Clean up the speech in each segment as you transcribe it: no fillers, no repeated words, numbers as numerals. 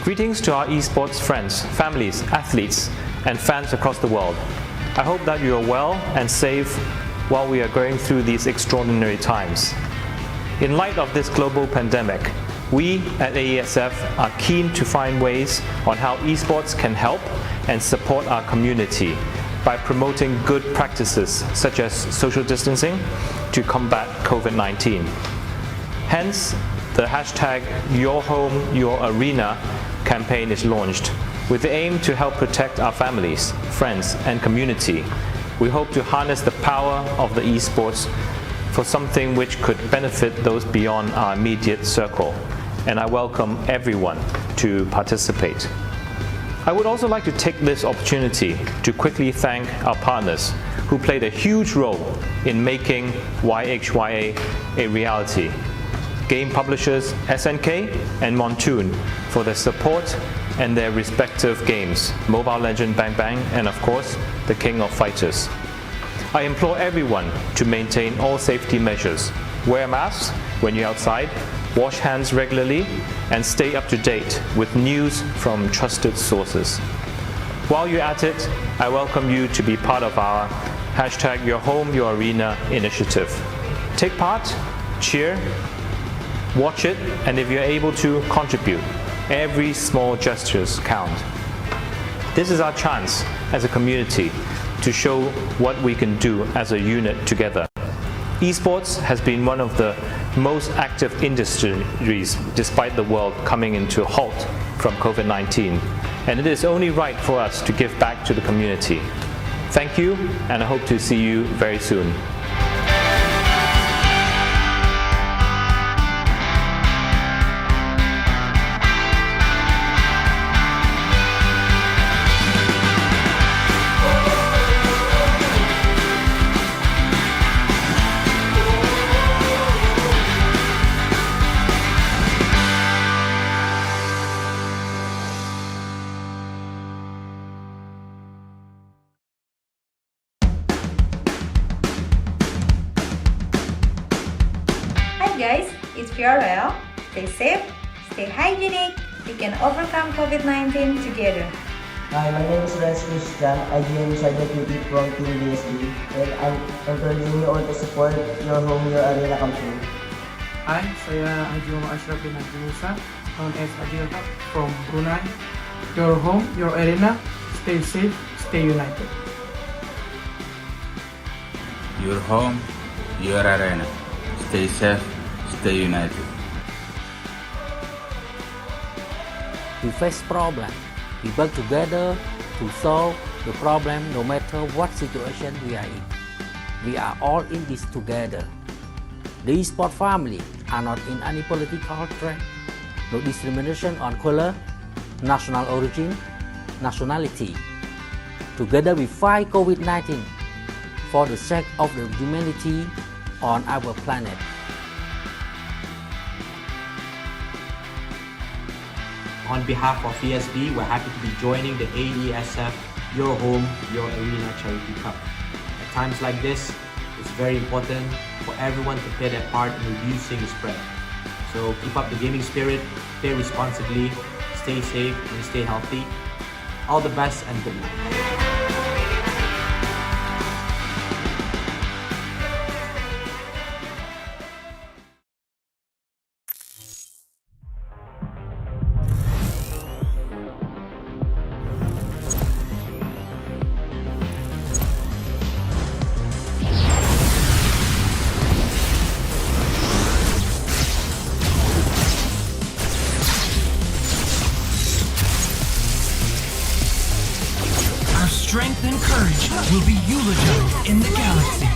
Greetings to our esports friends, families, athletes, and fans across the world. I hope that you are well and safe while we are going through these extraordinary times. In light of this global pandemic, we at AESF are keen to find ways on how esports can help and support our community by promoting good practices such as social distancing to combat COVID-19. Hence, the hashtag #YourHomeYourArena campaign is launched with the aim to help protect our families, friends, and community. We hope to harness the power of the esports for something which could benefit those beyond our immediate circle, and I welcome everyone to participate. I would also like to take this opportunity to quickly thank our partners who played a huge role in making YHYA a reality. Game publishers SNK and Montoon for their support and their respective games, Mobile Legend Bang Bang and of course, the King of Fighters. I implore everyone to maintain all safety measures. Wear masks when you're outside, wash hands regularly, and stay up to date with news from trusted sources. While you're at it, I welcome you to be part of our #YourHomeYourArena initiative. Take part, cheer, watch it, and if you're able to, contribute. Every small gestures count. This is our chance as a community to show what we can do as a unit together. Esports has been one of the most active industries despite the world coming into a halt from COVID-19, and it is only right for us to give back to the community. Thank you, and I hope to see you very soon. Guys, it's Fiorel. Stay safe, stay hygienic. We can overcome COVID-19 together. Hi, my name is Renz Christian. I am Sergeant Duty from Team BSB, and I'm encouraging you all to support Your Home, Your Arena campaign. Hi, saya Haji Muhammad Ashraf bin Haji Musa, known as Haji Haq from Brunei. Your home, your arena. Stay safe, stay united. Your home, your arena. Stay safe, stay united. We face problem. We work together to solve the problem no matter what situation we are in. We are all in this together. The eSport family are not in any political threat, no discrimination on color, national origin, nationality. Together we fight COVID-19 for the sake of the humanity on our planet. On behalf of ESB, we're happy to be joining the AESF Your Home, Your Arena Charity Cup. At times like this, it's very important for everyone to play their part in reducing the spread. So keep up the gaming spirit, play responsibly, stay safe and stay healthy. All the best and good luck. Strength and courage will be eulogized in the galaxy.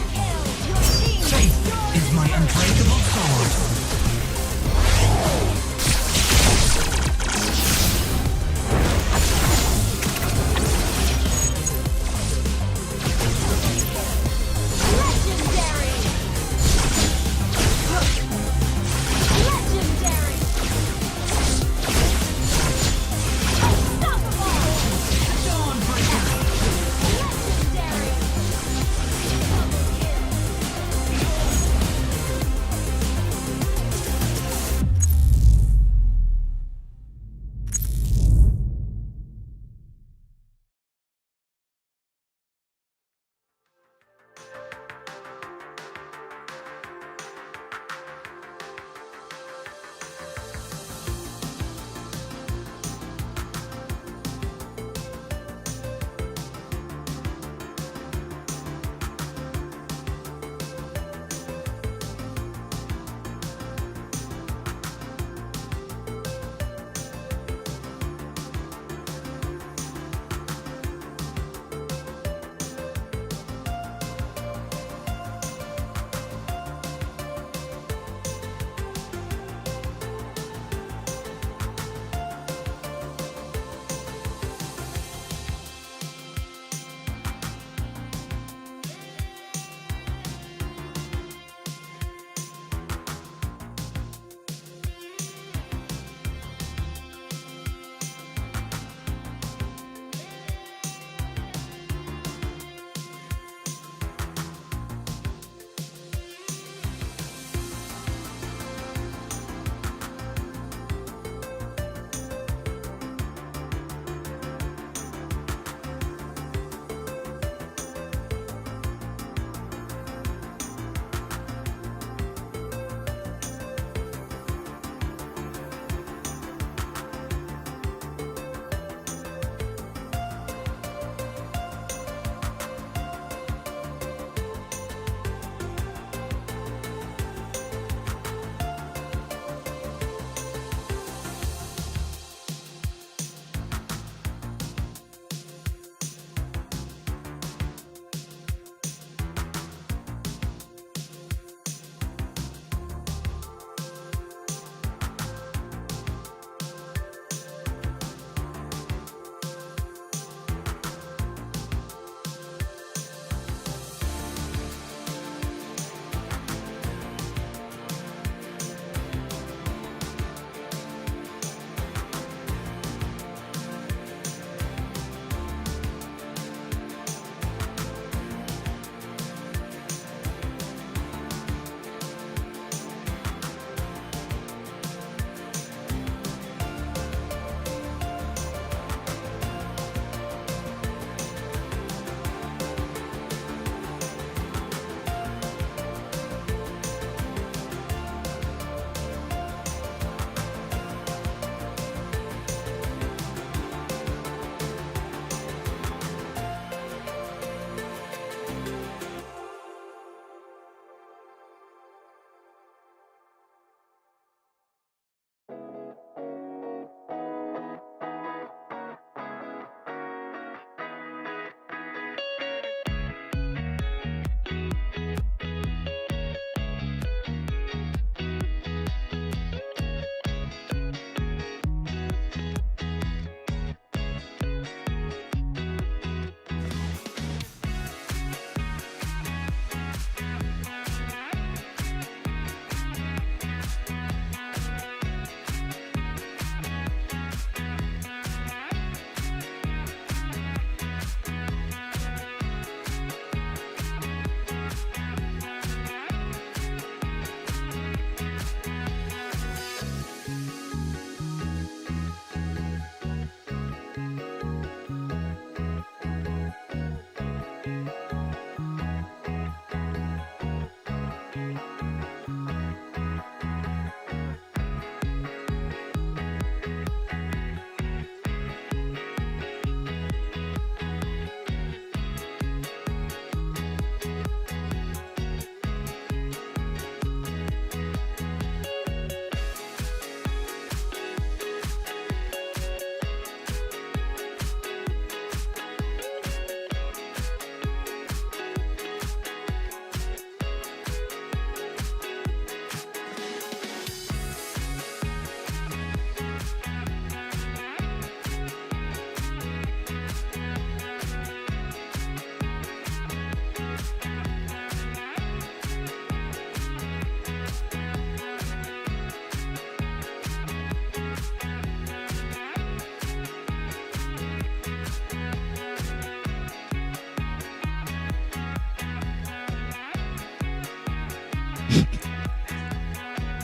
Faith is my unbreakable sword.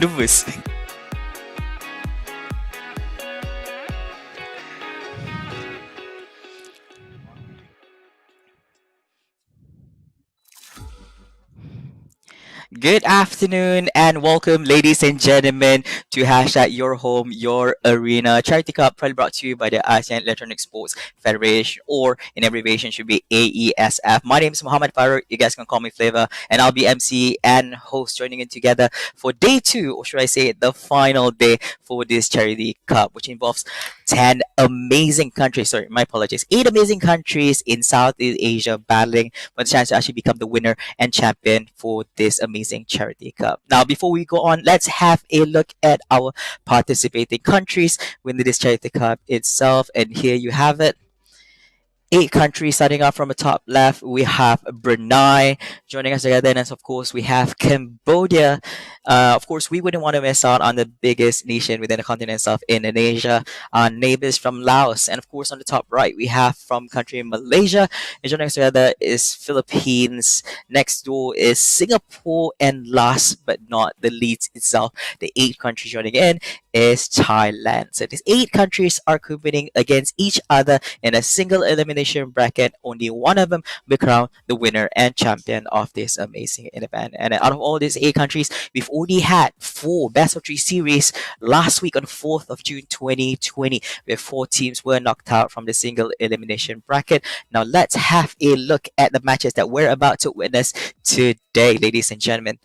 Lubus. Good afternoon and welcome, ladies and gentlemen, to hashtag Your Home, Your Arena Charity Cup, proudly brought to you by the ASEAN Electronic Sports Federation, or in abbreviation should be AESF. My name is Muhammad Farooq. You guys can call me Flavor, and I'll be MC and host joining in together for day two, or should I say, the final day for this Charity Cup, which involves 10 amazing countries. Sorry, my apologies. 8 amazing countries in Southeast Asia battling for the chance to actually become the winner and champion for this amazing charity cup. Now, before we go on, let's have a look at our participating countries within this charity cup itself. And here you have it. 8 countries starting off from the top left. We have Brunei joining us together, and as of course we have Cambodia. Of course, we wouldn't want to miss out on the biggest nation within the continent of Indonesia. Our neighbors from Laos, and of course on the top right we have from country Malaysia. And joining us together is Philippines. Next door is Singapore, and last but not the least itself, the 8 countries joining in is Thailand. So these 8 countries are competing against each other in a single elimination bracket. Only one of them will crown the winner and champion of this amazing event. And out of all these 8 countries, we've already had 4 best-of-3 series last week on 4th of June 2020, where 4 teams were knocked out from the single elimination bracket. Now let's have a look at the matches that we're about to witness today, ladies and gentlemen.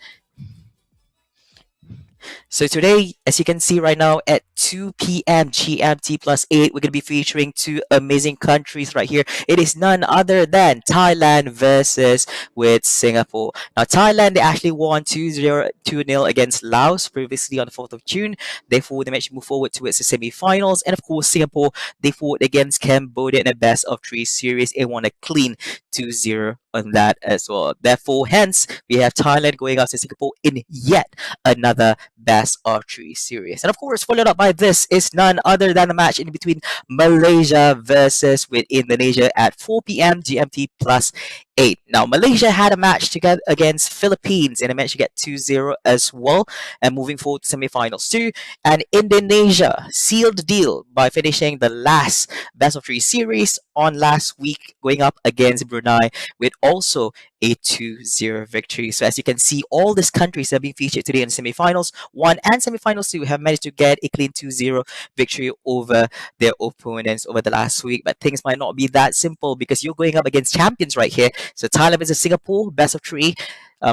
So today, as you can see right now at 2 p.m. GMT +8, we're going to be featuring 2 amazing countries right here. It is none other than Thailand versus with Singapore. Now Thailand, they actually won 2-0, 2-0 against Laos previously on the 4th of June. Therefore, they managed to move forward towards the semi-finals. And of course, Singapore, they fought against Cambodia in a best-of-3 series and won a clean 2-0 on that as well. Therefore, hence, we have Thailand going out to Singapore in yet another best-of-3 series. And of course, followed up by this is none other than the match in between Malaysia versus with Indonesia at 4 p.m. GMT +8. Now, Malaysia had a match together against Philippines and they managed to get 2-0 as well and moving forward to semi-finals too. And Indonesia sealed the deal by finishing the last best-of-3 series on last week, going up against Brunei with also a 2-0 victory. So as you can see, all these countries have been featured today in the semi-finals. 1 and semi-finals 2 have managed to get a clean 2-0 victory over their opponents over the last week. But things might not be that simple because you're going up against champions right here. So Thailand versus Singapore, best of 3.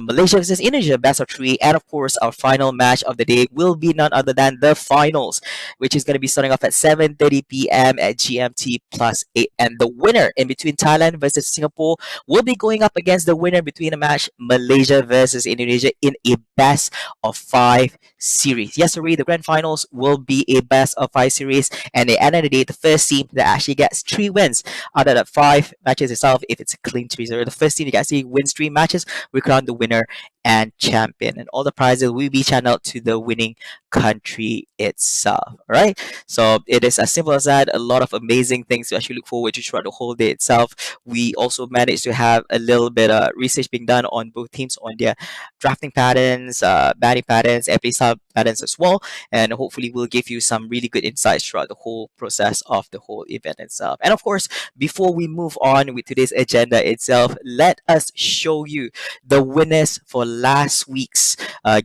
Malaysia versus Indonesia, best of 3. And of course, our final match of the day will be none other than the finals, which is going to be starting off at 7:30 p.m. at GMT +8. And the winner in between Thailand versus Singapore will be going up against the winner between a match Malaysia versus Indonesia in a best of 5 series. Yes, sorry, the grand finals will be a best of 5 series. And at the end of the day, the first team that actually gets 3 wins out of the 5 matches itself, if it's a clean 3-0, the first team that actually wins 3 matches will crown the winner and champion, and all the prizes will be channeled to the winning country itself. All right, so it is as simple as that. A lot of amazing things to actually look forward to throughout the whole day itself. We also managed to have a little bit of research being done on both teams on their drafting patterns, batting patterns, and play style patterns as well, and hopefully we'll give you some really good insights throughout the whole process of the whole event itself. And of course, before we move on with today's agenda itself, let us show you the winners for last week's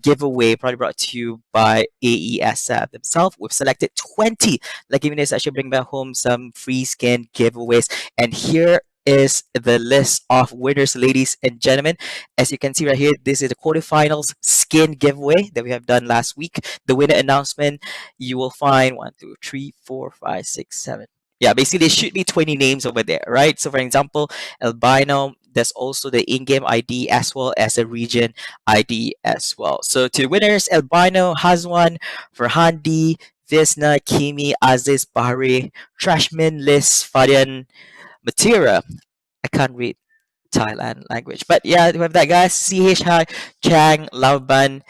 giveaway, probably brought to you by AESF themselves. We've selected 20 lucky winners that should bring back home some free skin giveaways. And here is the list of winners, ladies and gentlemen. As you can see right here, this is the quarterfinals skin giveaway that we have done last week. The winner announcement, you will find 1, 2, 3, 4, 5, 6, 7. Yeah, basically there should be 20 names over there, right? So for example, albino, there's also the in-game ID as well as a region ID as well. So to the winners, albino, Hazwan, Farhandi, Visna, Kimi, Aziz, Bahri, Trashman, Liz, Fadian, Matira. I can't read Thailand language, but yeah, we have that guys. CH Hai, Chang, Lauban,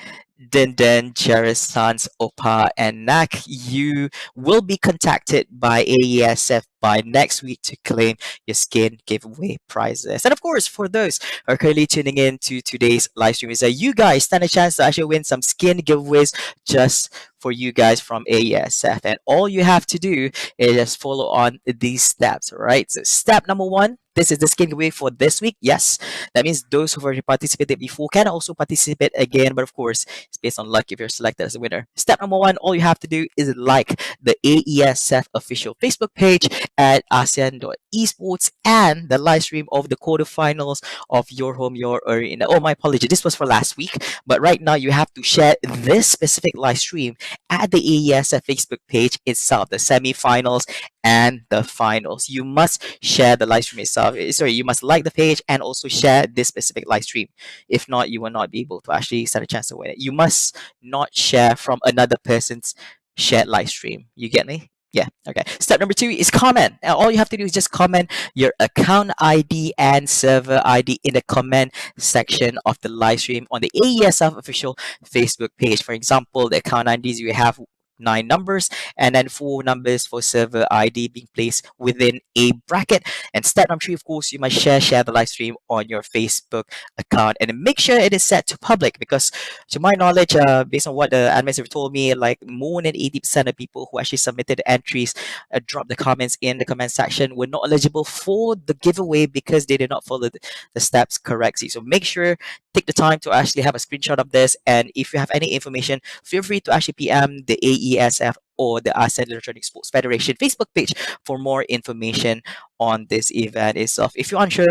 Dinden, Jeris, Sans, Opa, and Nak. You will be contacted by AESF by next week to claim your skin giveaway prizes. And of course, for those who are currently tuning in to today's live stream, is that you guys stand a chance to actually win some skin giveaways just for you guys from AESF. And all you have to do is just follow on these steps, right? So step number one, this is the skin giveaway for this week. Yes, that means those who have already participated before can also participate again, but of course, it's based on luck if you're selected as a winner. Step number one, all you have to do is like the AESF official Facebook page at ASEAN.esports and the live stream of the quarterfinals of Your Home, Your Arena. Oh, my apology. This was for last week, but right now you have to share this specific live stream at the AESF Facebook page itself, the semifinals and the finals. You must share the live stream itself. Sorry, you must like the page and also share this specific live stream. If not, you will not be able to actually stand a chance to win it. You must not share from another person's shared live stream. You get me? Yeah. Okay. Step number two is comment. Now, all you have to do is just comment your account ID and server ID in the comment section of the live stream on the AESF official Facebook page. For example, the account IDs you have 9 numbers and then 4 numbers for server ID being placed within a bracket. And step number three, of course, you must share the live stream on your Facebook account and make sure it is set to public because, to my knowledge, based on what the admins have told me, like more than 80% of people who actually submitted entries, dropped the comments in the comment section, were not eligible for the giveaway because they did not follow the steps correctly. So make sure take the time to actually have a screenshot of this, and if you have any information, feel free to actually PM the AESF or the ASEAN Electronic Sports Federation Facebook page for more information on this event itself. If you're unsure,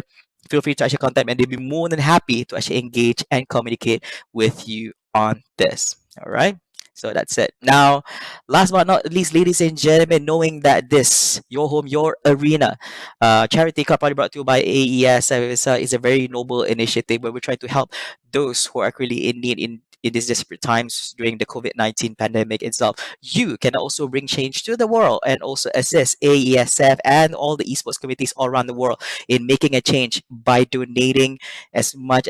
feel free to actually contact me and they'll be more than happy to actually engage and communicate with you on this. All right. So that's it. Now, last but not least, ladies and gentlemen, knowing that this Your Home, Your Arena charity cup probably brought to you by AES is a very noble initiative where we're trying to help those who are really in need in these desperate times during the COVID-19 pandemic itself. You can also bring change to the world and also assist AESF and all the esports communities all around the world in making a change by donating as much,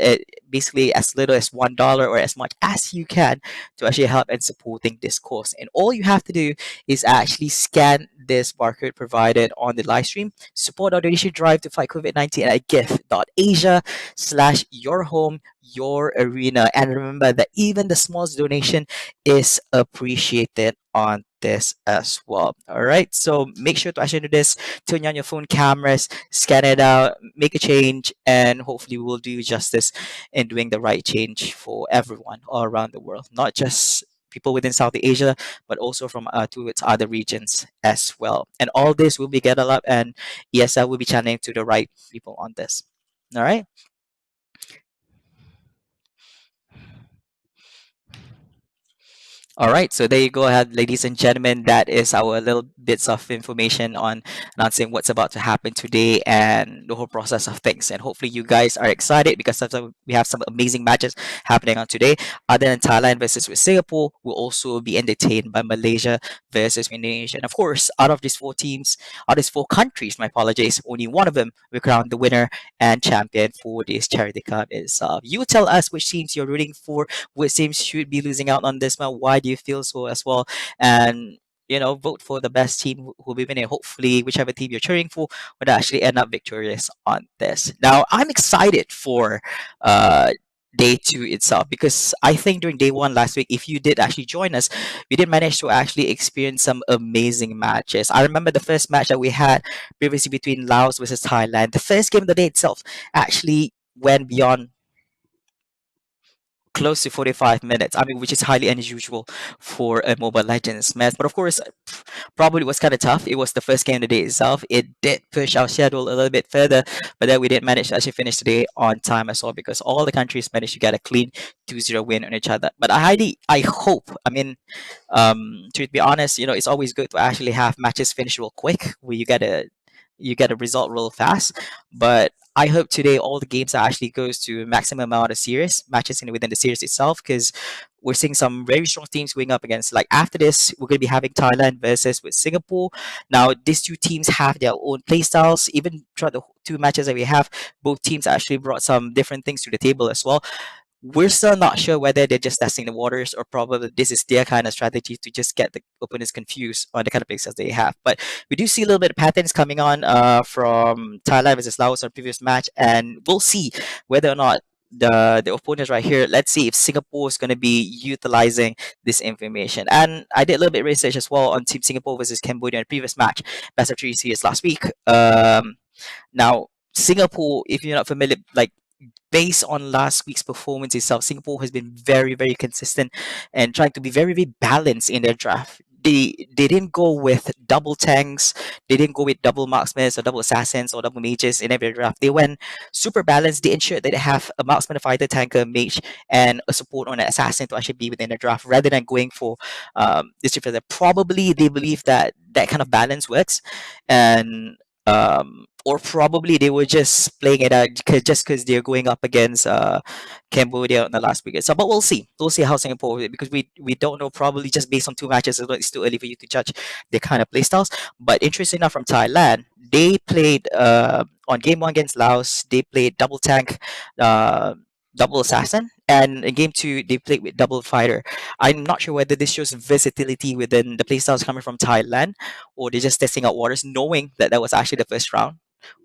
basically as little as $1 or as much as you can to actually help in supporting this cause. And all you have to do is actually scan this barcode provided on the live stream, support our donation drive to fight COVID-19 at gift.asia/your home, your arena. And remember that even the smallest donation is appreciated on this as well. All right. So make sure to actually do this. Turn on your phone cameras, scan it out, make a change, and hopefully we'll do justice in doing the right change for everyone all around the world, not just people within South Asia, but also from to its other regions as well. And all this will be gathered up, and ESL will be channeling to the right people on this. All right. All right, so there you go ahead, ladies and gentlemen. That is our little bits of information on announcing what's about to happen today and the whole process of things. And hopefully, you guys are excited because we have some amazing matches happening on today. Other than Thailand versus with Singapore, we'll also be entertained by Malaysia versus Indonesia. And of course, out of these 4 teams, out of these 4 countries, my apologies, only one of them will crown the winner and champion for this charity cup itself. You tell us which teams you're rooting for, which teams should be losing out on this one. Why do you feel so as well? And vote for the best team who will be winning. Hopefully, whichever team you're cheering for would actually end up victorious on this. Now, I'm excited for day 2 itself because I think during day 1 last week, if you did actually join us, we did manage to actually experience some amazing matches. I remember the first match that we had previously between Laos versus Thailand. The first game of the day itself actually went beyond close to 45 minutes. I mean, which is highly unusual for a Mobile Legends match. But of course, probably was kind of tough. It was the first game of the day itself. It did push our schedule a little bit further, but then we did manage to actually finish today on time as well because all the countries managed to get a clean 2-0 win on each other. But I hope, I mean, to be honest, it's always good to actually have matches finish real quick where you get a result real fast. But I hope today all the games actually goes to maximum amount of series matches within the series itself because we're seeing some very strong teams going up against. Like after this, we're going to be having Thailand versus with Singapore. Now these 2 teams have their own play styles. Even throughout the 2 matches that we have, both teams actually brought some different things to the table as well. We're still not sure whether they're just testing the waters or probably this is their kind of strategy to just get the opponents confused on the kind of picks that they have. But we do see a little bit of patterns coming on from Thailand versus Laos on previous match, and we'll see whether or not the opponents right here. Let's see if Singapore is going to be utilizing this information. And I did a little bit of research as well on Team Singapore versus Cambodia in the previous match, best of three series last week. Now Singapore, if you're not familiar, like based on last week's performance itself, Singapore has been very, very consistent and trying to be very, very balanced in their draft. They didn't go with double tanks, they didn't go with double marksmen or double assassins or double mages in every draft. They went super balanced. They ensured that they have a marksman, a fighter, tanker, mage, and a support on an assassin to actually be within the draft rather than going for this different. Probably they believe that that kind of balance works, and or probably they were just playing it out just because they're going up against Cambodia in the last weekend. So, but we'll see. We'll see how Singapore because we don't know. Probably just based on two matches, it's too early for you to judge their kind of play styles. But interesting enough, from Thailand, they played on game one against Laos. They played double tank. Double assassin, and in game two they played with double fighter. I'm not sure whether this shows versatility within the playstyles coming from Thailand, or they're just testing out waters, knowing that that was actually the first round,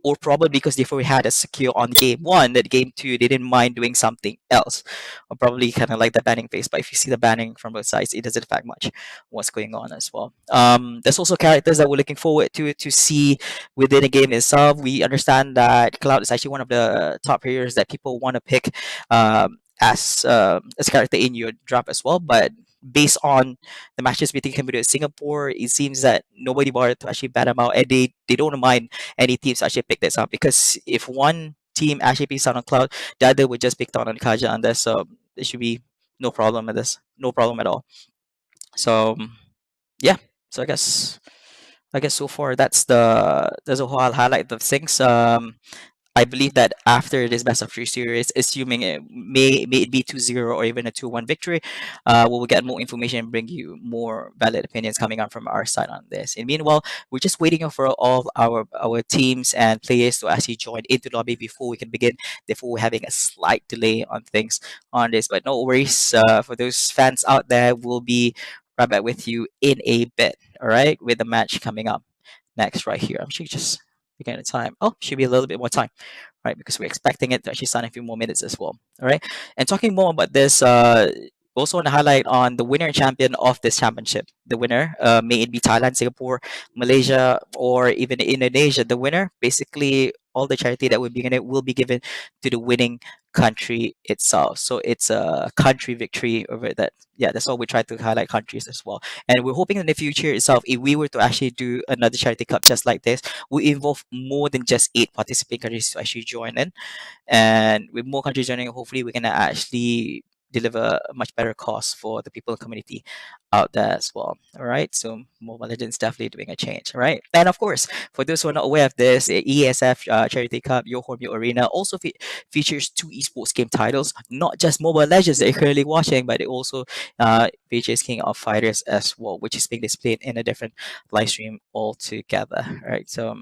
or probably because they already had a secure on game one, that game two they didn't mind doing something else, or probably kind of like the banning phase. But if you see the banning from both sides, it doesn't affect much what's going on as well. There's also characters that we're looking forward to see within the game itself. We understand that Cloud is actually one of the top players that people want to pick as character in your draft as well. But based on the matches between Cambodia and Singapore, it seems that nobody bothered to actually bat them out, and they don't mind any teams actually pick this up, because if one team actually picks out on Cloud, the other would just pick out on Kaja, and this, so there should be no problem with this, no problem at all. So yeah, so I guess so far that's the whole I'll highlight of things. I believe that after this best of three series, assuming it may it be 2-0 or even a 2-1 victory, we will get more information and bring you more valid opinions coming out from our side on this. And meanwhile, we're just waiting for all our teams and players to actually join into the lobby before we can begin. Therefore, we're having a slight delay on things on this, but no worries. For those fans out there, we'll be right back with you in a bit. All right, with the match coming up next right here. I'm sure just again the time. Oh, should be a little bit more time, right? Because we're expecting it to actually start in a few more minutes as well. All right. And talking more about this, also want to highlight on the winner and champion of this championship. The winner, may it be Thailand, Singapore, Malaysia, or even Indonesia. The winner, basically, all the charity that will be given to the winning country itself. So it's a country victory over that. Yeah, that's all we try to highlight countries as well. And we're hoping in the future itself, if we were to actually do another charity cup just like this, we involve more than just 8 participating countries to actually join in. And with more countries joining, hopefully we can actually deliver a much better cost for the people in the community out there as well. All right, so Mobile Legends definitely doing a change. All right, and of course, for those who are not aware of this, AESF Charity Cup Your Home Your Arena also features 2 esports game titles, not just Mobile Legends that you're currently watching, but it also features King of Fighters as well, which is being displayed in a different live stream altogether. All right, so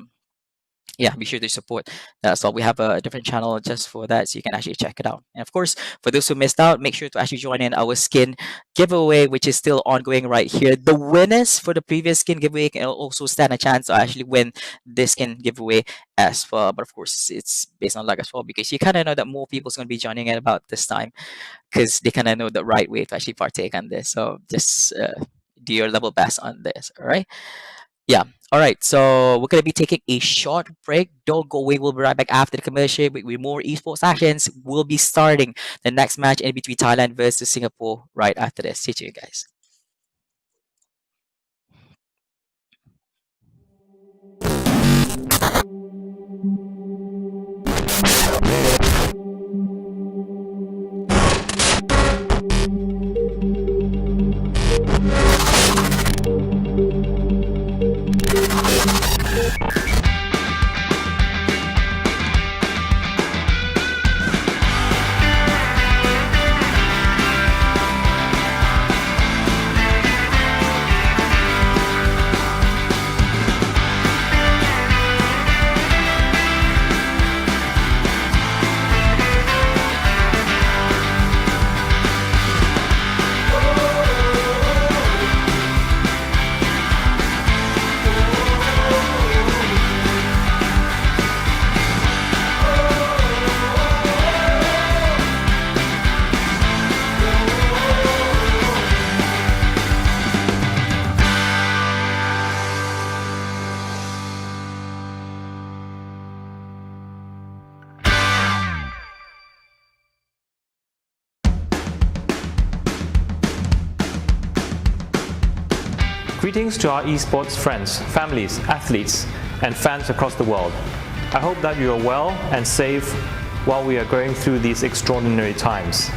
yeah, be sure to support that as well. We have a different channel just for that, so you can actually check it out. And of course, for those who missed out, make sure to actually join in our skin giveaway, which is still ongoing right here. The winners for the previous skin giveaway can also stand a chance to actually win this skin giveaway as well. But of course, it's based on luck as well, because you kind of know that more people's going to be joining in about this time, because they kind of know the right way to actually partake on this. So just do your level best on this. All right. Yeah. All right. So we're going to be taking a short break. Don't go away. We'll be right back after the commercial with more esports actions. We'll be starting the next match in between Thailand versus Singapore right after this. See you guys. Greetings to our esports friends, families, athletes, and fans across the world. I hope that you are well and safe while we are going through these extraordinary times.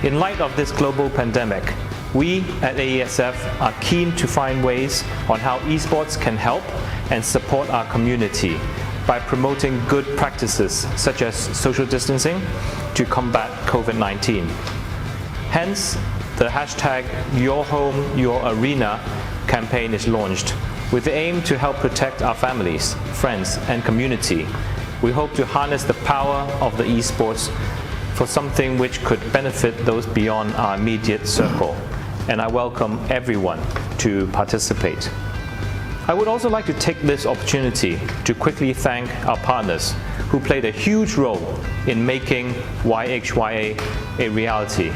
In light of this global pandemic, we at AESF are keen to find ways on how esports can help and support our community by promoting good practices such as social distancing to combat COVID-19. Hence, the hashtag #YourHomeYourArena campaign is launched with the aim to help protect our families, friends, and community. We hope to harness the power of the esports for something which could benefit those beyond our immediate circle, and I welcome everyone to participate. I would also like to take this opportunity to quickly thank our partners who played a huge role in making YHYA a reality.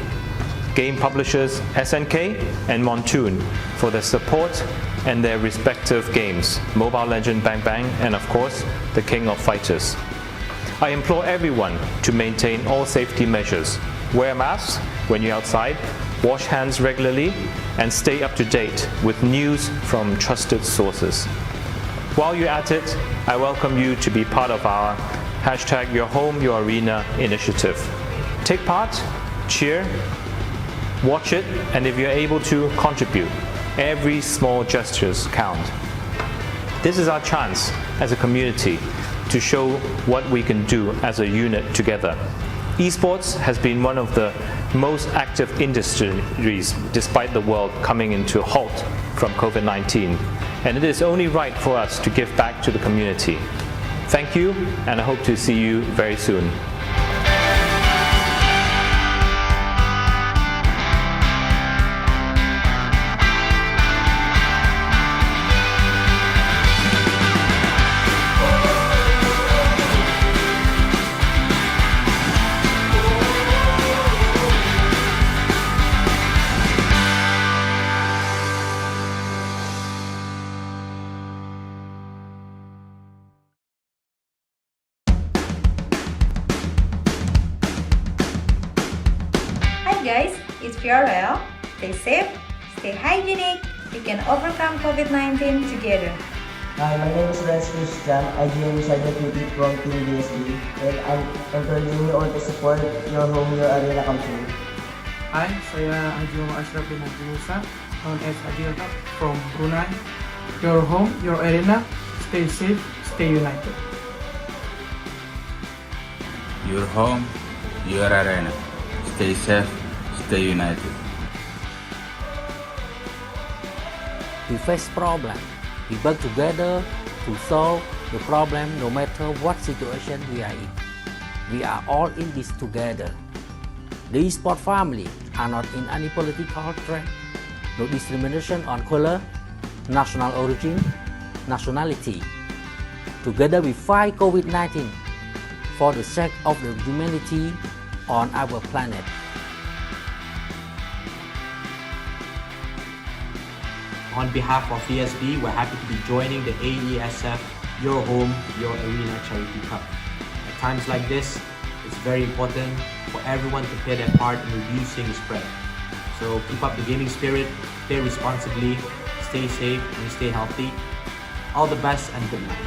Game publishers SNK and Montoon for their support and their respective games, Mobile Legend Bang Bang and of course, the King of Fighters. I implore everyone to maintain all safety measures, wear masks when you're outside, wash hands regularly, and stay up to date with news from trusted sources. While you're at it, I welcome you to be part of our #YourHomeYourArena initiative. Take part, cheer, watch it, and if you're able to, contribute. Every small gestures count. This is our chance as a community to show what we can do as a unit together. Esports has been one of the most active industries despite the world coming into a halt from COVID-19, and it is only right for us to give back to the community. Thank you, and I hope to see you very soon. Hi guys, it's Fiorel. Stay safe, stay hygienic. We can overcome COVID-19 together. Hi, my name is Renz Christian. I joined Cybersecurity from Team BSD, and I'm encouraging you all to support Your Home, Your Arena campaign. Hi, saya Ajuma Ashraf bin Musa, known as Adil Haq from Brunei. Your home, your arena. Stay safe, stay united. Your home, your arena. Stay safe, stay united. We face problem. We work together to solve the problem no matter what situation we are in. We are all in this together. The eSport family are not in any political threat, no discrimination on color, national origin, nationality. Together we fight COVID-19 for the sake of the humanity on our planet. On behalf of ESB, we're happy to be joining the AESF Your Home, Your Arena Charity Cup. At times like this, it's very important for everyone to play their part in reducing the spread. So keep up the gaming spirit, play responsibly, stay safe and stay healthy. All the best and good luck.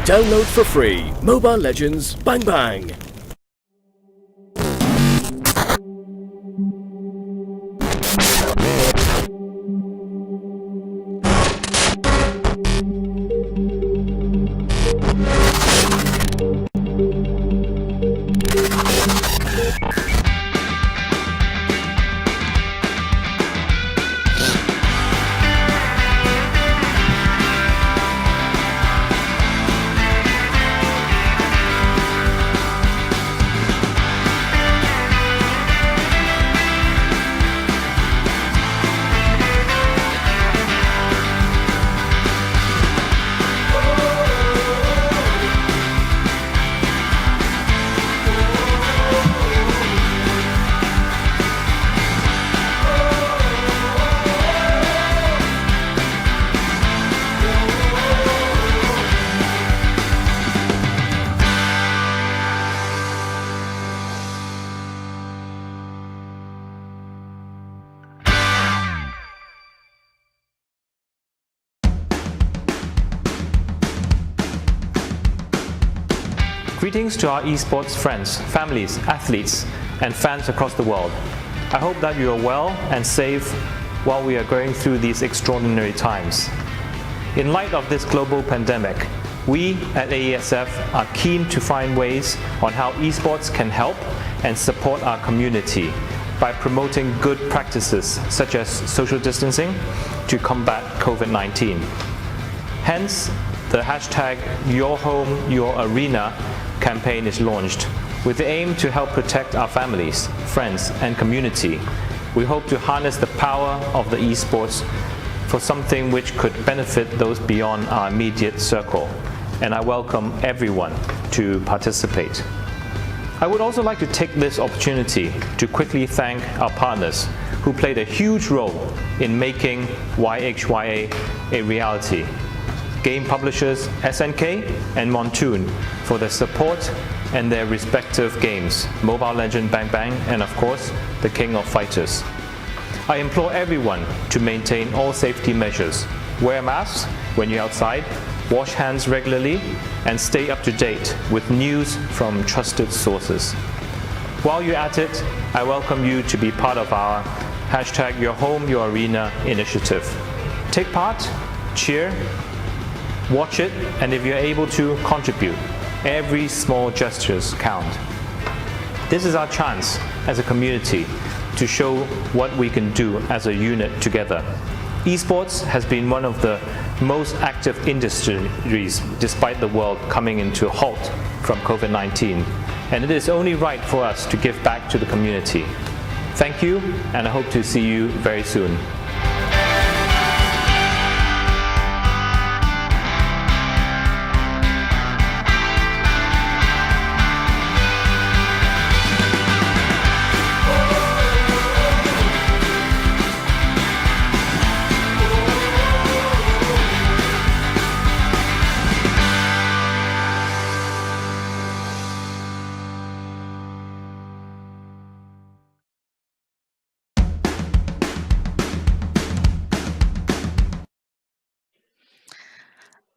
Download for free Mobile Legends Bang Bang. Greetings to our esports friends, families, athletes, and fans across the world. I hope that you are well and safe while we are going through these extraordinary times. In light of this global pandemic, we at AESF are keen to find ways on how esports can help and support our community by promoting good practices such as social distancing to combat COVID-19. Hence, the hashtag #YourHomeYourArena campaign is launched with the aim to help protect our families, friends, and community. We hope to harness the power of the esports for something which could benefit those beyond our immediate circle, and I welcome everyone to participate. I would also like to take this opportunity to quickly thank our partners who played a huge role in making YHYA a reality. Game publishers SNK and Montoon for their support and their respective games, Mobile Legend Bang Bang and of course, the King of Fighters. I implore everyone to maintain all safety measures, wear masks when you're outside, wash hands regularly, and stay up to date with news from trusted sources. While you're at it, I welcome you to be part of our #YourHomeYourArena initiative. Take part, cheer, watch it, and if you're able to, contribute. Every small gestures count. This is our chance as a community to show what we can do as a unit together. Esports has been one of the most active industries despite the world coming into a halt from COVID-19, and it is only right for us to give back to the community. Thank you, and I hope to see you very soon.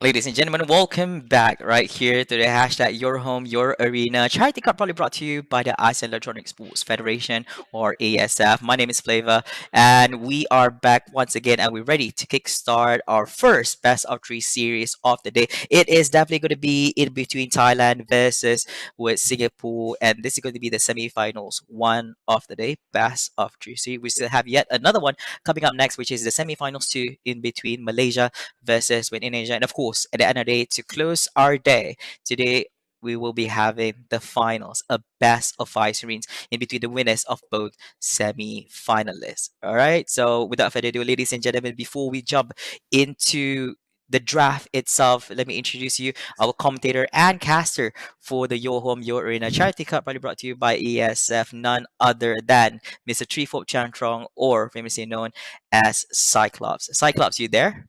Ladies and gentlemen, welcome back right here to the hashtag Your Home, Your Arena charity cup, probably brought to you by the ASEAN Electronic Sports Federation or ASF. My name is Flavor, and we are back once again, and we're ready to kickstart our first best of three series of the day. It is definitely going to be in between Thailand versus with Singapore, and this is going to be the semifinals one of the day, best of three series. We still have yet another one coming up next, which is the semifinals two in between Malaysia versus with Indonesia. And of course, at the end of the day, to close our day, today we will be having the finals, a best of five series in between the winners of both semi-finalists. All right. So without further ado, ladies and gentlemen, before we jump into the draft itself, let me introduce you our commentator and caster for the Your Home Your Arena charity cup, probably brought to you by ESF, none other than Mr. Trifop Chantrong, or famously known as Cyclops. Cyclops, you there?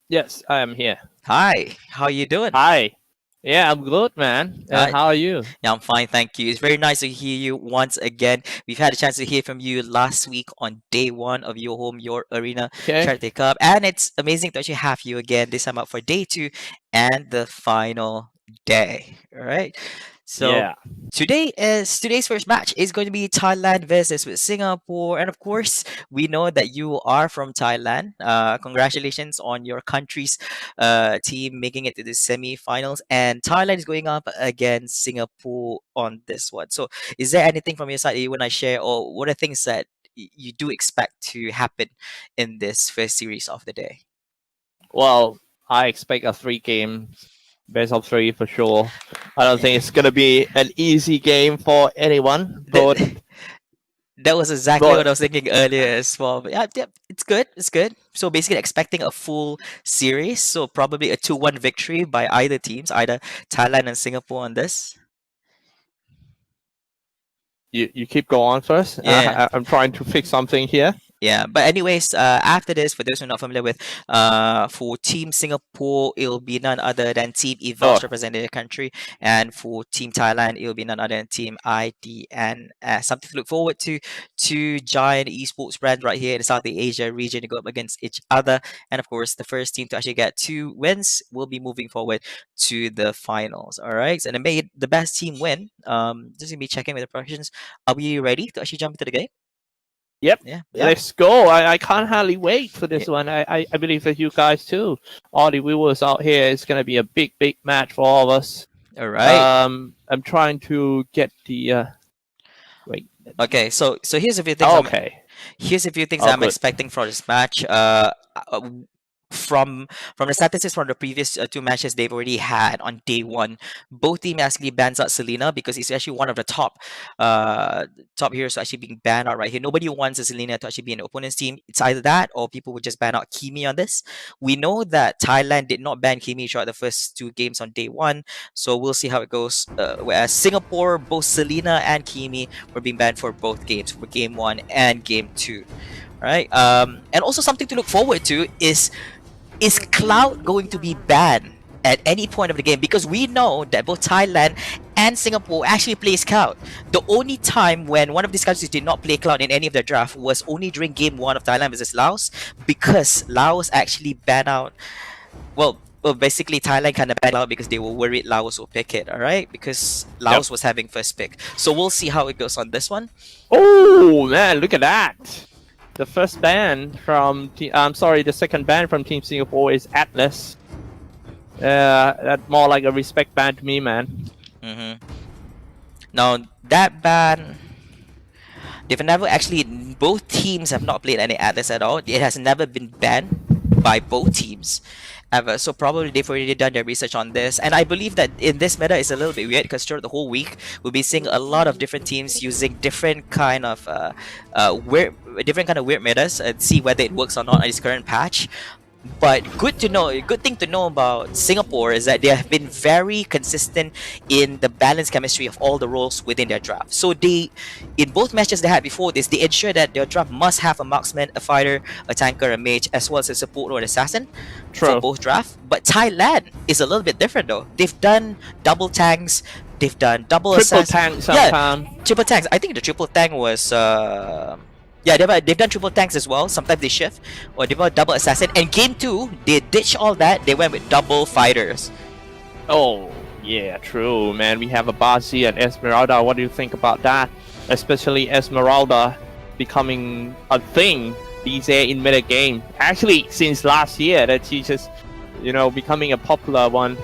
Yes, I am here. Hi, how you doing? Hi. Yeah, I'm good, man. And how are you? Yeah, I'm fine, thank you. It's very nice to hear you once again. We've had a chance to hear from you last week on day one of Your Home, Your Arena Okay. Charity Cup, and it's amazing to actually have you again this time up for day two and the final day. All right. So Yeah. today's first match is going to be Thailand versus with Singapore, and of course we know that you are from Thailand. Congratulations on your country's team making it to the semi-finals, and Thailand is going up against Singapore on this one. So, is there anything from your side that you want to share, or what are things that you do expect to happen in this first series of the day? Well, I expect a 3 games best of 3 for sure. I don't think it's gonna be an easy game for anyone. But That was exactly but what I was thinking earlier as well. But yeah, it's good. It's good. So basically, expecting a full series. So probably a 2-1 victory by either teams, either Thailand and Singapore on this. you keep going first. Yeah. I'm trying to fix something here. Yeah, but anyways, after this, for those who are not familiar with, for Team Singapore, it'll be none other than Team Evos Oh. representing the country, and for Team Thailand, it'll be none other than Team IDNS. Something to look forward to. Two giant esports brands right here in the Southeast Asia region to go up against each other, and of course, the first team to actually get 2 wins will be moving forward to the finals. All right, so and may the best team win. Just gonna be checking with the predictions. Are we ready to actually jump into the game? Yep. Yeah. Let's go. I can't hardly wait for this one. I believe that you guys too. All the viewers out here, it's gonna be a big match for all of us. All right. I'm trying to get the wait. Okay, so here's a few things. Here's a few things I'm good. expecting for this match. From the statistics from the previous 2 matches they've already had on day one, both teams actually bans out Selena because it's actually one of the top heroes actually being banned out right here. Nobody wants a Selena to actually be in the opponent's team. It's either that or people would just ban out Kimi on this. We know that Thailand did not ban Kimi throughout the first 2 games on day one, so we'll see how it goes. Whereas Singapore, both Selena and Kimi were being banned for both games, for game 1 and game 2. Right? And also something to look forward to is Cloud going to be banned at any point of the game? Because we know that both Thailand and Singapore actually plays Cloud. The only time when one of these countries did not play Cloud in any of their draft was only during game 1 of Thailand versus Laos, because Laos actually banned out. Well, basically Thailand kind of banned out because they were worried Laos will pick it. All right, because Laos was having first pick. So we'll see how it goes on this one. Oh man, look at that! The first ban from the second ban from Team Singapore is Atlas. That's more like a respect ban to me, man. Now that ban, they've never actually. Both teams have not played any Atlas at all. It has never been banned by both teams ever. So probably they've already done their research on this. And I believe that in this meta it's a little bit weird because throughout the whole week we'll be seeing a lot of different teams using different kind of weird metas and see whether it works or not on this current patch. But good thing to know about Singapore is that they have been very consistent in the balanced chemistry of all the roles within their draft. So they, in both matches they had before this, they ensure that their draft must have a marksman, a fighter, a tanker, a mage, as well as a support or an assassin for both drafts. But Thailand is a little bit different though. They've done double tanks, they've done double triple tank sometimes. Yeah, triple tanks. I think the triple tank was yeah, they've done triple tanks as well. Sometimes they shift, or they've got double assassin. And game 2, they ditched all that. They went with double fighters. Oh yeah, true, man. We have a Bazi and Esmeralda. What do you think about that? Especially Esmeralda becoming a thing these days in meta game. Actually, since last year, that she just, becoming a popular one.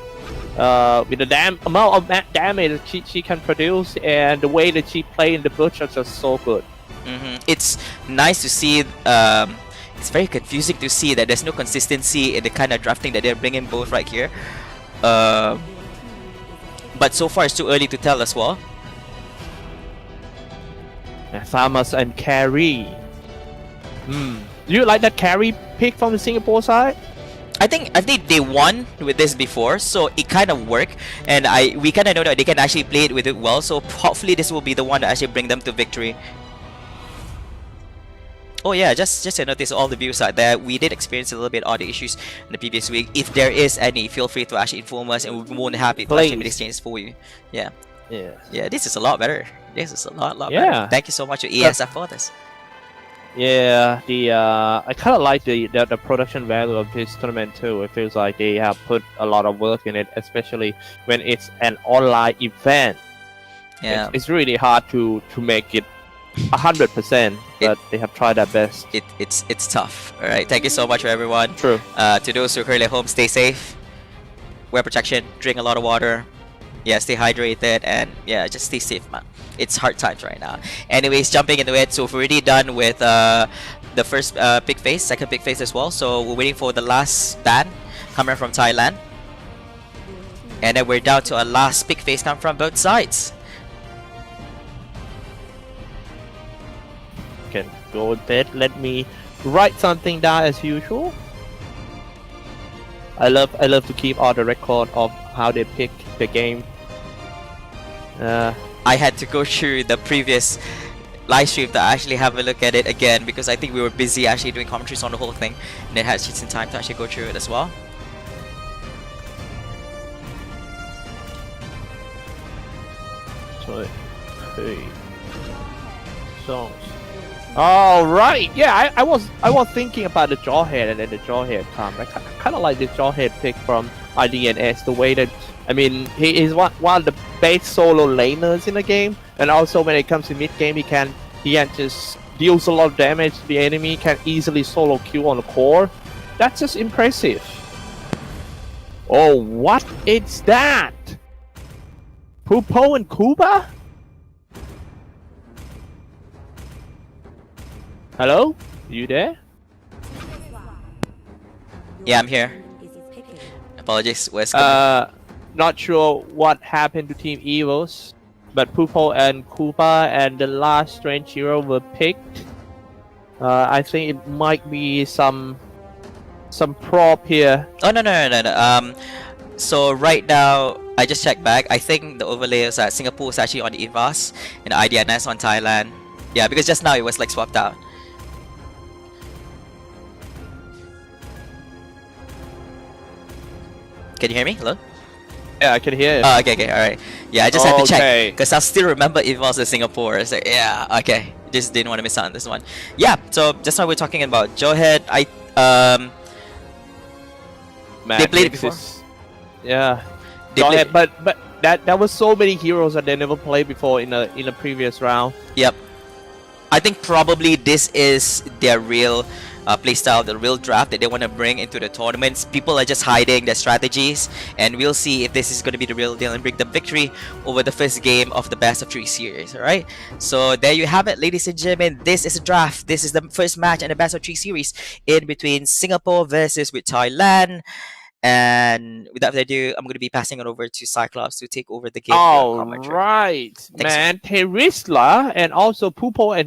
With the amount of damage she can produce and the way that she plays in the bush are just so good. It's nice to see. It's very confusing to see that there's no consistency in the kind of drafting that they're bringing both right here. But so far it's too early to tell as well. Thamas and Carry. Do you like that Carry pick from the Singapore side? I think they won with this before, so it kind of worked, and we kind of know that they can actually play it with it well. So hopefully this will be the one that actually bring them to victory. Oh yeah, just to notice all the viewers out there, we did experience a little bit of the issues in the previous week. If there is any, feel free to actually inform us, and we'll be more than happy to actually make exchanges for you. Yeah. This is a lot better. This is a lot better. Thank you so much to AESF for this. Yeah, I kind of like the production value of this tournament too. It feels like they have put a lot of work in it, especially when it's an online event. Yeah, it's really hard to make it 100%, but they have tried their best. It's tough. All right, thank you so much for everyone. True. To those who are currently at home, stay safe, wear protection, drink a lot of water. Yeah, stay hydrated, and yeah, just stay safe, man. It's hard times right now. Anyways, jumping into it. So we're already done with the first pick phase, second pick phase as well. So we're waiting for the last ban coming from Thailand, and then we're down to a last pick phase come from both sides. Can go with bed. Let me write something down as usual. I love to keep all the record of how they pick the game. I had to go through the previous live stream to actually have a look at it again because I think we were busy actually doing commentaries on the whole thing, and it had just in time to actually go through it as well. Songs. All right, yeah, I was thinking about the Jawhead, and then the Jawhead come. I kind of like the Jawhead pick from IDNS. The way that, I mean, he is one of the best solo laners in the game, and also when it comes to mid game, he can just deals a lot of damage to the enemy. Can easily solo kill on the core. That's just impressive. Oh, what is that? Pupo and Kuba? Hello? You there? Yeah, I'm here. Apologies, Wes. Not sure what happened to Team Evils, but Pupo and Kuba and the last Strange Hero were picked. I think it might be some prop here. Oh no. So right now, I just checked back. I think the overlay is that Singapore is actually on the Invas and IDNS on Thailand. Yeah, because just now it was like swapped out. Can you hear me? Hello? Yeah, I can hear. Oh, okay, alright. Yeah, I just had to check because I still remember Invas in Singapore. So yeah, okay. Just didn't want to miss out on this one. Yeah, so just now we're talking about Jawhead. Man, they played before. Yeah. They played. But that was so many heroes that they never played before in a previous round. Yep. I think probably this is their real playstyle, the real draft that they want to bring into the tournaments. People are just hiding their strategies, and we'll see if this is going to be the real deal and bring the victory over the first game of the best of 3 series. Alright, so there you have it, ladies and gentlemen. This is a draft. This is the first match in the best of 3 series in between Singapore versus with Thailand. And without further ado, I'm going to be passing it over to Cyclops to take over the game. Alright, man. Terisla and also Pupo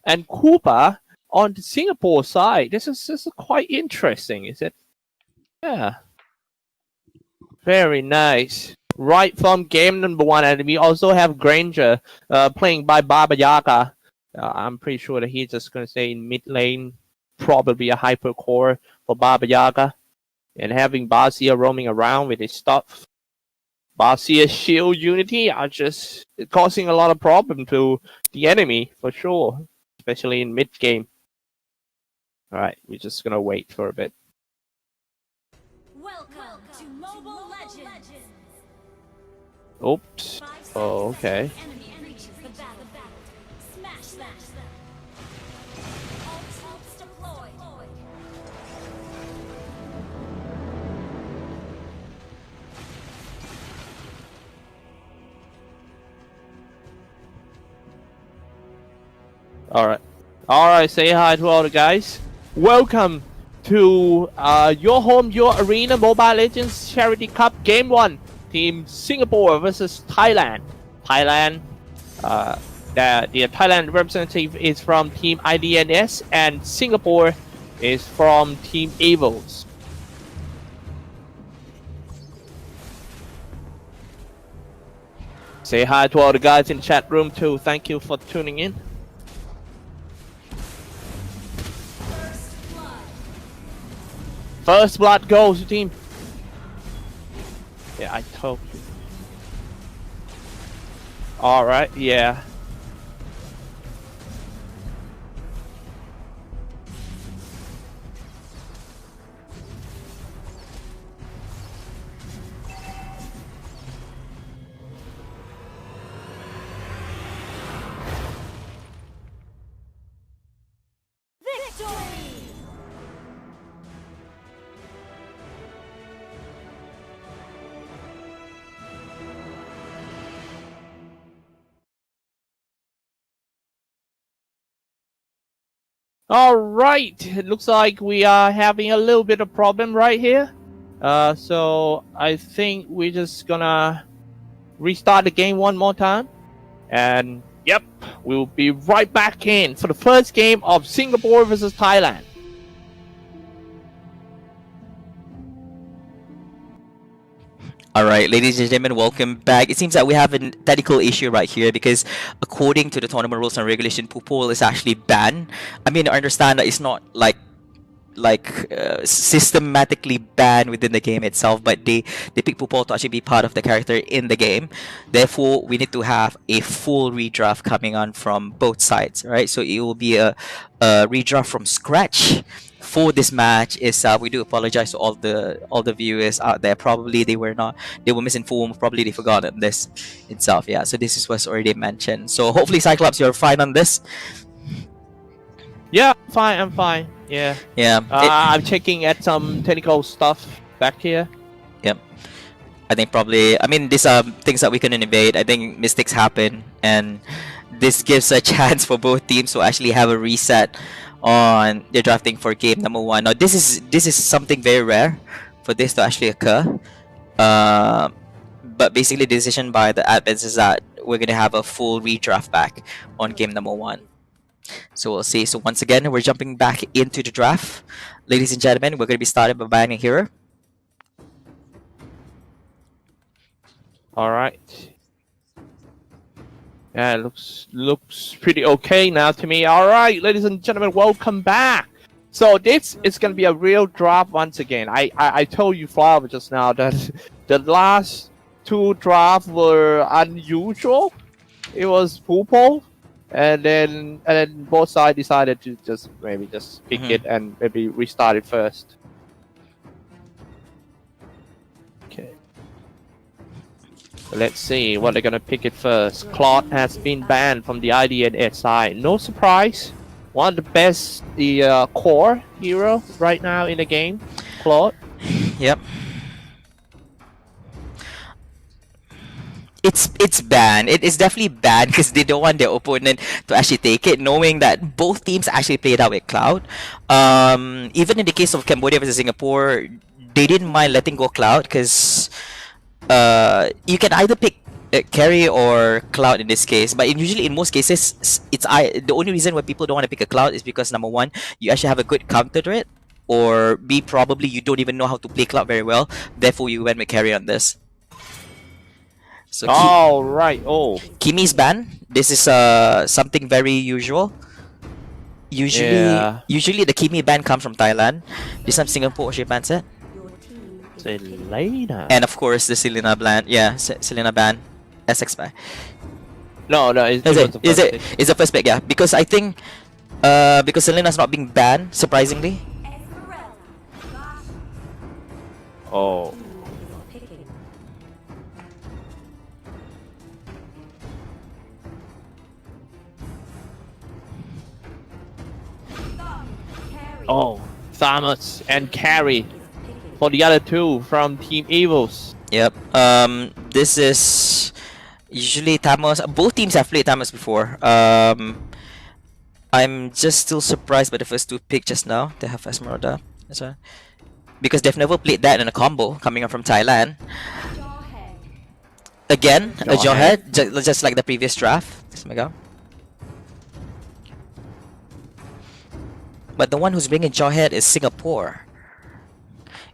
and Kuba on the Singapore side. This is quite interesting, is it? Yeah. Very nice. Right from game number 1, and we also have Granger playing by Baba Yaga. I'm pretty sure that he's just going to stay in mid lane. Probably a hyper core for Baba Yaga. And having Basia roaming around with his stuff. Basia's shield unity are just causing a lot of problem to the enemy, for sure. Especially in mid game. Alright, we're just gonna wait for a bit. Welcome to Mobile Legends. Oops. Oh, okay. Alright, say hi to all the guys. Welcome to Your Home, Your Arena Mobile Legends Charity Cup Game 1. Team Singapore versus Thailand. The Thailand representative is from Team IDNS, and Singapore is from Team Evils. Say hi to all the guys in the chat room too. Thank you for tuning in. First blood goes to team. Yeah, I told you. Alright, yeah. Alright, it looks like we are having a little bit of problem right here. So I think we're just gonna restart the game one more time. And yep, we'll be right back in for the first game of Singapore versus Thailand. All right, ladies and gentlemen, welcome back. It seems that we have a technical issue right here because, according to the tournament rules and regulation, pool is actually banned. I mean, I understand that it's not systematically banned within the game itself, but they pick pool to actually be part of the character in the game. Therefore, we need to have a full redraft coming on from both sides, right? So it will be a redraft from scratch for this match itself. We do apologize to all the viewers out there. Probably they were misinformed. Probably they forgot this itself. Yeah. So this is what's already mentioned. So hopefully, Cyclops, you're fine on this. Yeah, fine. I'm fine. Yeah. Yeah. I'm checking at some technical stuff back here. Yep. I think probably. I mean, these are things that we couldn't evade. I think mistakes happen, and this gives a chance for both teams to actually have a reset on their drafting for game number 1. Now this is something very rare for this to actually occur, but basically the decision by the admins is that we're gonna have a full redraft back on game number 1. So we'll see. So once again, we're jumping back into the draft, ladies and gentlemen. We're gonna be starting by buying a hero. All right. Yeah, it looks pretty okay now to me. All right, ladies and gentlemen, welcome back. So this is going to be a real draft once again. I told you, Flower, just now that the last 2 drafts were unusual. It was pool, and then both sides decided to just pick it and maybe restart it first. Okay. Let's see what they're gonna pick it first. Claude has been banned from the IDNS side. No surprise. One of the best, core hero right now in the game. Claude. Yep. It's banned. It is definitely banned because they don't want their opponent to actually take it, knowing that both teams actually played out with Cloud. Even in the case of Cambodia versus Singapore, they didn't mind letting go Cloud because you can either pick Carry or Cloud in this case, but usually in most cases, the only reason why people don't want to pick a Cloud is because number 1, you actually have a good counter to it, or B, probably you don't even know how to play Cloud very well. Therefore, you went with Carry on this. So right. Kimi's ban. This is something very usual. Usually the Kimi ban comes from Thailand. This time Singapore she bans it. Selena. And of course the Selena ban. Yeah, Selena ban. SX ban. No, it's the first pick. Yeah, because I think because Selena's not being banned, surprisingly. Oh. Oh, Thamus and Carry for the other 2 from Team Evils. Yep. This is usually Thamus. Both teams have played Thamus before. I'm just still surprised by the first 2 pick just now. They have Esmeralda. That's right. Because they've never played that in a combo coming up from Thailand. Again, a Jawhead, just like the previous draft. This mega. But the one who's bringing Jawhead is Singapore.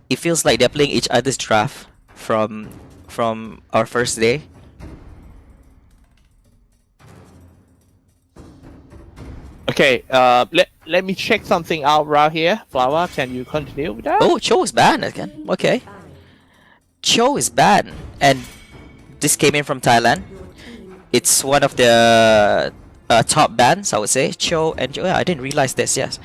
It feels like they're playing each other's draft from our first day. Okay, let me check something out right here. Flower, can you continue with that? Oh, Cho is banned again. Okay. Cho is banned, and this came in from Thailand. It's one of the top bans, I would say. Cho and Cho. Yeah, I didn't realize this. Yes.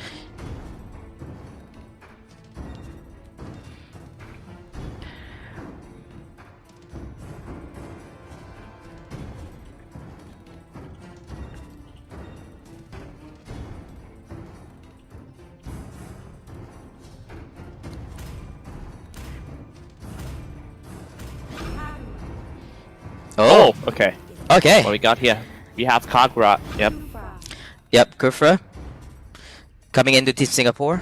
Oh, okay. Okay. What we got here? We have Kagura. Yep. Yep, Kufra. Coming into Team Singapore.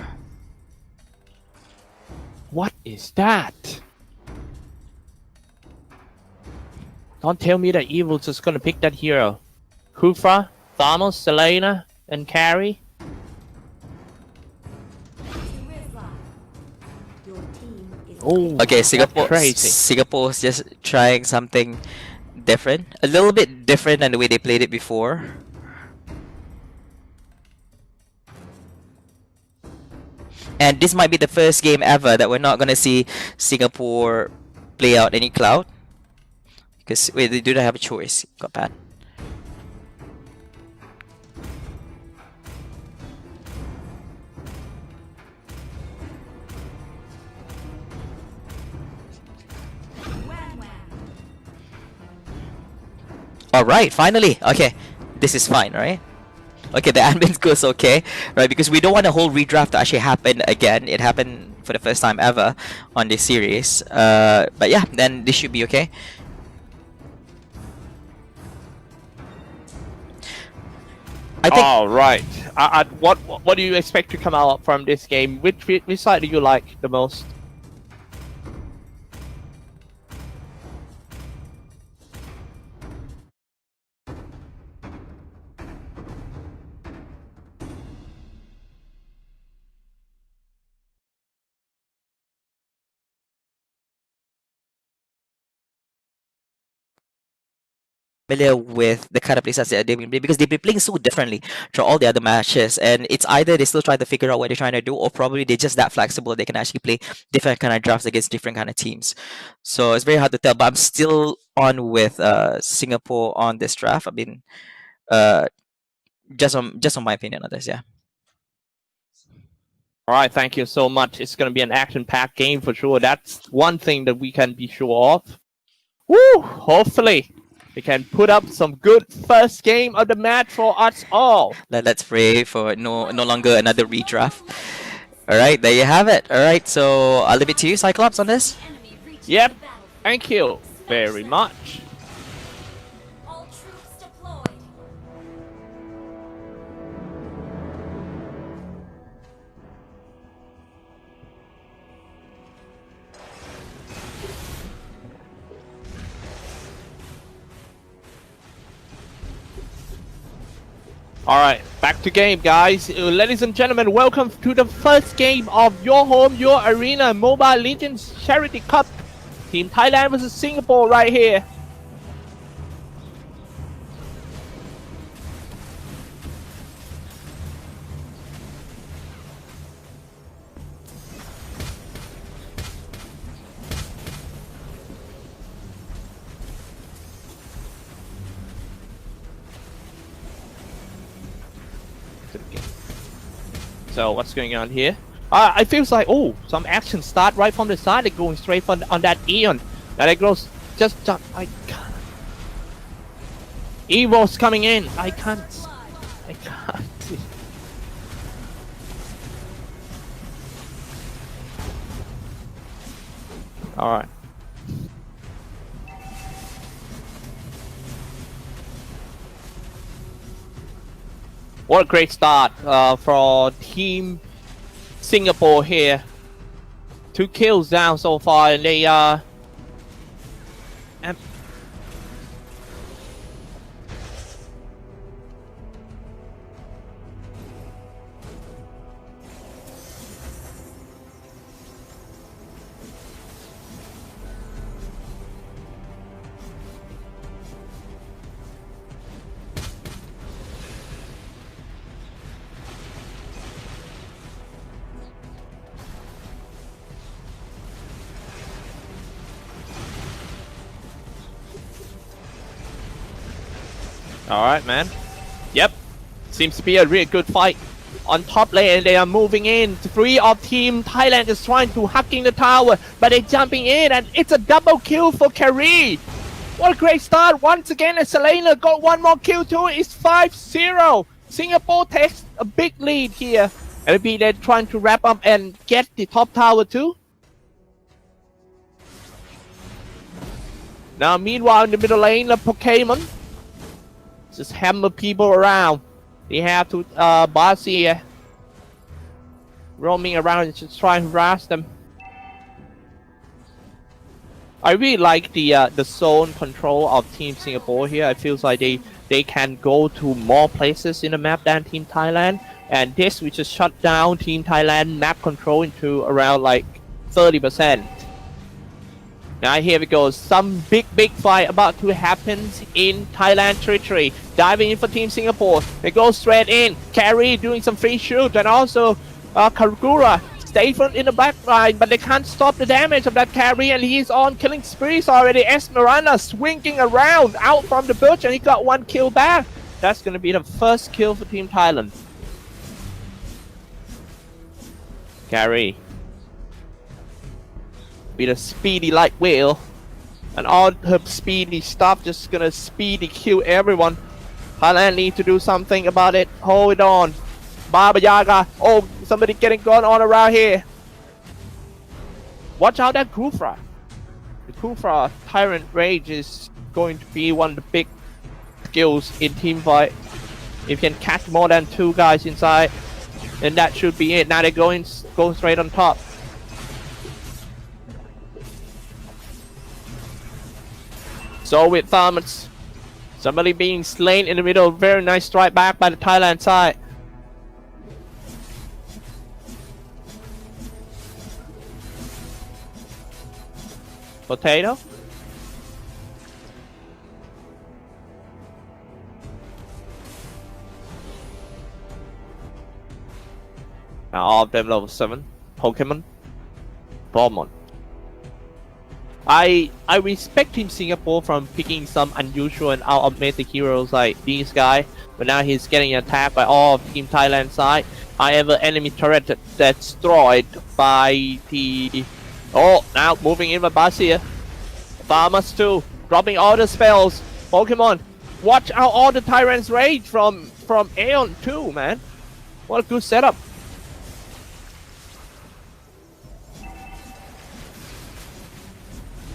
What is that? Don't tell me that Evil's just gonna pick that hero. Kufra, Thanos, Selena, and Carry. Oh, Okay, that's crazy. Singapore's just trying something different, a little bit different than the way they played it before. And this might be the first game ever that we're not gonna see Singapore play out any cloud, because wait, they do not have a choice. Got bad. Alright, finally! Okay, this is fine, right? Okay, the admin goes okay, right? Because we don't want a whole redraft to actually happen again. It happened for the first time ever on this series. But yeah, then this should be okay. I think. All right. What do you expect to come out from this game? Which side do you like the most? Familiar with the kind of playstyle that they've been playing, because they've been playing so differently through all the other matches, and it's either they still trying to figure out what they're trying to do, or probably they're just that flexible they can actually play different kind of drafts against different kind of teams. So it's very hard to tell, but I'm still on with Singapore on this draft. I mean, just on my opinion on this, yeah. All right, thank you so much. It's going to be an action-packed game for sure. That's one thing that we can be sure of. Woo! Hopefully, we can put up some good first game of the match for us all. Let's pray for no longer another redraft. All right, there you have it. All right, so I'll leave it to you, Cyclops, on this. Yep, thank you very much. All troops deployed. Alright, back to game, guys. Ladies and gentlemen, welcome to the first game of Your Home, Your Arena Mobile Legends Charity Cup. Team Thailand versus Singapore right here. So what's going on here? I feels like, oh, some action start right from the side. They're going straight on that Eon. And it goes just I can't. Evo's coming in. I can't. All right. What a great start for Team Singapore here. 2 kills down so far, and they Alright, man. Yep. Seems to be a really good fight. On top lane, they are moving in. 3 of Team Thailand is trying to hacking the tower, but they're jumping in, and it's a double kill for Carrie. What a great start. Once again, as Selena got 1 more kill too. It's 5-0. Singapore takes a big lead here. And maybe they're trying to wrap up and get the top tower too. Now, meanwhile, in the middle lane, the Pokemon just hammer people around. They have to Bossy roaming around and just trying to harass them. I really like the zone control of Team Singapore here. It feels like they can go to more places in the map than Team Thailand. And this we just shut down Team Thailand map control into around like 30%. Now here we go. Some big fight about to happen in Thailand territory. Diving in for Team Singapore. They go straight in. Carry doing some free shoot, and also Karugura stay front in the back line, but they can't stop the damage of that carry, and he's on killing sprees already. Esmeralda swinging around out from the bush, and he got 1 kill back. That's gonna be the first kill for Team Thailand. Carry with a speedy light wheel, and all her speedy stuff just gonna speedy kill everyone. Thailand need to do something about it. Hold it on. Baba Yaga. Oh, somebody getting gone on around here. Watch out that Kufra. The Kufra Tyrant Rage is going to be one of the big skills in team fight. If you can catch more than 2 guys inside, then that should be it. Now they're go straight on top. So with Thomas, somebody being slain in the middle. Very nice strike back by the Thailand side. Potato. Now all of them level 7. Pokemon. Pokemon. I respect Team Singapore from picking some unusual and out of meta heroes like these guys, but now he's getting attacked by all of Team Thailand side. However, enemy turret destroyed by the... Oh, now moving in with Basia. Farmers too, dropping all the spells. Pokemon, watch out all the Tyrant's Rage from Aeon too, man. What a good setup.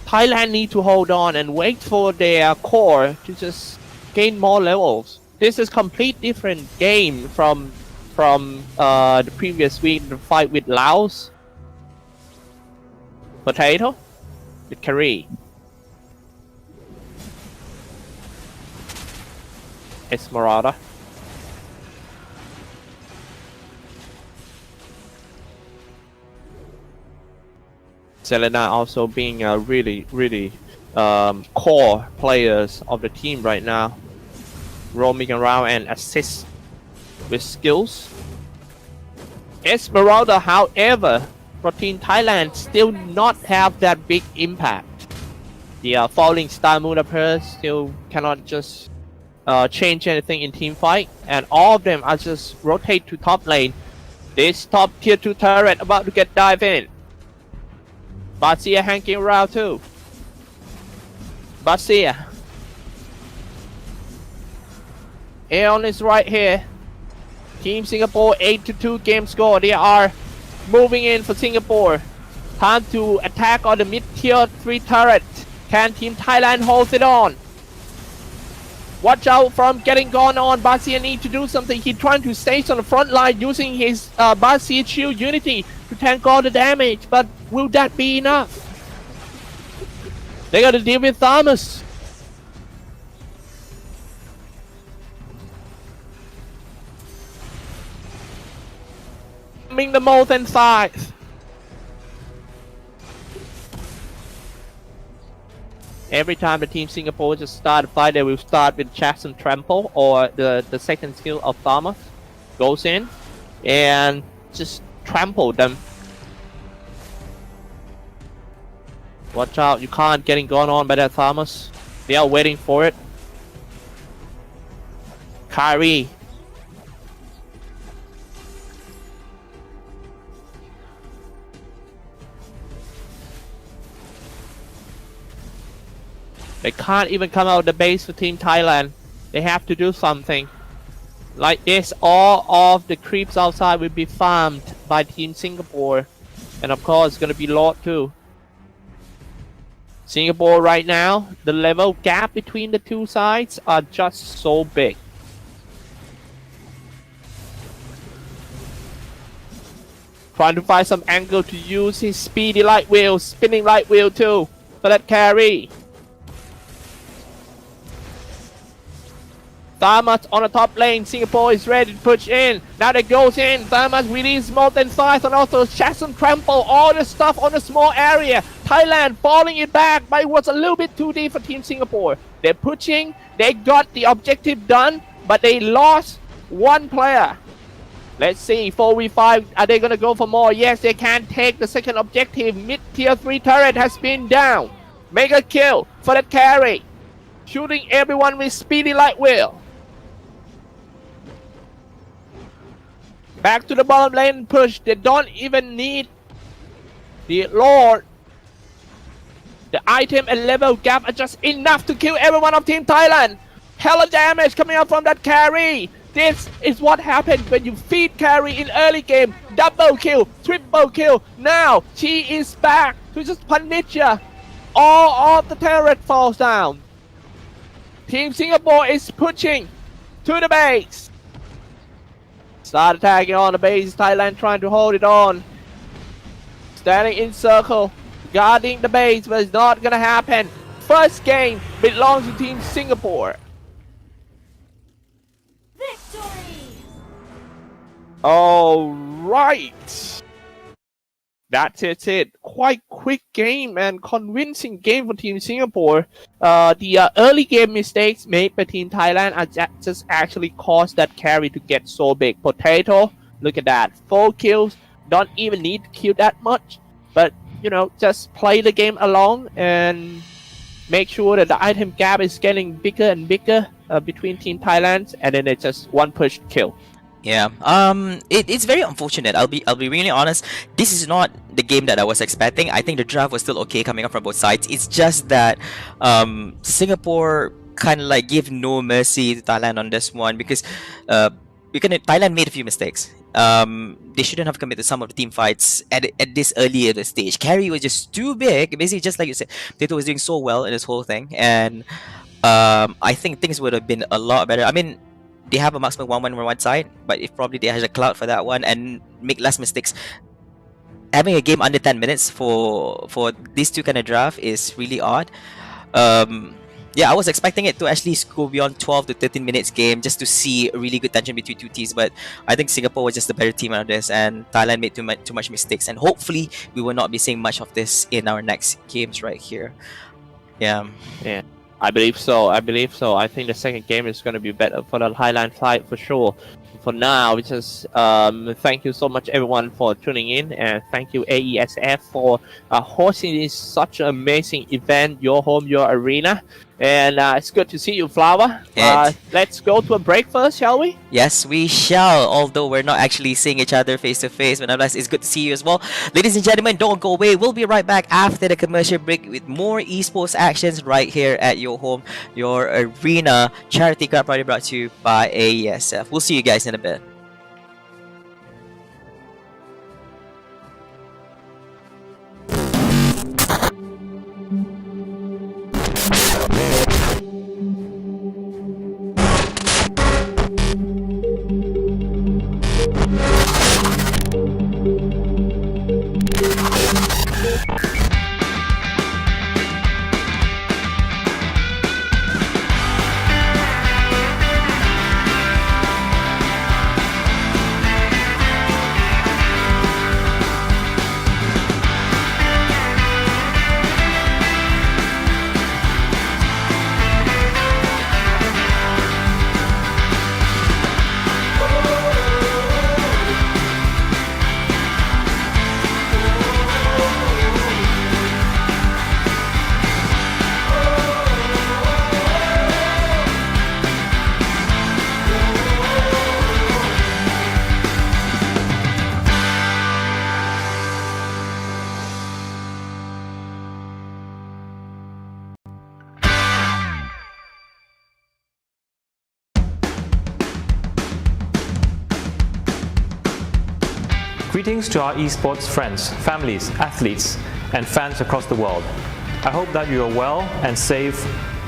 Thailand need to hold on and wait for their core to just gain more levels. This is complete different game from the previous week, the fight with Laos. Potato with curry. Esmeralda. Selena also being a really core players of the team right now, roaming around and assist with skills. Esmeralda, however, for Team Thailand still not have that big impact. The falling star moon of hers still cannot just change anything in team fight, and all of them are just rotate to top lane. This top tier 2 turret about to get dive in. Basia hanging around too. Basia. Aeon is right here. Team Singapore 8-2 game score. They are moving in for Singapore. Time to attack on the mid tier 3 turret. Can Team Thailand hold it on? Watch out from getting gone on. Basia need to do something. He's trying to stay on the front line using his Basia Shield Unity to tank all the damage, but will that be enough? They gotta deal with Thomas. Coming the Molten Scythe. Every time the Team Singapore just start a fight, they will start with Jackson Trample or the second skill of Thomas. Goes in and just trample them. Watch out, you can't getting gone on by that Thomas. They are waiting for it. Kyrie. They can't even come out of the base for Team Thailand. They have to do something. Like this, all of the creeps outside will be farmed by Team Singapore. And of course, it's gonna be Lord too. Singapore right now, the level gap between the two sides are just so big. Trying to find some angle to use his speedy light wheel, spinning light wheel too, for that carry. Thamas on the top lane. Singapore is ready to push in. Now they goes in. Thamas release Molten Scythe and also Chasm Trample. All the stuff on a small area. Thailand falling it back, but it was a little bit too deep for Team Singapore. They're pushing, they got the objective done, but they lost one player. Let's see, 4v5, are they gonna go for more? Yes, they can take the second objective. Mid-tier 3 turret has been down. Mega kill for that carry. Shooting everyone with speedy light wheel. Back to the bottom lane push. They don't even need the Lord. The item and level gap are just enough to kill everyone of Team Thailand. Hella damage coming out from that carry. This is what happens when you feed carry in early game. Double kill, triple kill. Now she is back to just punish ya. All of the turret falls down. Team Singapore is pushing to the base. Start attacking on the base. Thailand trying to hold it on. Standing in circle, guarding the base, but it's not gonna happen. First game belongs to Team Singapore. Victory! All right. That's it. Quite quick game and convincing game for Team Singapore. The early game mistakes made by Team Thailand are just actually caused that carry to get so big. Potato, look at that. 4 kills. Don't even need to kill that much. But, you know, just play the game along and make sure that the item gap is getting bigger and bigger between Team Thailand. And then it's just one push kill. Yeah, it's very unfortunate. I'll be really honest. This is not the game that I was expecting. I think the draft was still okay coming up from both sides. It's just that Singapore kind of like gave no mercy to Thailand on this one because Thailand made a few mistakes. They shouldn't have committed some of the team fights at this early at the stage. Carry was just too big. Basically, just like you said, Tato was doing so well in this whole thing, and I think things would have been a lot better. I mean, they have a maximum 1-1 on one side, but if probably they had a cloud for that one and make less mistakes. Having a game under 10 minutes for these two kind of draft is really odd. Yeah, I was expecting it to actually go beyond 12 to 13 minutes game just to see a really good tension between two teams, but I think Singapore was just the better team out of this, and Thailand made too much mistakes, and hopefully we will not be seeing much of this in our next games right here. Yeah. I believe so. I think the second game is going to be better for the Highland side for sure. For now, we just thank you so much everyone for tuning in, and thank you AESF for hosting this such an amazing event, Your Home, Your Arena. And it's good to see you, Flower. Let's go to a break first, shall we? Yes, we shall, although we're not actually seeing each other face to face, but nonetheless, it's good to see you as well. Ladies and gentlemen, don't go away. We'll be right back after the commercial break with more esports actions right here at Your Home, Your Arena. Charity Cup proudly brought to you by AESF. We'll see you guys in a bit. Greetings to our esports friends, families, athletes, and fans across the world. I hope that you are well and safe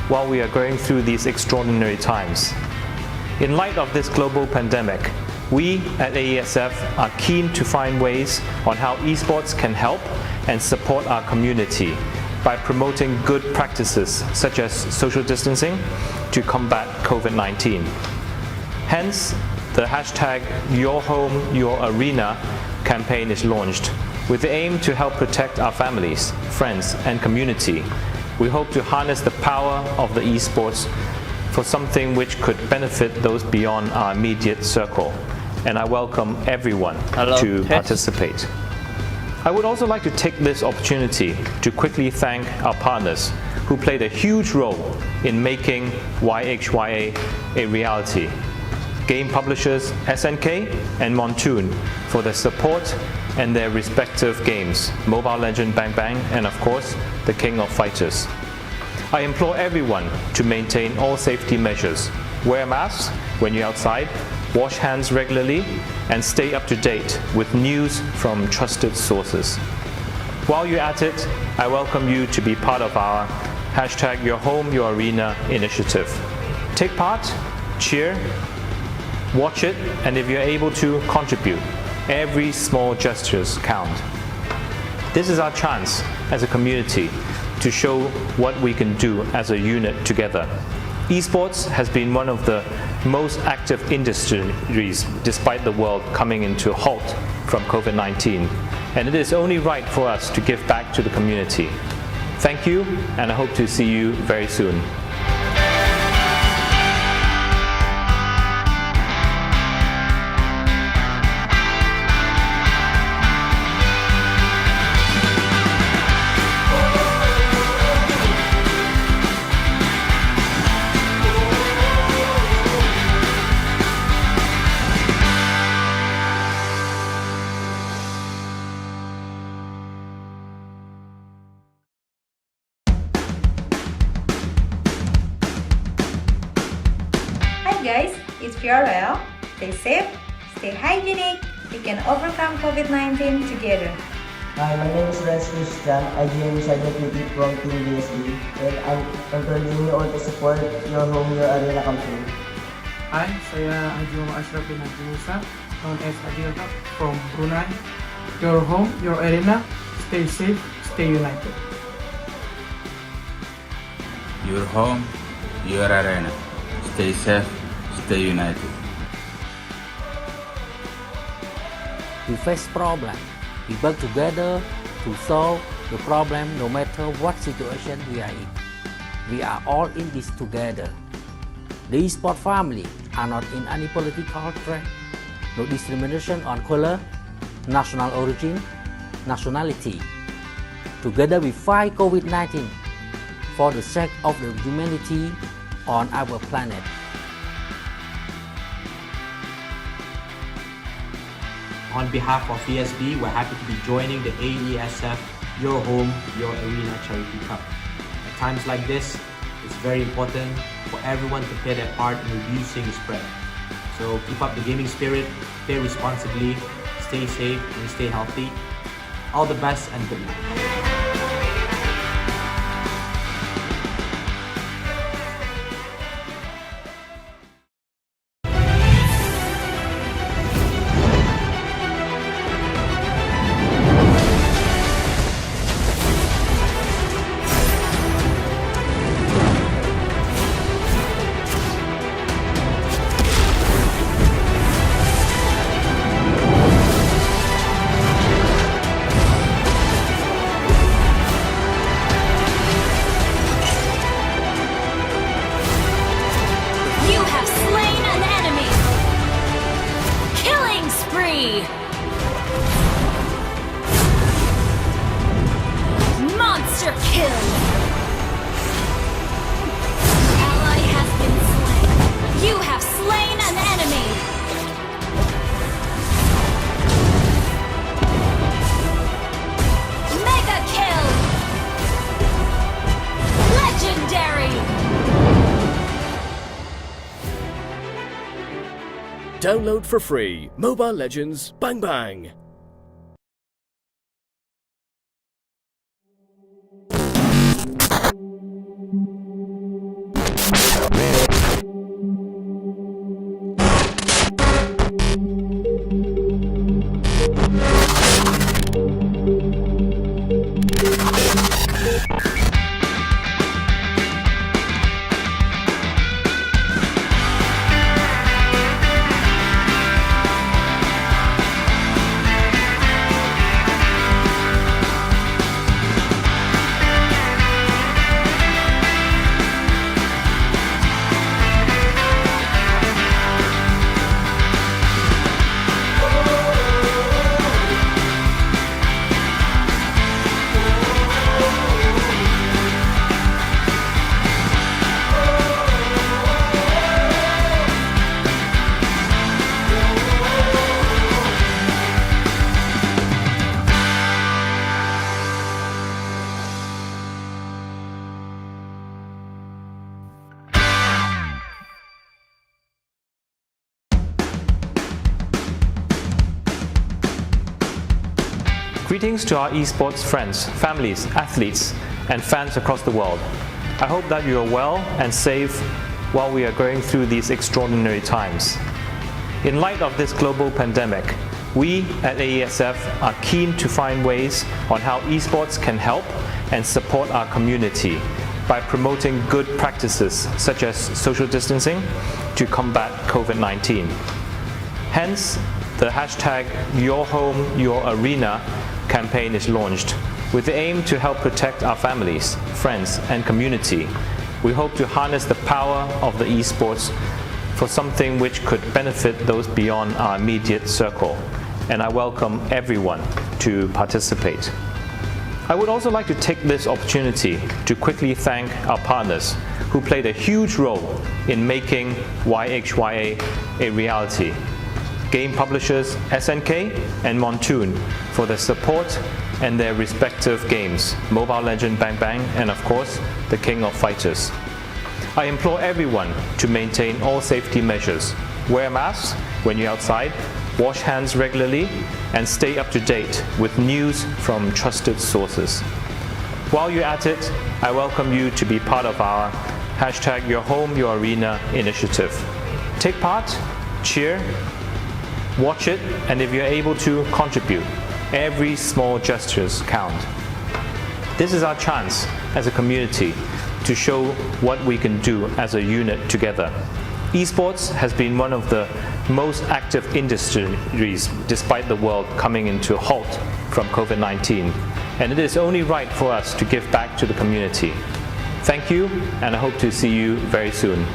while we are going through these extraordinary times. In light of this global pandemic, we at AESF are keen to find ways on how esports can help and support our community by promoting good practices such as social distancing to combat COVID-19. Hence, the hashtag Your Home, Your Arena campaign is launched. With the aim to help protect our families, friends, and community, we hope to harness the power of the esports for something which could benefit those beyond our immediate circle. And I welcome everyone to participate. I would also like to take this opportunity to quickly thank our partners who played a huge role in making YHYA a reality. Game publishers SNK and Montoon for their support and their respective games, Mobile Legend Bang Bang and of course, the King of Fighters. I implore everyone to maintain all safety measures, wear masks when you're outside, wash hands regularly, and stay up to date with news from trusted sources. While you're at it, I welcome you to be part of our #YourHomeYourArena initiative. Take part, cheer, watch it, and if you're able to, contribute. Every small gestures count. This is our chance as a community to show what we can do as a unit together. Esports has been one of the most active industries despite the world coming into a halt from COVID-19, and it is only right for us to give back to the community. Thank you, and I hope to see you very soon. Hi guys, it's Fiorel. Stay safe, stay hygienic. We can overcome COVID-19 together. Hi, my name is Renz Christian. I GM Cybersecurity from Team BSD, and I'm encouraging you all to support your home, your arena campaign. Hi, saya Ajum Ashraf bin Abdulsa, known as Adil Haq from Brunei. Your home, your arena. Stay safe, stay united. Your home, your arena. Stay safe, stay united. We face problem. We work together to solve the problem no matter what situation we are in. We are all in this together. The eSport family are not in any political threat, no discrimination on color, national origin, nationality. Together we fight COVID-19 for the sake of the humanity on our planet. On behalf of ESB, we're happy to be joining the AESF Your Home, Your Arena Charity Cup. At times like this, it's very important for everyone to play their part in reducing the spread. So keep up the gaming spirit, play responsibly, stay safe and stay healthy. All the best and good luck. You have slain an enemy! Killing spree! Monster kill! Ally has been slain. You have slain an enemy! Mega kill! Legendary! Download for free Mobile Legends Bang Bang. Greetings to our esports friends, families, athletes, and fans across the world. I hope that you are well and safe while we are going through these extraordinary times. In light of this global pandemic, we at AESF are keen to find ways on how esports can help and support our community by promoting good practices such as social distancing to combat COVID-19. Hence, the hashtag #YourHomeYourArena campaign is launched with the aim to help protect our families, friends, and community. We hope to harness the power of the esports for something which could benefit those beyond our immediate circle, and I welcome everyone to participate. I would also like to take this opportunity to quickly thank our partners who played a huge role in making YHYA a reality. Game publishers SNK and Montoon for their support and their respective games, Mobile Legend Bang Bang and of course, the King of Fighters. I implore everyone to maintain all safety measures, wear masks when you're outside, wash hands regularly, and stay up to date with news from trusted sources. While you're at it, I welcome you to be part of our #YourHomeYourArena initiative. Take part, cheer, watch it, and if you're able to, contribute. Every small gestures count. This is our chance as a community to show what we can do as a unit together. Esports has been one of the most active industries despite the world coming into a halt from COVID-19, and it is only right for us to give back to the community. Thank you, and I hope to see you very soon.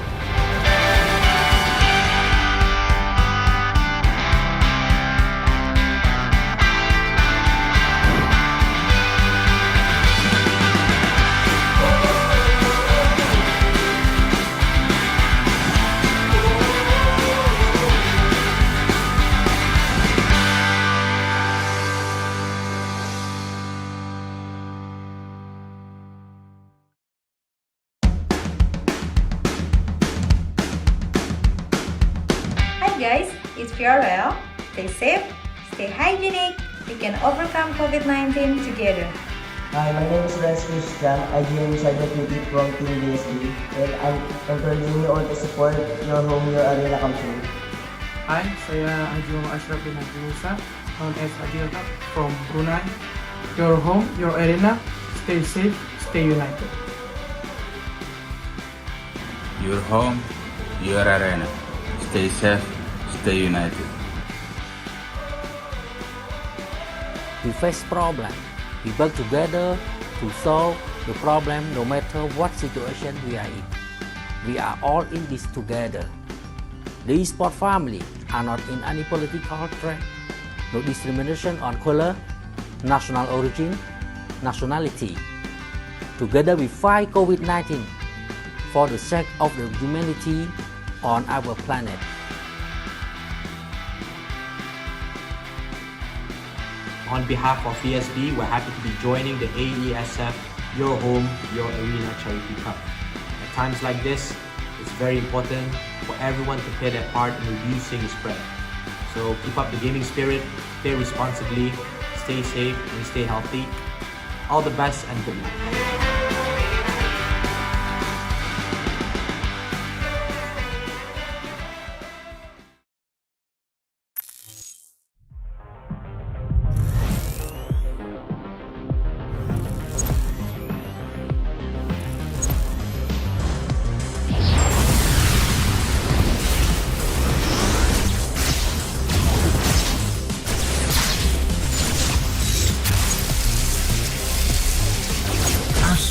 Hi guys, it's Fiorel. Stay safe, stay hygienic. We can overcome COVID-19 together. Hi, my name is Renz Christian. I am Cybersecurity from Team BSB, and I'm encouraging you all to support Your Home, Your Arena campaign. Hi, saya Ajung Ashraf bin Abdulsa, known as Adil Haq from Brunei. Your home, your arena. Stay safe, stay united. Your home, your arena. Stay safe, stay united. We face problem. We work together to solve the problem no matter what situation we are in. We are all in this together. The eSport family are not in any political threat, no discrimination on color, national origin, nationality. Together we fight COVID-19 for the sake of the humanity on our planet. On behalf of VSB, we're happy to be joining the AESF Your Home, Your Arena Charity Cup. At times like this, it's very important for everyone to play their part in reducing the spread. So keep up the gaming spirit, play responsibly, stay safe and stay healthy. All the best and good luck.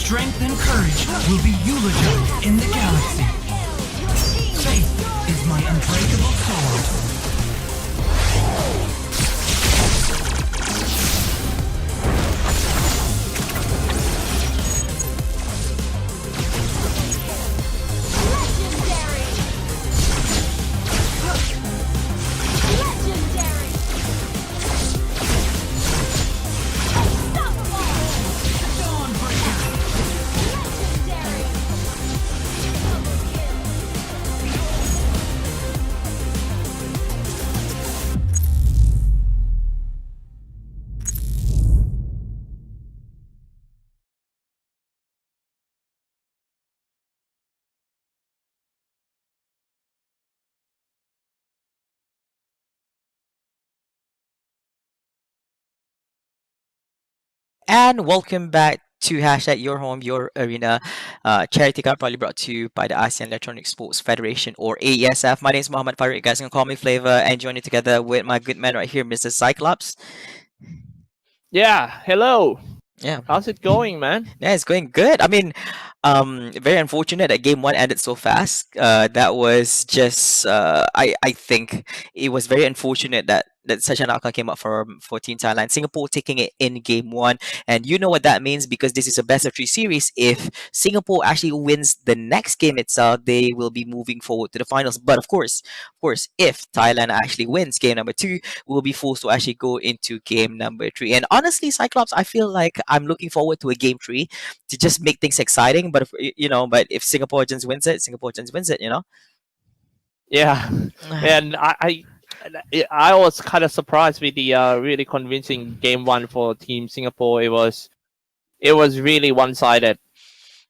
Strength and courage will be eulogized in the galaxy. Faith is my unbreakable sword. and welcome back to hashtag Your Home, Your Arena charity cup, probably brought to you by the ASEAN Electronic Sports Federation or AESF. My name is Mohammed Farouk. You guys can call me Flavor, and joining together with my good man right here, Mr. Cyclops. Yeah, hello. Yeah. How's it going, man? Yeah, it's going good. I mean, very unfortunate that game one ended so fast. That was just, I think it was very unfortunate that such an outcome came up for Team Thailand. Singapore taking it in game one, and you know what that means because this is a best of three series. If Singapore actually wins the next game itself, they will be moving forward to the finals. But of course, if Thailand actually wins game number two, we'll be forced to actually go into game number three. And honestly, Cyclops, I feel like I'm looking forward to a game three to just make things exciting. But but if Singapore just wins it, Singapore just wins it. Yeah, and I was kind of surprised with the really convincing game one for Team Singapore. It was really one-sided.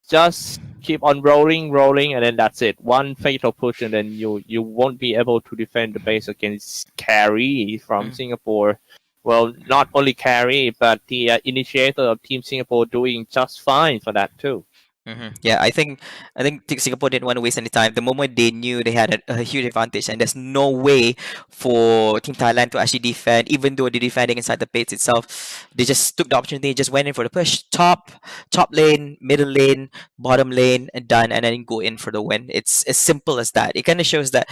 Just keep on rolling, and then that's it. One fatal push, and then you won't be able to defend the base against carry from Singapore. Well, not only carry, but the initiator of Team Singapore doing just fine for that too. Yeah, I think Singapore didn't want to waste any time. The moment they knew they had a huge advantage, and there's no way for Team Thailand to actually defend, even though they're defending inside the base itself, they just took the opportunity, just went in for the push, top lane, middle lane, bottom lane, and done, and then go in for the win. It's as simple as that. It kind of shows that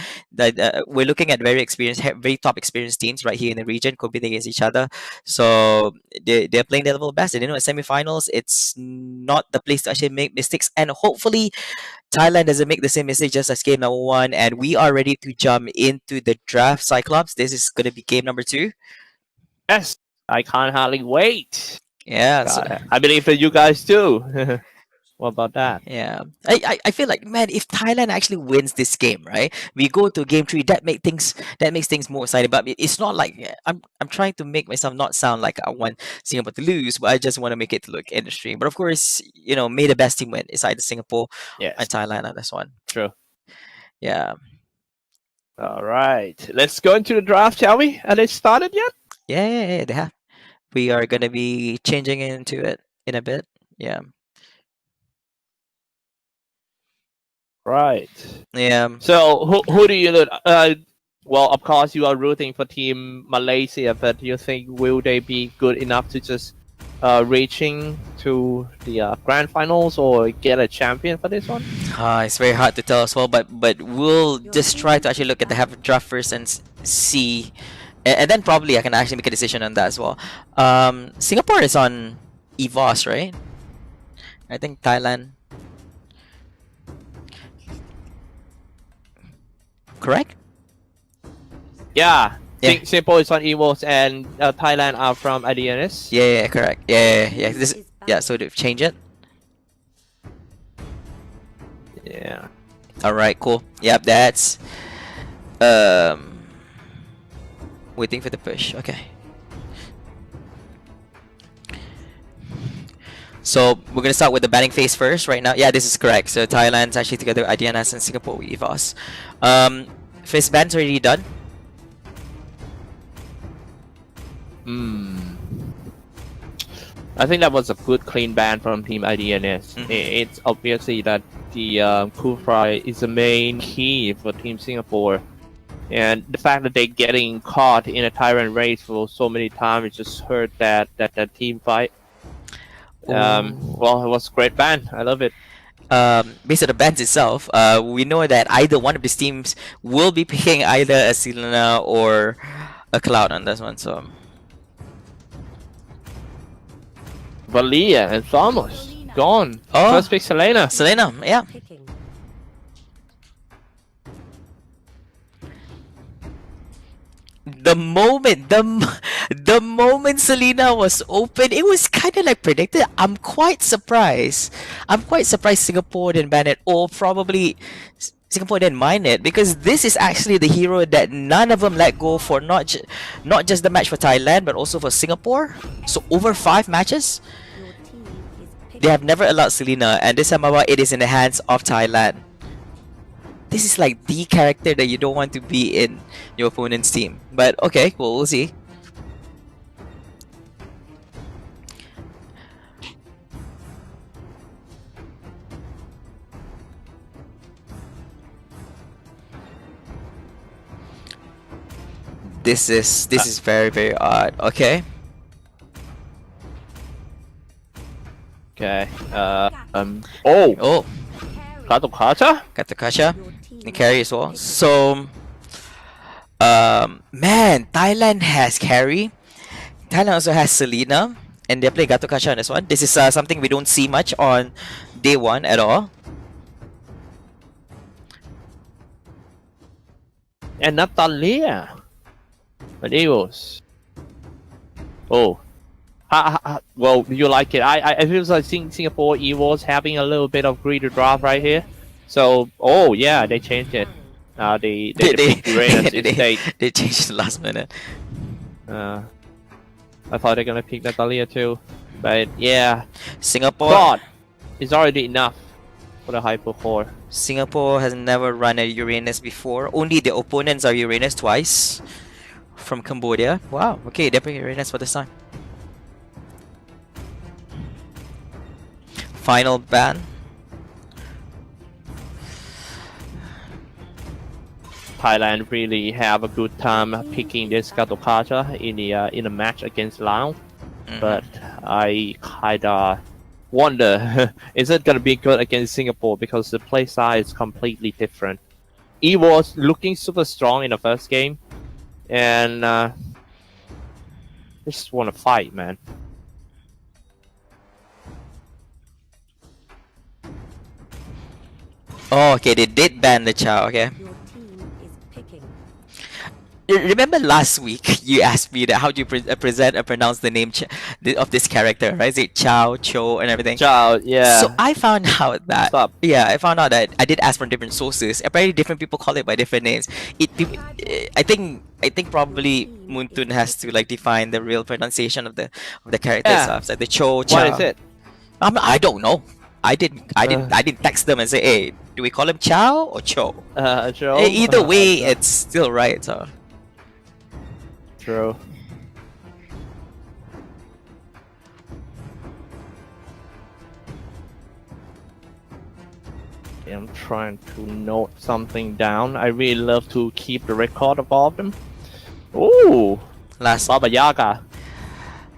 we're looking at very top experienced teams right here in the region competing against each other. So they're playing their level best. And at semifinals, it's not the place to actually make mistakes. And hopefully Thailand doesn't make the same mistake just as game number one, and we are ready to jump into the draft. Cyclops, this is going to be game number two. Yes, I can't hardly wait. Yeah, I believe that you guys do. What about that? Yeah, I feel like, man, if Thailand actually wins this game, right, we go to game three. That makes things more exciting. But it's not like I'm trying to make myself not sound like I want Singapore to lose, but I just want to make it look interesting. But of course, may the best team win. It's either Singapore and Thailand on this one. True. Yeah. All right, let's go into the draft, shall we? Are they started yet? Yeah, they have. We are gonna be changing into it in a bit. Yeah. Right. Yeah. So who do you look? Well, of course you are rooting for Team Malaysia, but do you think will they be good enough to just reaching to the grand finals or get a champion for this one? It's very hard to tell as well, but we'll just try to actually look at the draft first and see, and then probably I can actually make a decision on that as well. Singapore is on EVOS, right? I think Thailand. Correct? Yeah. Singapore is on EVOS and Thailand are from AESF. Yeah, correct. Yeah. So they've changed it. Yeah. All right, cool. Yep, that's waiting for the push. Okay. So we're gonna start with the batting phase first right now. Yeah, this is correct. So Thailand's actually together with IDNS and Singapore with EVOS. Phase ban's already done. I think that was a good clean ban from Team IDNS. It's obviously that the cool fry is the main key for Team Singapore. And the fact that they're getting caught in a tyrant race for so many times, it just hurt that team fight. Well, it was a great ban. I love it. Based on the bans itself, we know that either one of these teams will be picking either a Selena or a Cloud on this one. So Valia and Thomas gone. Oh, first pick Selena. Selena, yeah. The moment Selena was open, it was kind of like predicted. I'm quite surprised Singapore didn't ban it, or probably Singapore didn't mind it, because this is actually the hero that none of them let go for not just the match for Thailand but also for Singapore. So over 5 matches, they have never allowed Selena, and this time about it is in the hands of Thailand. This is like the character that you don't want to be in your opponent's team. But okay, well, we'll see. This is very, very odd. Okay. Okay. Oh. Oh, Katokata? Katakacha and carry as well. So, man, Thailand has carry. Thailand also has Selena, and they play Gatokacha on this one. This is something we don't see much on day one at all. And Natalia. But Eagles. Oh. Well, do you like it? I feel like Singapore Eagles having a little bit of greedy draft right here. So, oh yeah, they changed it. They picked Uranus instead. They changed the last minute. I thought they're gonna pick Natalia too, but yeah, Singapore. God, it's already enough for the hypercore. Singapore has never run a Uranus before. Only the opponents are Uranus twice from Cambodia. Wow. Okay, they're playing Uranus for this time. Final ban. Thailand really have a good time picking this Katokata in a match against Laos, but I kinda wonder is it gonna be good against Singapore because the play style is completely different. He was looking super strong in the first game, and just want to fight, man. Oh, okay, they did ban the Chow. Okay. Remember last week you asked me that how do you present or pronounce the name of this character, right? Is it Chow, Cho, and everything? Chow, yeah. So I found out that I found out that I did ask from different sources. Apparently, different people call it by different names. I think probably Muntun has to like define the real pronunciation of the character itself. Like the Cho, Chow. What is it? I don't know. I didn't text them and say, hey, do we call him Chow or Cho? Cho. Either way, it's still right. So. True. I'm trying to note something down. I really love to keep the record of all of them. Ooh! Last Baba Yaga.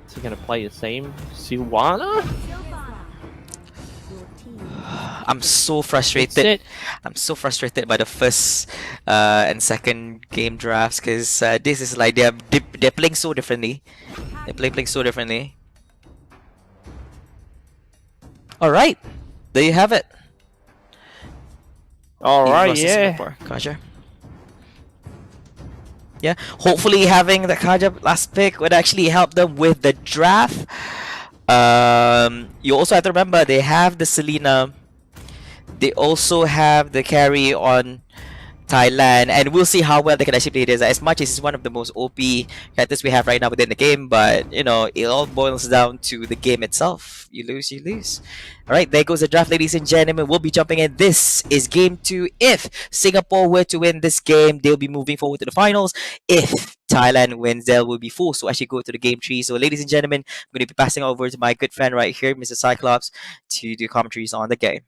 Is he gonna play the same Silvana? I'm so frustrated. I'm so frustrated by the first and second game drafts because this is like they're playing so differently. They're playing so differently. All right, there you have it. All right, yeah. Kaja. Yeah, hopefully having the Kaja last pick would actually help them with the draft. You also have to remember they have the Selena. They also have the carry on Thailand, and we'll see how well they can actually play this. As much as it's one of the most OP characters we have right now within the game, but you know, it all boils down to the game itself. You lose, you lose. All right, there goes the draft, ladies and gentlemen. We'll be jumping in. This is game 2. If Singapore were to win this game, they'll be moving forward to the finals. If Thailand wins, they will be forced to actually go to the game 3. So, ladies and gentlemen, I'm going to be passing over to my good friend right here, Mr. Cyclops, to do commentaries on the game.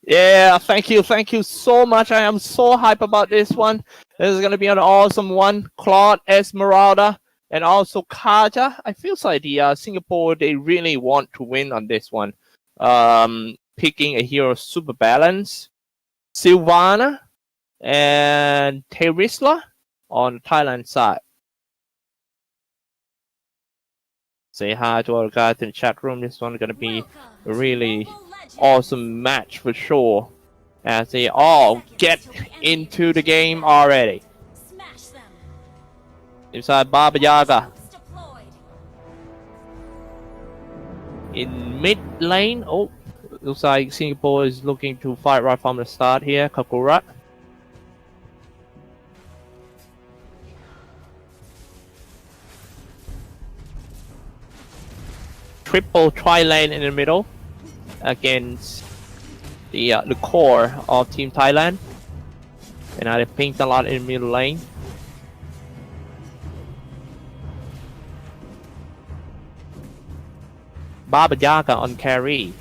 Yeah, thank you so much. I am so hyped about this one. This is gonna be an awesome one. Claude, Esmeralda, and also Kaja. I feel like the Singapore, they really want to win on this one. Picking a hero super balance, Silvana, and Terisla on the Thailand side. Say hi to our guys in the chat room. This one is gonna be a really awesome match for sure, as they all get into the game already. Inside Baba Yaga. In mid lane, oh, looks like Singapore is looking to fight right from the start here. Kakura. Triple tri-lane in the middle against the core of Team Thailand, and now they pinged a lot in the middle lane. Baba Yaga on carry.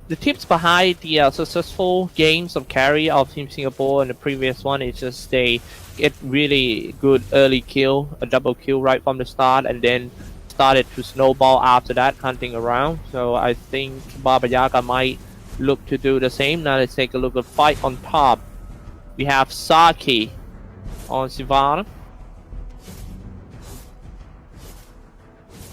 the tips behind the successful games of carry of Team Singapore and the previous one is just they get really good early kill, a double kill right from the start, and then started to snowball after that, hunting around. So I think Baba Yaga might look to do the same. Now let's take a look at fight on top. We have Saki on Sivana.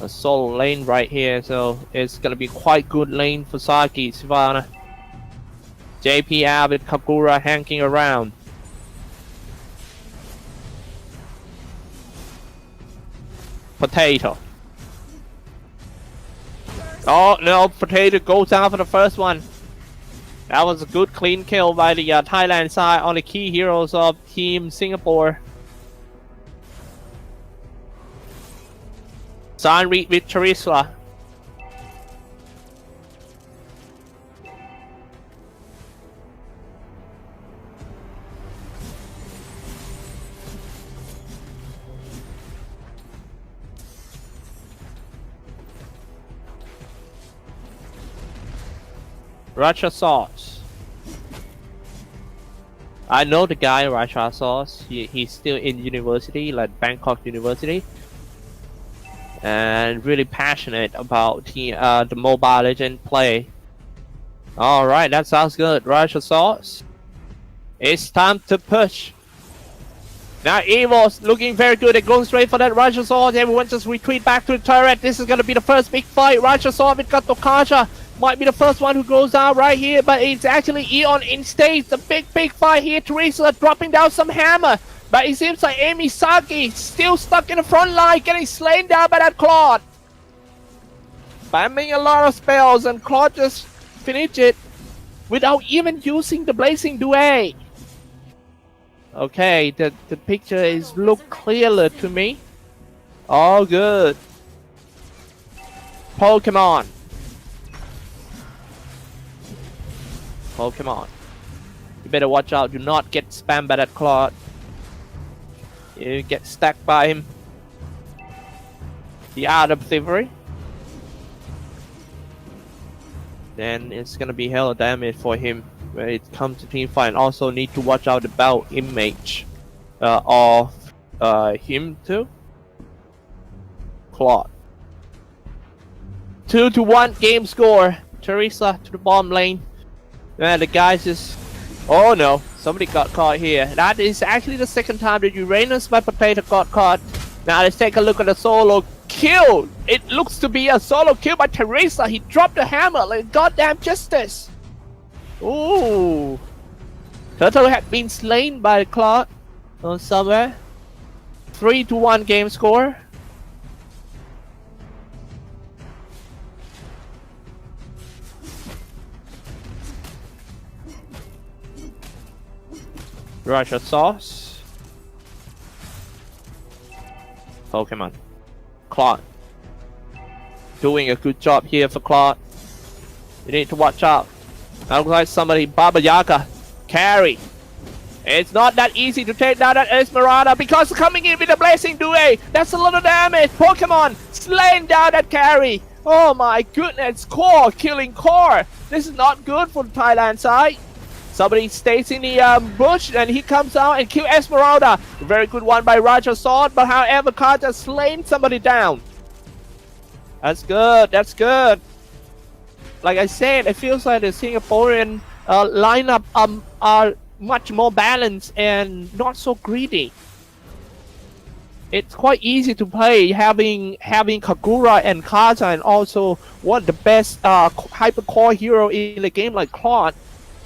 A solo lane right here, so it's gonna be quite good lane for Saki, Sivana. JPR with Kagura hanging around. Potato. Oh no, Potato goes down for the first one. That was a good clean kill by the Thailand side on the key heroes of Team Singapore. Sanri with Charisla. Racha Sauce. I know the guy Racha Sauce. He's still in university, like Bangkok University, and really passionate about the Mobile Legend play. All right, that sounds good. Racha Sauce. It's time to push. Now Evo's looking very good. They're going straight for that Racha Sauce. Everyone just retreat back to the turret. This is gonna be the first big fight. Racha Sauce with Katokasha might be the first one who goes out right here, but it's actually Eon in stage. The big fight here. Teresa dropping down some hammer, but it seems like Amy Saki still stuck in the front line, getting slain down by that Claude. Spamming a lot of spells, and Claude just finished it without even using the Blazing Duet. Okay, the picture is look clearer to me. All good. Pokemon. Pokemon. You better watch out. Do not get spammed by that Claude. You get stacked by him. The art of thievery. Then it's gonna be hella damage for him when it comes to team fight. And also need to watch out about image of him too. Claude. 2-1 game score. Teresa to the bottom lane. And the guys just... Oh no, somebody got caught here. That is actually the second time that Uranus by Potato got caught. Now let's take a look at the solo kill. It looks to be a solo kill by Teresa. He dropped the hammer like goddamn justice. Ooh. Turtle had been slain by Claude on somewhere. 3-1 game score. Racha Sauce. Pokemon. Claude. Doing a good job here for Claude. You need to watch out. Now looks like somebody, Baba Yaga. Carry. It's not that easy to take down that Esmeralda because coming in with a Blazing Duet. That's a lot of damage. Pokemon slaying down that carry. Oh my goodness. Core killing Core. This is not good for the Thailand side. Somebody stays in the bush and he comes out and kills Esmeralda. Very good one by Raja Sword, but however, Car just slain somebody down. That's good, that's good. Like I said, it feels like the Singaporean lineup are much more balanced and not so greedy. It's quite easy to play having Kagura and Kaza, and also one of the best hypercore hero in the game like Claude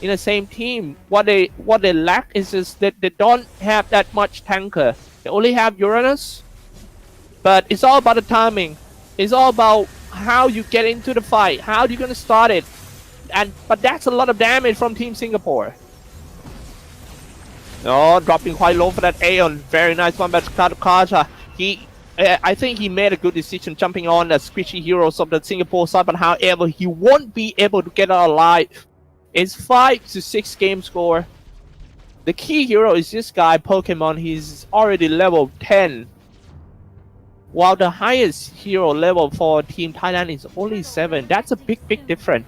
in the same team. What they lack is just that they don't have that much tanker. They only have Uranus, but it's all about the timing. It's all about how you get into the fight, how you're gonna start it, but that's a lot of damage from Team Singapore. Oh, dropping quite low for that Aeon. Very nice one by Kaja. I think he made a good decision jumping on the squishy heroes of the Singapore side, but however, he won't be able to get out alive. It's 5-6 game score. The key hero is this guy, Pokemon. He's already level 10. While the highest hero level for Team Thailand is only 7. That's a big difference.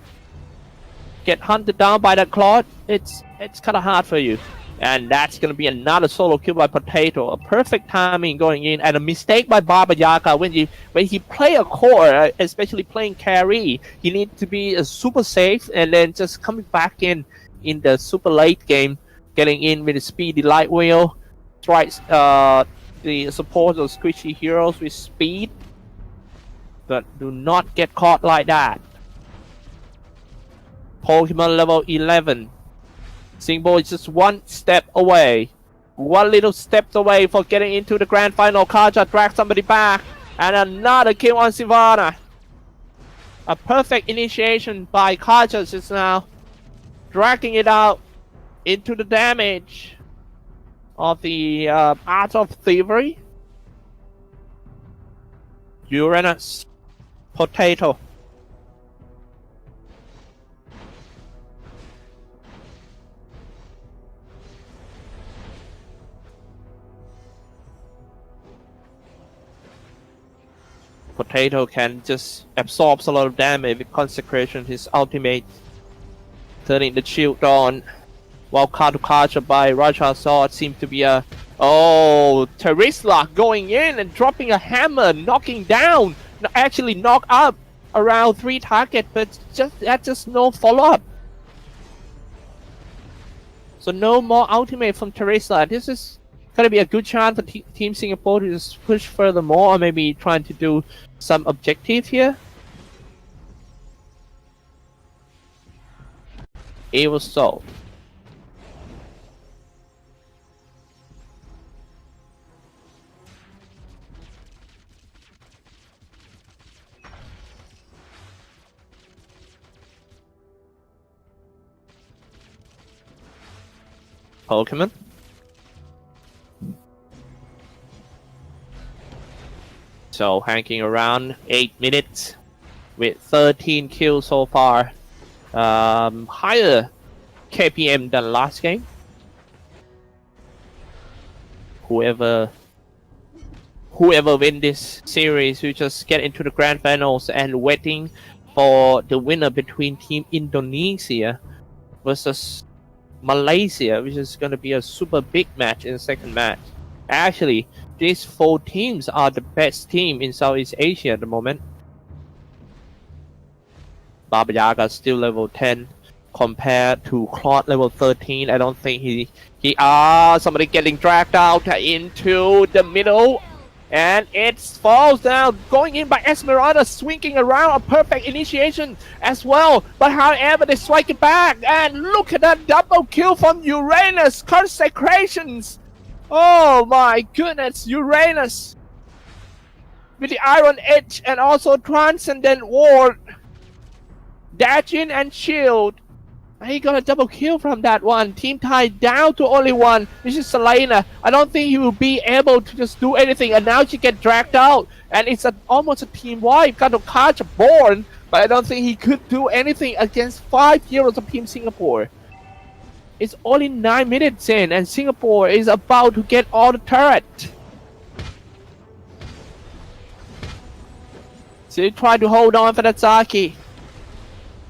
get hunted down by that Claude, it's kind of hard for you. And that's going to be another solo kill by Potato. A perfect timing going in, and a mistake by Baba Yaga when he play a core, especially playing carry. He needs to be super safe, and then just coming back in the super late game, getting in with a speedy light wheel, strikes the support of squishy heroes with speed, but do not get caught like that. Pokemon level 11. Singbo is just one step away. One little step away for getting into the grand final. Kaja drags somebody back. And another kill on Sivana. A perfect initiation by Kaja just now. Dragging it out into the damage of the Art of Thievery. Uranus. Potato. Potato can just absorb a lot of damage with Consecration, his ultimate, turning the shield on, while Kadukacha by Raja Sword seems to be a... Oh, Terisla going in and dropping a hammer, knocking down, actually knock up around 3 targets, but just no follow-up. So no more ultimate from Terisla. This is gonna be a good chance for Team Singapore to just push furthermore, or maybe trying to do some objective here. Evil Soul. Pokemon. So hanging around 8 minutes with 13 kills so far. Higher KPM than last game. Whoever win this series will just get into the grand finals, and waiting for the winner between Team Indonesia versus Malaysia, which is going to be a super big match in the second match. Actually, these 4 teams are the best team in Southeast Asia at the moment. Baba Yaga still level 10 compared to Claude level 13. I don't think somebody getting dragged out into the middle, and it falls down, going in by Esmeralda, swinging around, a perfect initiation as well, but however they strike it back, and look at that double kill from Uranus. Consecrations. Oh my goodness, Uranus with the Iron Edge and also Transcendent Ward. Dash in and shield. He got a double kill from that one. Team Thai down to only one, which is Selena. I don't think he will be able to just do anything, and now she get dragged out, and it's almost a team wipe. Got to catch a Born, but I don't think he could do anything against 5 heroes of Team Singapore. It's only 9 minutes in, and Singapore is about to get all the turret. So he tried to hold on for that Saki.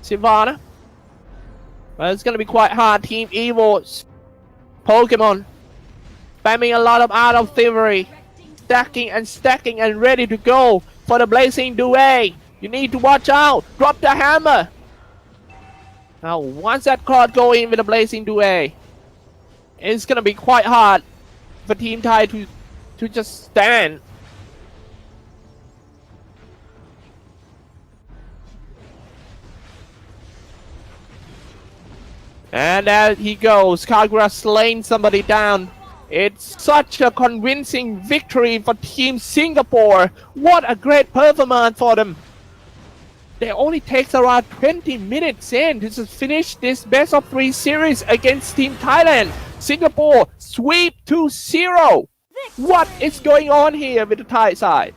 Sivana. Well, it's gonna be quite hard. Team Evil's Pokemon spamming a lot of Art of Thievery, stacking and ready to go for the Blazing Duet. You need to watch out. Drop the hammer. Now, once that card go in with the Blazing Duet, it's gonna be quite hard for Team Thai to just stand. And there he goes. Kagura slaying somebody down. It's such a convincing victory for Team Singapore. What a great performance for them. They only takes around 20 minutes in to just finish this best of 3 series against Team Thailand. Singapore sweep 2-0. What is going on here with the Thai side?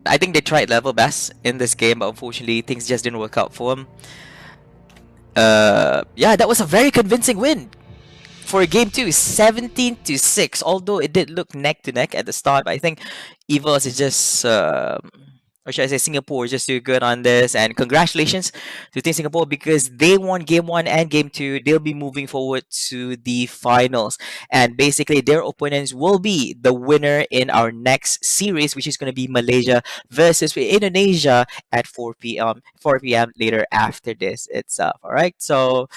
I think they tried level best in this game, but unfortunately things just didn't work out for them. Yeah, that was a very convincing win for game two, 17-6. Although it did look neck to neck at the start, but I think Evils is just, or should I say, Singapore is just too good on this. And congratulations to Team Singapore because they won game one and game two. They'll be moving forward to the finals, and basically their opponents will be the winner in our next series, which is going to be Malaysia versus Indonesia at 4 p.m. 4 p.m. later after this itself. All right, so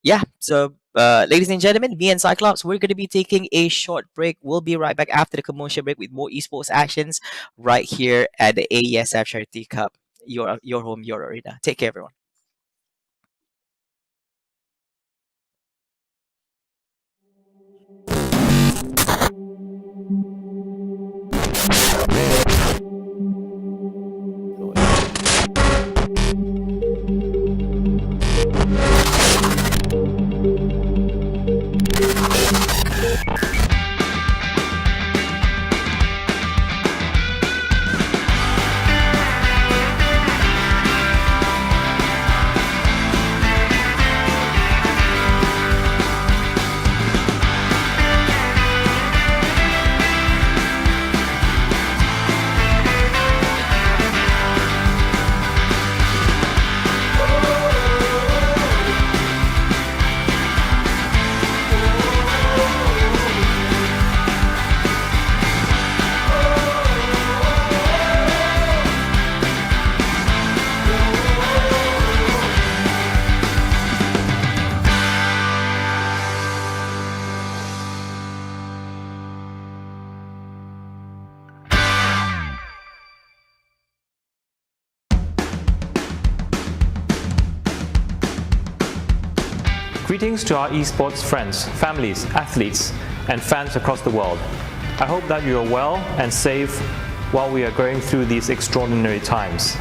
yeah, so ladies and gentlemen, me and Cyclops, we're going to be taking a short break. We'll be right back after the commercial break with more esports actions right here at the AESF Charity Cup. Your home, your arena. Take care, everyone. Greetings to our esports friends, families, athletes, and fans across the world. I hope that you are well and safe while we are going through these extraordinary times.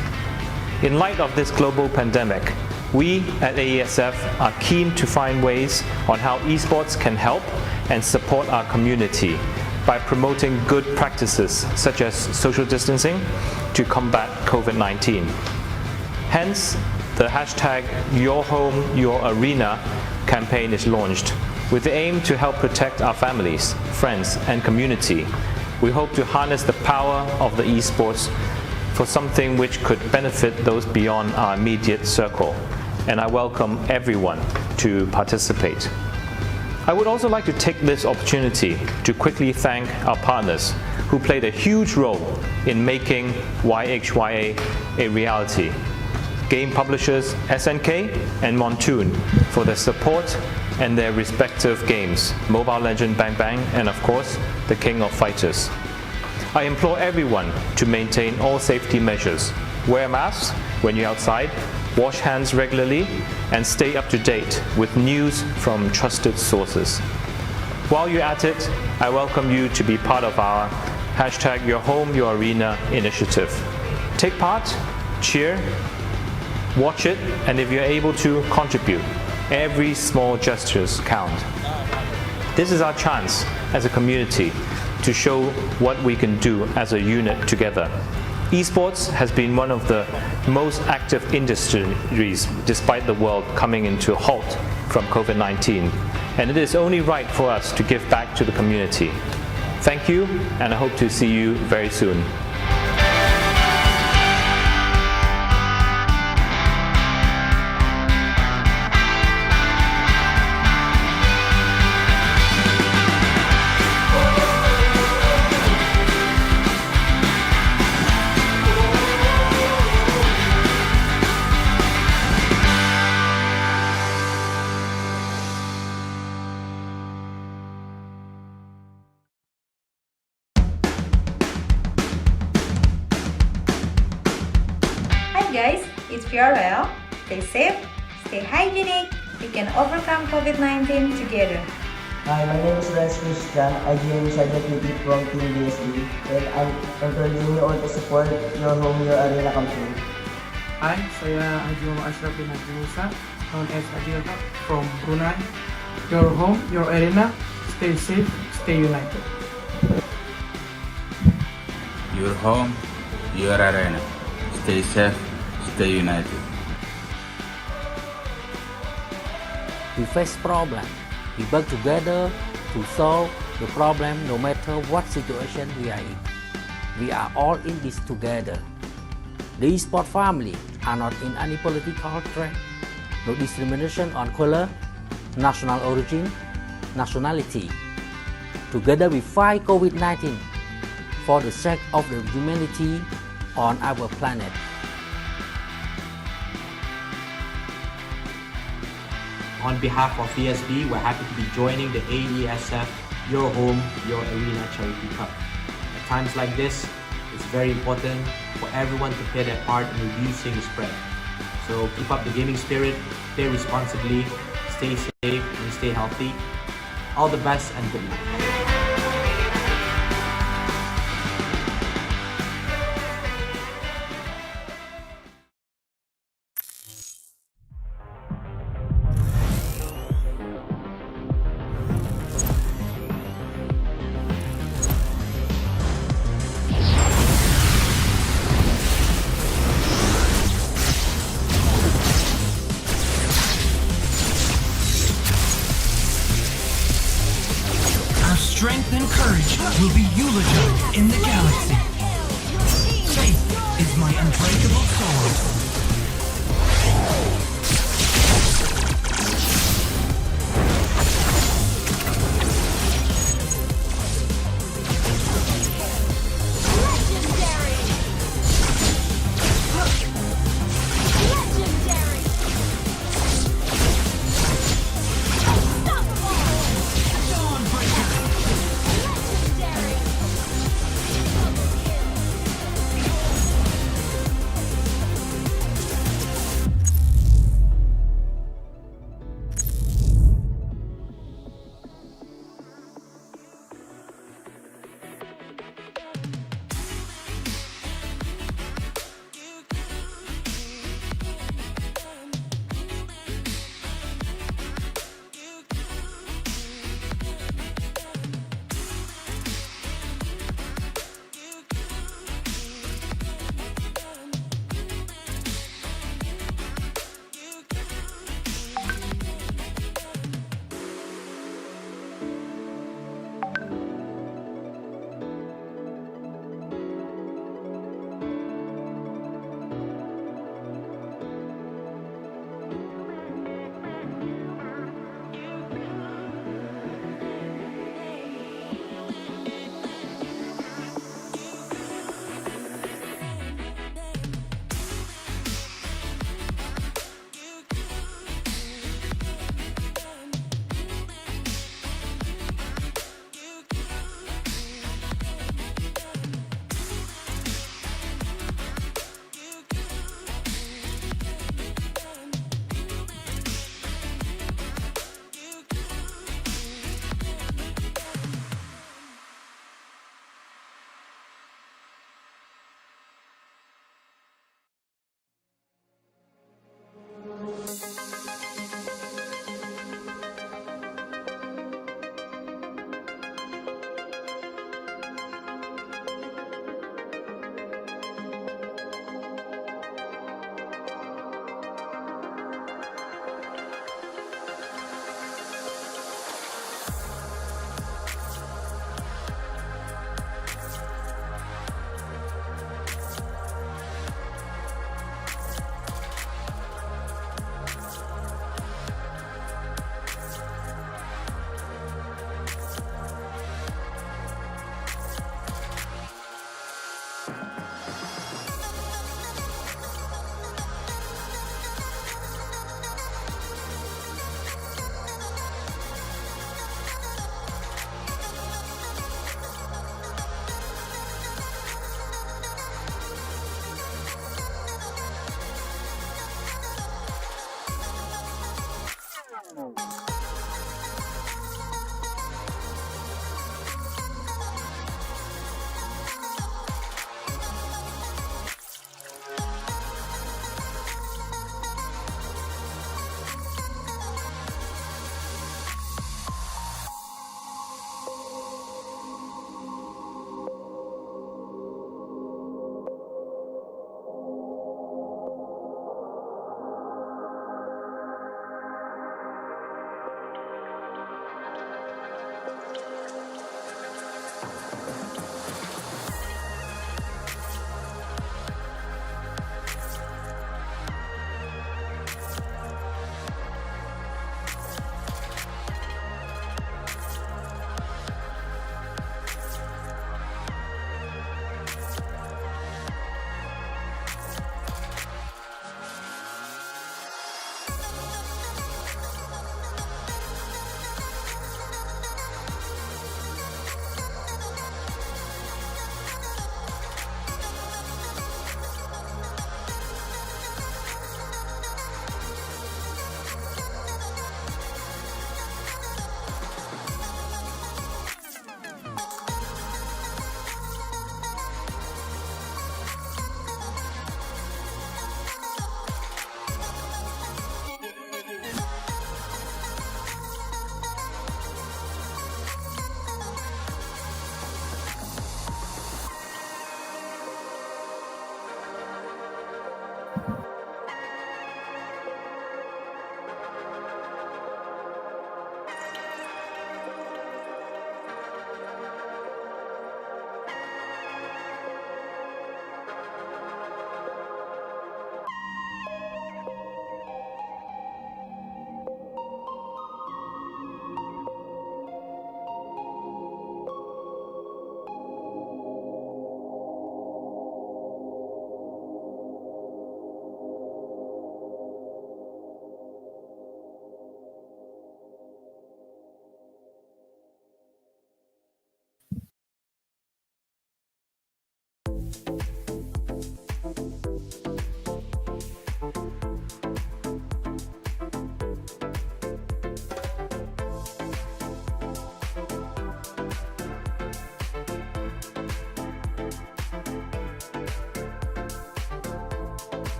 In light of this global pandemic, we at AESF are keen to find ways on how esports can help and support our community by promoting good practices such as social distancing to combat COVID-19. Hence, the hashtag #YourHomeYourArena campaign is launched with the aim to help protect our families, friends, and community. We hope to harness the power of the esports for something which could benefit those beyond our immediate circle, and I welcome everyone to participate. I would also like to take this opportunity to quickly thank our partners who played a huge role in making YHYA a reality. Game publishers SNK and Montoon for their support and their respective games, Mobile Legend Bang Bang and of course, the King of Fighters. I implore everyone to maintain all safety measures, wear masks when you're outside, wash hands regularly, and stay up to date with news from trusted sources. While you're at it, I welcome you to be part of our #YourHomeYourArena initiative. Take part, cheer, watch it, and if you're able to, contribute. Every small gestures count. This is our chance as a community to show what we can do as a unit together. Esports has been one of the most active industries despite the world coming into a halt from COVID-19, and it is only right for us to give back to the community. Thank you, and I hope to see you very soon. Guys, it's PRL. Stay safe, stay hygienic. We can overcome COVID-19 together. Hi, my name is Renz Christian. I joined Cybersecurity from Team BSD, and I'm encouraging you all to support your home, your arena campaign. Hi, saya Ajio Ashraf bin Musa, known as Ajio from Brunei. Your home, your arena. Stay safe, stay united. Your home, your arena. Stay safe, stay united. We face problem. We work together to solve the problem no matter what situation we are in. We are all in this together. The esports family are not in any political threat, no discrimination on color, national origin, nationality. Together we fight COVID-19 for the sake of the humanity on our planet. On behalf of VSB, we're happy to be joining the AESF Your Home, Your Arena Charity Cup. At times like this, it's very important for everyone to play their part in reducing the spread. So keep up the gaming spirit, play responsibly, stay safe and stay healthy. All the best and good luck. Strength and courage will be eulogized in the galaxy. Faith is my unbreakable sword.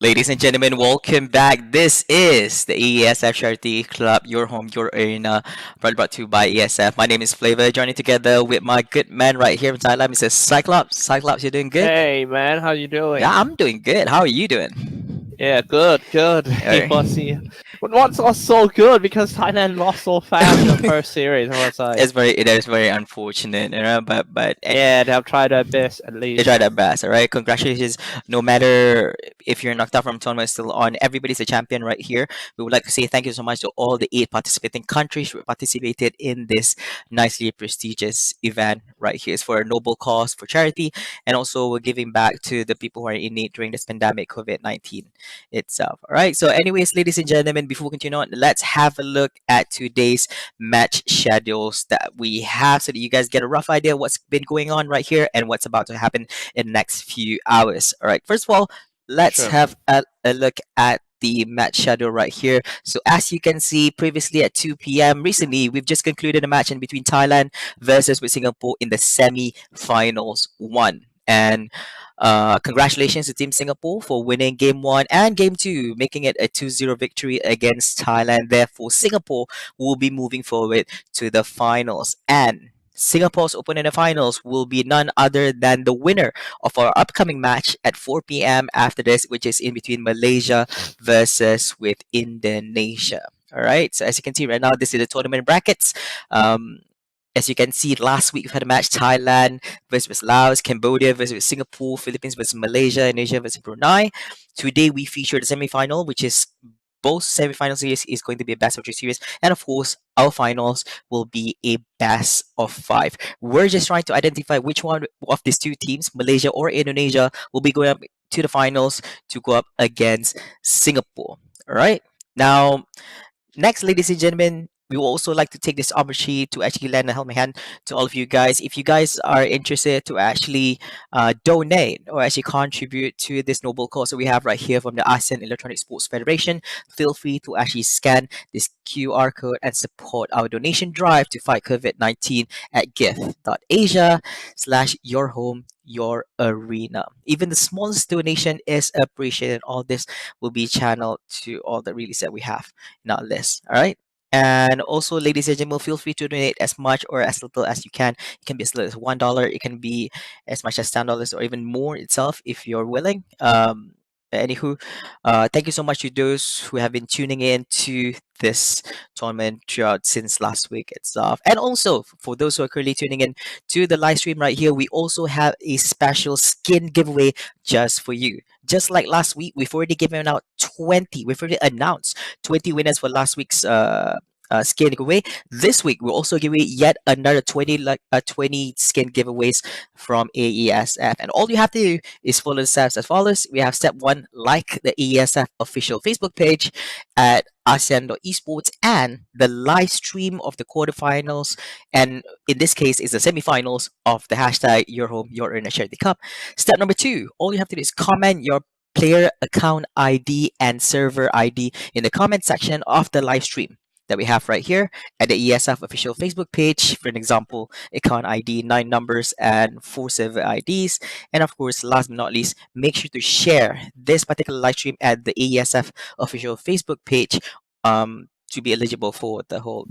Ladies and gentlemen, welcome back. This is the AESF Charity Club, your home, your arena, brought to you by AESF. My name is Flavor, joining together with my good man right here in Thailand, Mr. Cyclops. Cyclops, you doing good? Hey man, how you doing? Yeah, I'm doing good. How are you doing? Yeah, good. It was here. But what's not so good because Thailand lost so fast in the first series. I was like, It is very unfortunate, but yeah, they have tried their best at they least. tried their best. All right, congratulations. No matter if you're knocked out from tournament, still on. Everybody's a champion right here. We would like to say thank you so much to all the 8 participating countries who participated in this nicely prestigious event right here. It's for a noble cause, for charity, and also we're giving back to the people who are in need during this pandemic, COVID-19 itself. All right. So, anyways, ladies and gentlemen, before we continue on, let's have a look at today's match schedules that we have, so that you guys get a rough idea what's been going on right here and what's about to happen in the next few hours. All right. First of all, let's Sure. have a look at the match schedule right here. So as you can see, previously at 2 p.m. recently, we've just concluded a match in between Thailand versus with Singapore in the semi-finals one. And congratulations to Team Singapore for winning Game 1 and Game 2, making it a 2-0 victory against Thailand. Therefore, Singapore will be moving forward to the finals. And Singapore's opponent in the finals will be none other than the winner of our upcoming match at 4 p.m. after this, which is in between Malaysia versus with Indonesia. All right. So as you can see right now, this is the tournament brackets. Um, as you can see, last week we've had a match: Thailand versus Laos, Cambodia versus Singapore, Philippines versus Malaysia, Indonesia versus Brunei. Today we featured the semi-final, which is both semi-final series is going to be a best of 3 series, and of course our finals will be a best of 5. We're just trying to identify which one of these two teams, Malaysia or Indonesia, will be going up to the finals to go up against Singapore. All right. Now, next, ladies and gentlemen, we will also like to take this opportunity to actually lend a helping hand to all of you guys. If you guys are interested to actually donate or actually contribute to this noble cause that we have right here from the ASEAN Electronic Sports Federation, feel free to actually scan this QR code and support our donation drive to fight COVID-19 at gift.asia/your home, your arena. Even the smallest donation is appreciated. All this will be channeled to all the release that we have in our list. All right. And also, ladies and gentlemen, feel free to donate as much or as little as you can. It can be as little as $1. It can be as much as $10 or even more itself if you're willing. Anywho, thank you so much to those who have been tuning in to this tournament throughout since last week itself. And also, for those who are currently tuning in to the live stream right here, we also have a special skin giveaway just for you. Just like last week, we've already given out 20. We've already announced 20 winners for last week's skin giveaway. This week, we'll also give away yet another 20 skin giveaways from AESF. And all you have to do is follow the steps as follows. We have step 1, like the AESF official Facebook page at ASEAN.esports and the live stream of the quarterfinals, and in this case is the semifinals of the hashtag Your Home, Your Arena Charity Cup. Step number 2, all you have to do is comment your player account ID and server ID in the comment section of the live stream that we have right here at the ESF official Facebook page. For an example, account ID 9 numbers and 4 server IDs. And of course, last but not least, make sure to share this particular live stream at the ESF official Facebook page to be eligible for the whole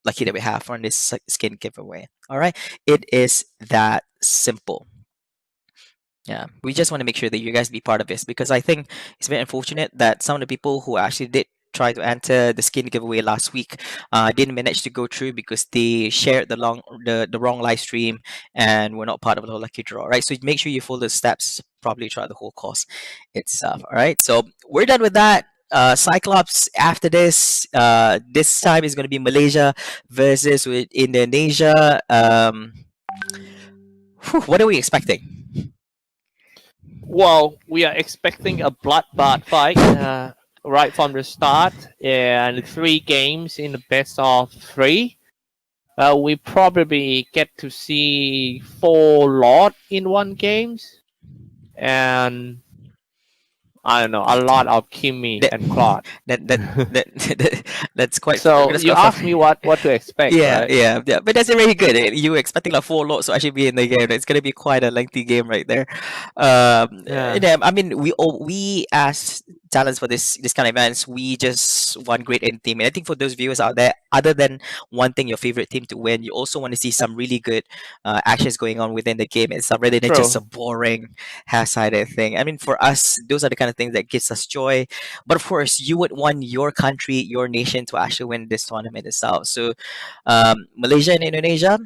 lucky that we have on this skin giveaway. All right, it is that simple. Yeah, we just want to make sure that you guys be part of this, because I think it's very unfortunate that some of the people who actually did try to enter the skin giveaway last week didn't manage to go through because they shared the wrong live stream and were not part of the lucky draw. Right, so make sure you follow the steps properly throughout the whole course itself. All right, so we're done with that. Cyclops, after this time is going to be Malaysia versus with Indonesia. What are we expecting? Well, we are expecting a bloodbath fight right from the start, and 3 games in the best of 3. We probably get to see 4 lot in one games, and I don't know, a lot of Kimmy That and Claude. that that, that's quite So that's you quite asked me far. what to expect, Yeah, right? yeah, but that's really good. You were expecting like four lots to actually be in the game. It's gonna be quite a lengthy game right there. Yeah, Yeah, I mean, we as talents for this kind of events, we just want great in team. And I think for those viewers out there, other than wanting your favorite team to win, you also want to see some really good actions going on within the game itself, rather than just a true. boring half-sided thing. I mean, for us, those are the kind of things that gives us joy. But of course, you would want your country, your nation to actually win this tournament itself. So Malaysia and Indonesia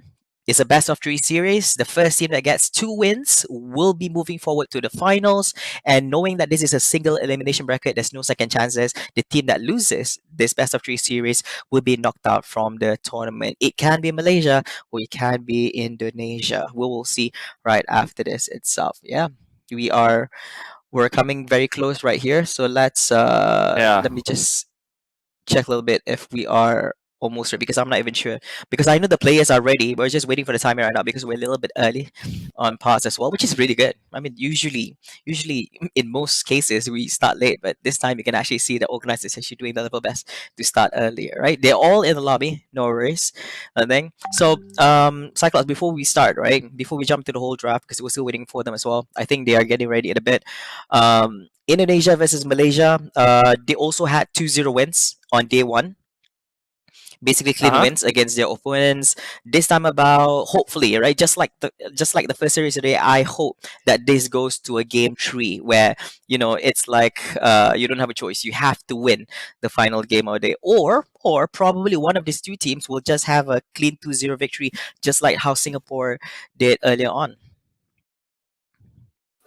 is a best of three series. The first team that gets two wins will be moving forward to the finals. And knowing that this is a single elimination bracket, there's no second chances. The team that loses this best of three series will be knocked out from the tournament. It can be Malaysia or it can be Indonesia. We will see right after this itself. Yeah. We are we're coming very close right here. So Yeah. let me just check a little bit if we are almost ready, because I'm not even sure. Because I know the players are ready. We're just waiting for the timer right now because we're a little bit early on pause as well, which is really good. I mean, usually in most cases we start late, but this time you can actually see the organizers actually doing the level best to start earlier, right? They're all in the lobby, no worries. And then so Cyclops, before we start, right? Before we jump to the whole draft, because we're still waiting for them as well. I think they are getting ready in a bit. Indonesia versus Malaysia. They also had 2-0 wins on day one, basically Uh clean huh. wins against their opponents. This time about, hopefully, right, just like the first series today, I hope that this goes to a game three where it's like you don't have a choice, you have to win the final game of the day, or probably one of these two teams will just have a clean 2-0 victory, just like how Singapore did earlier on.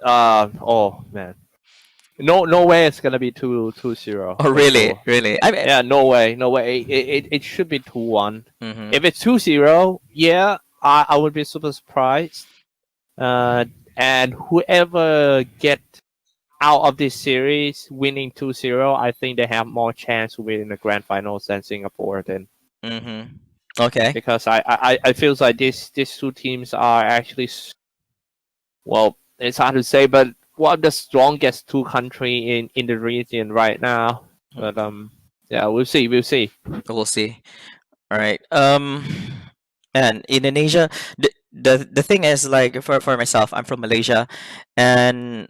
Oh man. No way it's gonna be 2-0 Oh, for really, sure. really? I mean, Yeah, no way, no way. It should be 2-1. mhm. If it's 2-0, yeah, I would be super surprised. Uh, and whoever get out of this series winning 2-0, I think they have more chance to win in the grand finals than Singapore then. Mhm. Okay. Because I feel like these two teams are actually well, it's hard to say, but one of the strongest two country in the region right now. But yeah, we'll see, we'll see. We'll see. All right. And Indonesia, the thing is, like, for myself, I'm from Malaysia, and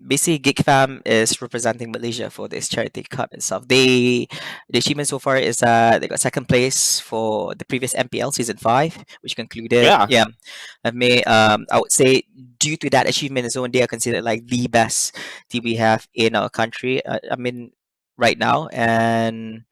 basically Geek Fam is representing Malaysia for this charity cup itself. The achievement so far is that they got second place for the previous MPL season 5, which concluded. Yeah. Yeah, I would say due to that achievement zone, they are considered like the best team we have in our country. I mean, right now, and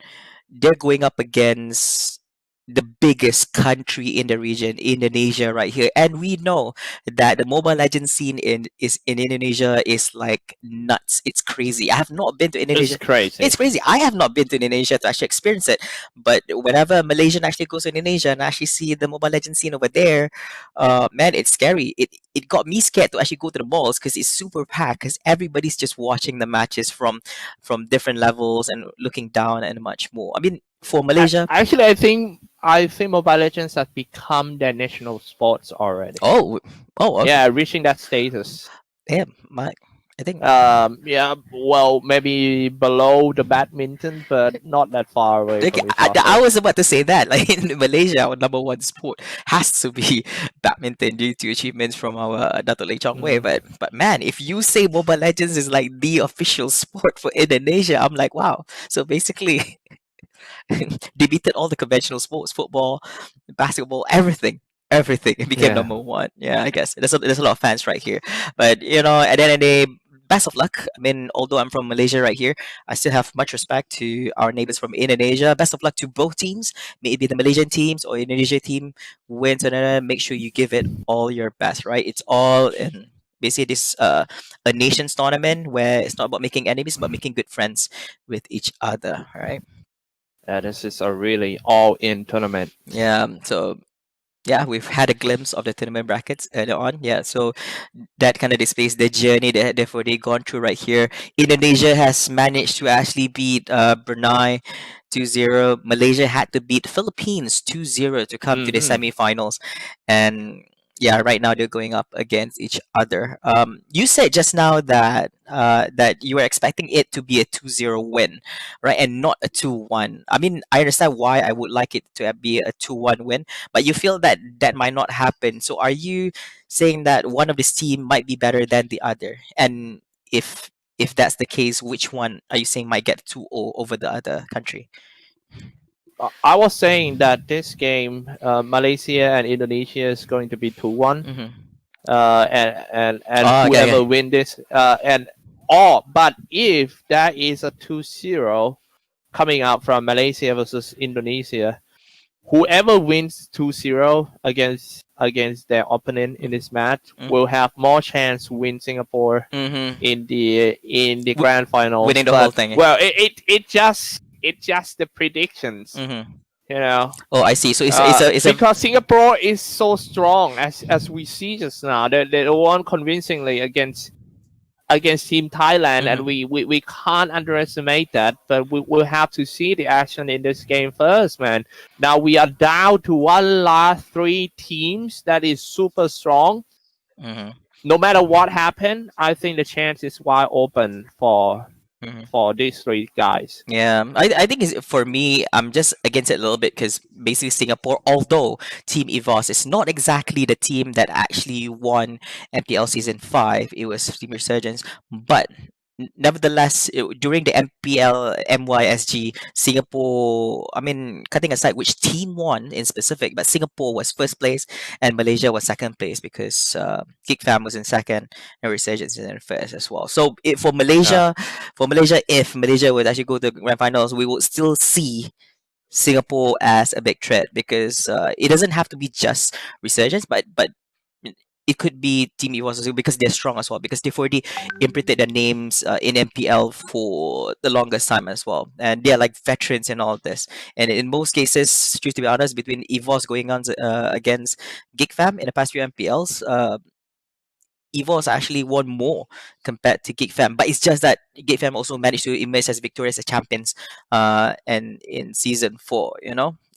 they're going up against the biggest country in the region, Indonesia, right here. And we know that the Mobile Legends scene in Indonesia is like nuts. It's crazy. I have not been to It's Indonesia. crazy. It's crazy. I have not been to Indonesia to actually experience it. But whenever a Malaysian actually goes to Indonesia and actually see the Mobile Legends scene over there, man, it's scary. It got me scared to actually go to the malls because it's super packed. Because everybody's just watching the matches from different levels and looking down and much more. I mean, for Malaysia. Actually, I think Mobile Legends has become their national sports already. Oh, okay. Yeah, reaching that status. Damn, Mike. I think. Yeah, well, maybe below the badminton, but not that far away Like, from each I other. was about to say that. Like in Malaysia, our number one sport has to be badminton due to achievements from our Dato' Lee Chong Wei. Mhm. But man, if you say Mobile Legends is like the official sport for Indonesia, I'm like, wow. So basically, they beat all the conventional sports, football, basketball, everything. Everything. It became Yeah. number one. Yeah, I guess there's a lot of fans right here. But at the end of the day, best of luck. I mean, although I'm from Malaysia right here, I still have much respect to our neighbors from Indonesia. Best of luck to both teams. May it be the Malaysian teams or Indonesia team wins another. Make sure you give it all your best, right? It's all in basically this a nations tournament where it's not about making enemies but making good friends with each other, right? Yeah, this is a really all-in tournament. Yeah. So yeah, we've had a glimpse of the tournament brackets earlier on. Yeah, so that kind of displays the journey that they've already gone through right here. Indonesia has managed to actually beat Brunei 2-0. Malaysia had to beat Philippines 2-0 to come to the Mhm. semifinals. And Yeah, right now they're going up against each other. You said just now that that you were expecting it to be a 2-0 win, right, and not a 2-1. I mean, I understand why I would like it to be a 2-1 win, but you feel that that might not happen. So are you saying that one of this team might be better than the other? And if that's the case, which one are you saying might get 2-0 over the other country? I was saying that this game, Malaysia and Indonesia is going to be 2-1, Mm-hmm. And Oh, okay, whoever okay. win this, but if that is a 2-0 coming out from Malaysia versus Indonesia, whoever wins 2-0 against their opponent in this match will have more chance to win Singapore Mm-hmm. in the grand finals. Winning the whole But thing. well, it just the predictions, Mm-hmm. you know. Oh, I see. So it's a Because Singapore is so strong, as we see just now, they won convincingly against Team Thailand, and Mhm. we can't underestimate that. But we will have to see the action in this game first, man. Now we are down to one last three teams that is super strong. Mhm. No matter what happened, I think the chance is wide open Mhm. for these three guys. Yeah, I think it's, for me, I'm just against it a little bit because basically Singapore, although Team EVOS is not exactly the team that actually won MPL Season 5, it was Team Resurgence, but nevertheless, during the MPL MYSG, Singapore, I mean, cutting aside which team won in specific, but Singapore was first place and Malaysia was second place because Geek Fam was in second and Resurgence is in first as well. So Yeah. for Malaysia, if Malaysia would actually go to the grand finals, we would still see Singapore as a big threat because it doesn't have to be just Resurgence, but it could be Team EVOS as well because they're strong as well because they've already imprinted their names in MPL for the longest time as well, and they're like veterans in all of this. And in most cases, to be honest, between EVOS going on against GigFam in the past few MPLs, Evo has actually won more compared to Geek Fam, but it's just that Geek Fam also managed to emerge as victorious as champions, and in season 4,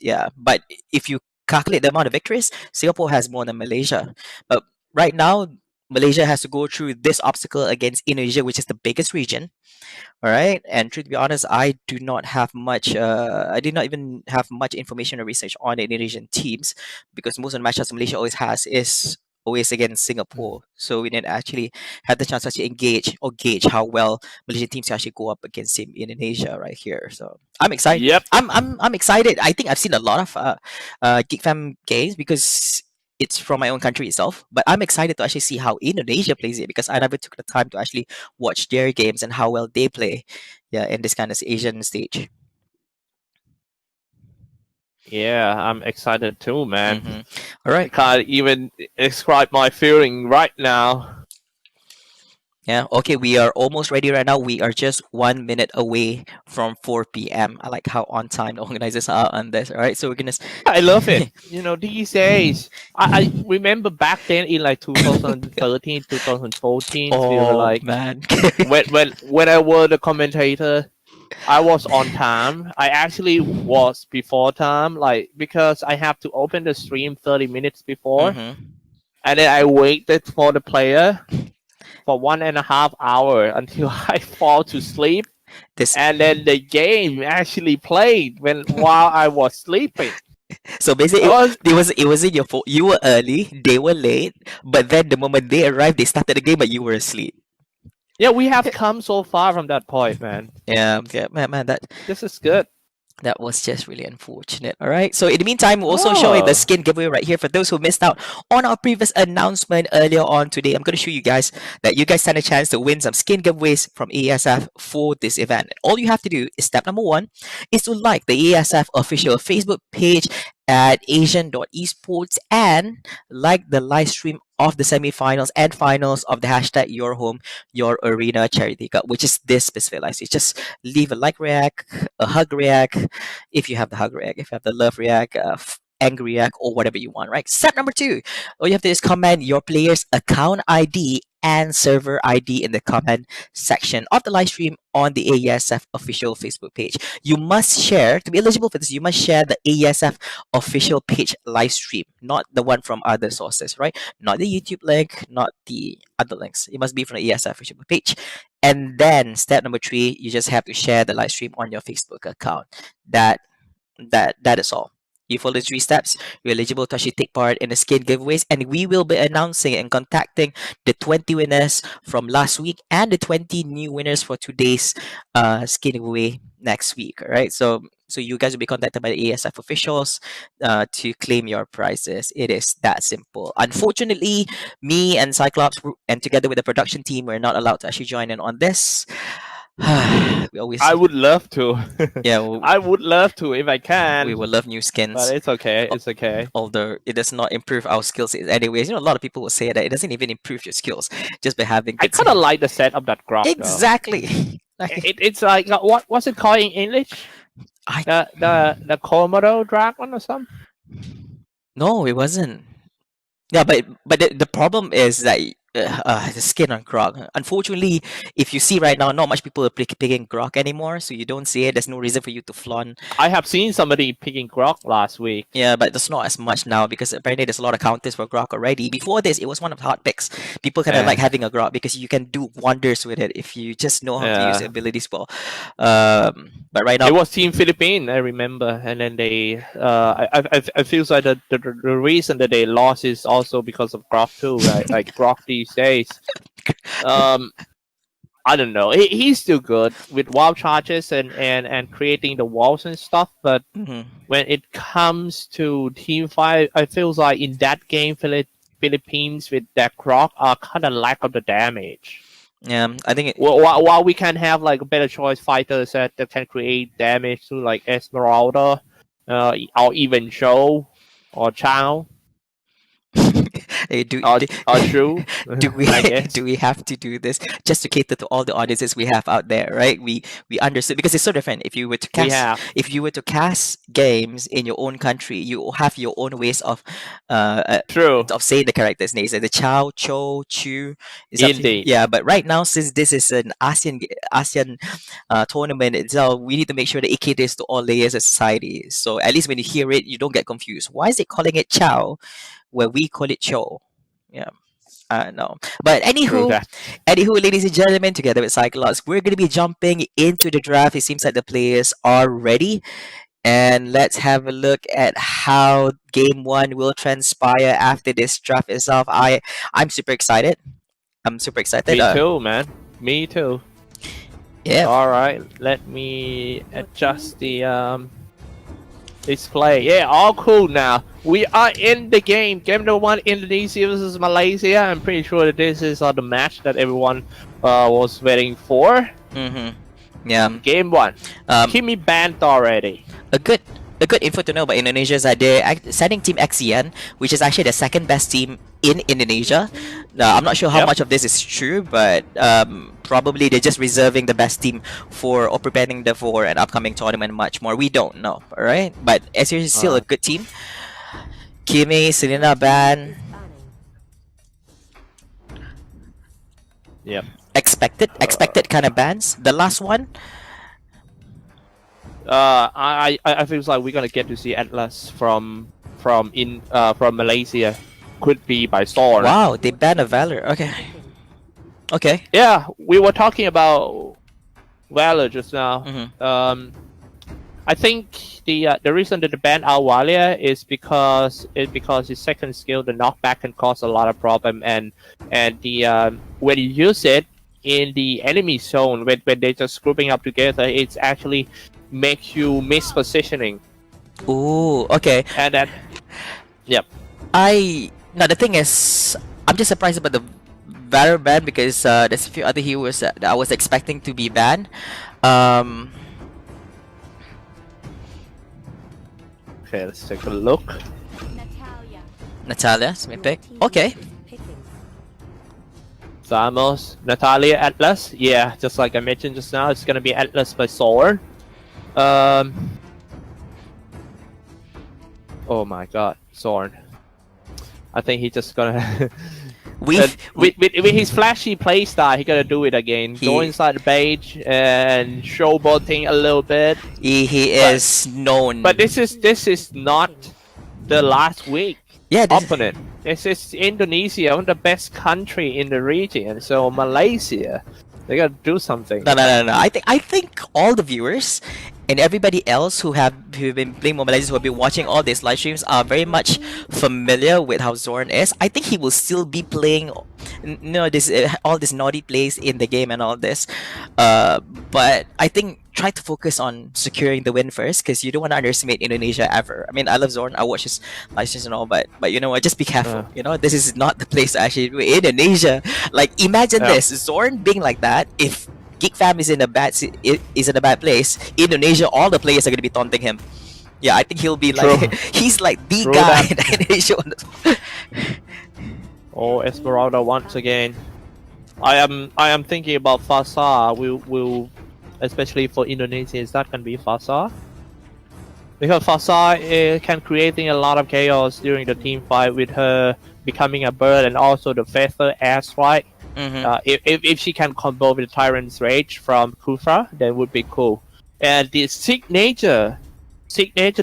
yeah. But if you calculate the amount of victories, Singapore has more than Malaysia. But right now, Malaysia has to go through this obstacle against Indonesia, which is the biggest region. All right, and to be honest, I do not have much. I did not even have much information or research on the Indonesian teams because most of the matches Malaysia always has is always against Singapore. So we didn't actually have the chance to actually engage or gauge how well Malaysian teams actually go up against Team Indonesia right here. So I'm excited. Yep. I'm excited. I think I've seen a lot of Geek Fam games because it's from my own country itself. But I'm excited to actually see how Indonesia plays it because I never took the time to actually watch their games and how well they play, yeah, in this kind of Asian stage. Yeah, I'm excited too, man. Hmm. All right. I can't even describe my feeling right now. Yeah. Okay. We are almost ready right now. We are just 1 minute away from 4 p.m. I like how on time the organizers are on this. All right. So we're gonna. I love it. These days, I remember back then in like 2013, 2014, feel Oh like man. when I was the commentator, I was on time. I actually was before time, like because I have to open the stream 30 minutes before, Hmm. and then I waited for the player for 1.5 hour until I fall to sleep, This. and then the game actually played while I was sleeping. So basically, I was it wasn't your fault. You were early. They were late. But then the moment they arrived, they started the game, but you were asleep. Yeah, we have come so far from that point, man. Yeah. Yeah. Man. This is good. That was just really unfortunate. All right. So in the meantime, we're also showing the Oh, skin giveaway right here for those who missed out on our previous announcement earlier on today. I'm going to show you guys that you guys stand a chance to win some skin giveaways from AESF for this event. All you have to do is step number 1 is to like the AESF official Facebook page at asian.esports and like the live stream of the semifinals and finals of the hashtag your home your arena charity cup, which is this specific live stream. Just leave a like react, a hug react, if you have the hug react, if you have the love react, angry react, or whatever you want, right? Step number 2, all you have to do is comment your player's account ID and server ID in the comment section of the live stream on the AESF official Facebook page. You must share, to be eligible for this, you must share the AESF official page live stream, not the one from other sources, right? Not the YouTube link, not the other links. It must be from the AESF official page. And then step number 3, you just have to share the live stream on your Facebook account. That is all. You follow the 3 steps, you're eligible to actually take part in the skin giveaways, and we will be announcing and contacting the 20 winners from last week and the 20 new winners for today's skin giveaway next week. All right, so you guys will be contacted by the ASF officials to claim your prizes. It is that simple. Unfortunately, me and Cyclops and together with the production team, we're not allowed to actually join in on this. We always. I would love to. Yeah, I would love to if I can. We would love new skins. But it's okay. It's okay. Although it does not improve our skills anyways. You know, a lot of people will say that it doesn't even improve your skills just by having. I kind of like the set of that graph. Exactly. It's like what's it called in English? The Komodo dragon or something? No, it wasn't. Yeah, but the problem is that the skin on Grok. Unfortunately, if you see right now, not much people are picking Grok anymore, so you don't see it. There's no reason for you to flaunt. I have seen somebody picking Grok last week. Yeah, but there's not as much now because apparently there's a lot of counters for Grok already. Before this, it was one of the hot picks. People kind of like having a Grok because you can do wonders with it if you just know how to use the abilities well. But right now, it was Team Philippines, I remember, and then they. I feel like the reason that they lost is also because of Grok too, right? Like Grok these days. I don't know. He's still good with wall charges and creating the walls and stuff, but when it comes to team fight, I feel like in that game, Philippines with that Grok are kind of lack of the damage. Yeah, I think while we can have like a better choice fighters that can create damage to like Esmeralda, or even Joe or Chao. Hey, do we have to do this just to cater to all the audiences we have out there, right? We understood because it's so different. If you were to cast games in your own country, you have your own ways of of saying the characters' names, like the Chow, Cho, Chu. Indeed. Yeah, but right now, since this is an ASEAN tournament itself, we need to make sure that it caters to all layers of society. So at least when you hear it, you don't get confused. Why is it calling it Chow, where we call it Cho? Yeah, I know. But anywho, ladies and gentlemen, together with Cyclops, we're going to be jumping into the draft. It seems like the players are ready. And let's have a look at how game 1 will transpire after this draft itself. I'm super excited. I'm super excited. Me too, man. Me too. Yeah. All right. Let me adjust the display. Yeah, all cool now. We are in the game. Game number 1, Indonesia versus Malaysia. I'm pretty sure that this is the match that everyone was waiting for. Yeah. Game 1. Kimi banned already. A good info to know about Indonesia is that they're sending Team XEN, which is actually the second best team in Indonesia. I'm not sure how much of this is true, but probably they're just reserving the best team or preparing them for an upcoming tournament much more. We don't know, alright? But SU is still a good team. Kimi, Selena ban. Yep. Expected kind of bans. The last one. I feel like we're gonna get to see Atlas from Malaysia. Could be by Storm. Wow, they banned a Valor. Okay. Yeah, we were talking about Valor just now. I think the reason that they banned Alwalia is because his second skill, the knockback, can cause a lot of problem, and the when you use it in the enemy zone when they're just grouping up together, it's actually makes you miss positioning. Ooh, okay. And that, yep. Now the thing is, I'm just surprised about the Valor ban because there's a few other heroes that I was expecting to be banned. Okay, let's take a look. Natalia, Smith pick. Okay. Samos, Natalia, Atlas. Yeah, just like I mentioned just now, it's gonna be Atlas by Sword. Oh my god, Zorn. I think he's just gonna With his flashy play style, he gonna do it again. Go inside the page and showboating a little bit. He is known. But this is not the last week opponent. This is Indonesia, one of the best country in the region. So Malaysia, they gotta do something. No. I think all the viewers and everybody else who've been playing Mobile Legends, who have been watching all these live streams, are very much familiar with how Zorn is. I think he will still be playing, all these naughty plays in the game and all this. But I think try to focus on securing the win first, because you don't want to underestimate Indonesia ever. I mean, I love Zorn. I watch his live streams and all, but you know what? Just be careful. This is not the place to actually do it. Indonesia. Like, imagine this: Zorn being like that. If Geek Fam is in a bad place, Indonesia, all the players are gonna be taunting him. Yeah, I think he'll be like he's like the guy in Indonesia. Oh, Esmeralda once again. I am thinking about Fasa. Will especially for Indonesia, is that gonna be Fasa? Because Fasa can creating a lot of chaos during the team fight with her becoming a bird and also the feather air strike. If she can combo with the Tyrant's Rage from Kufra, then would be cool. And the signature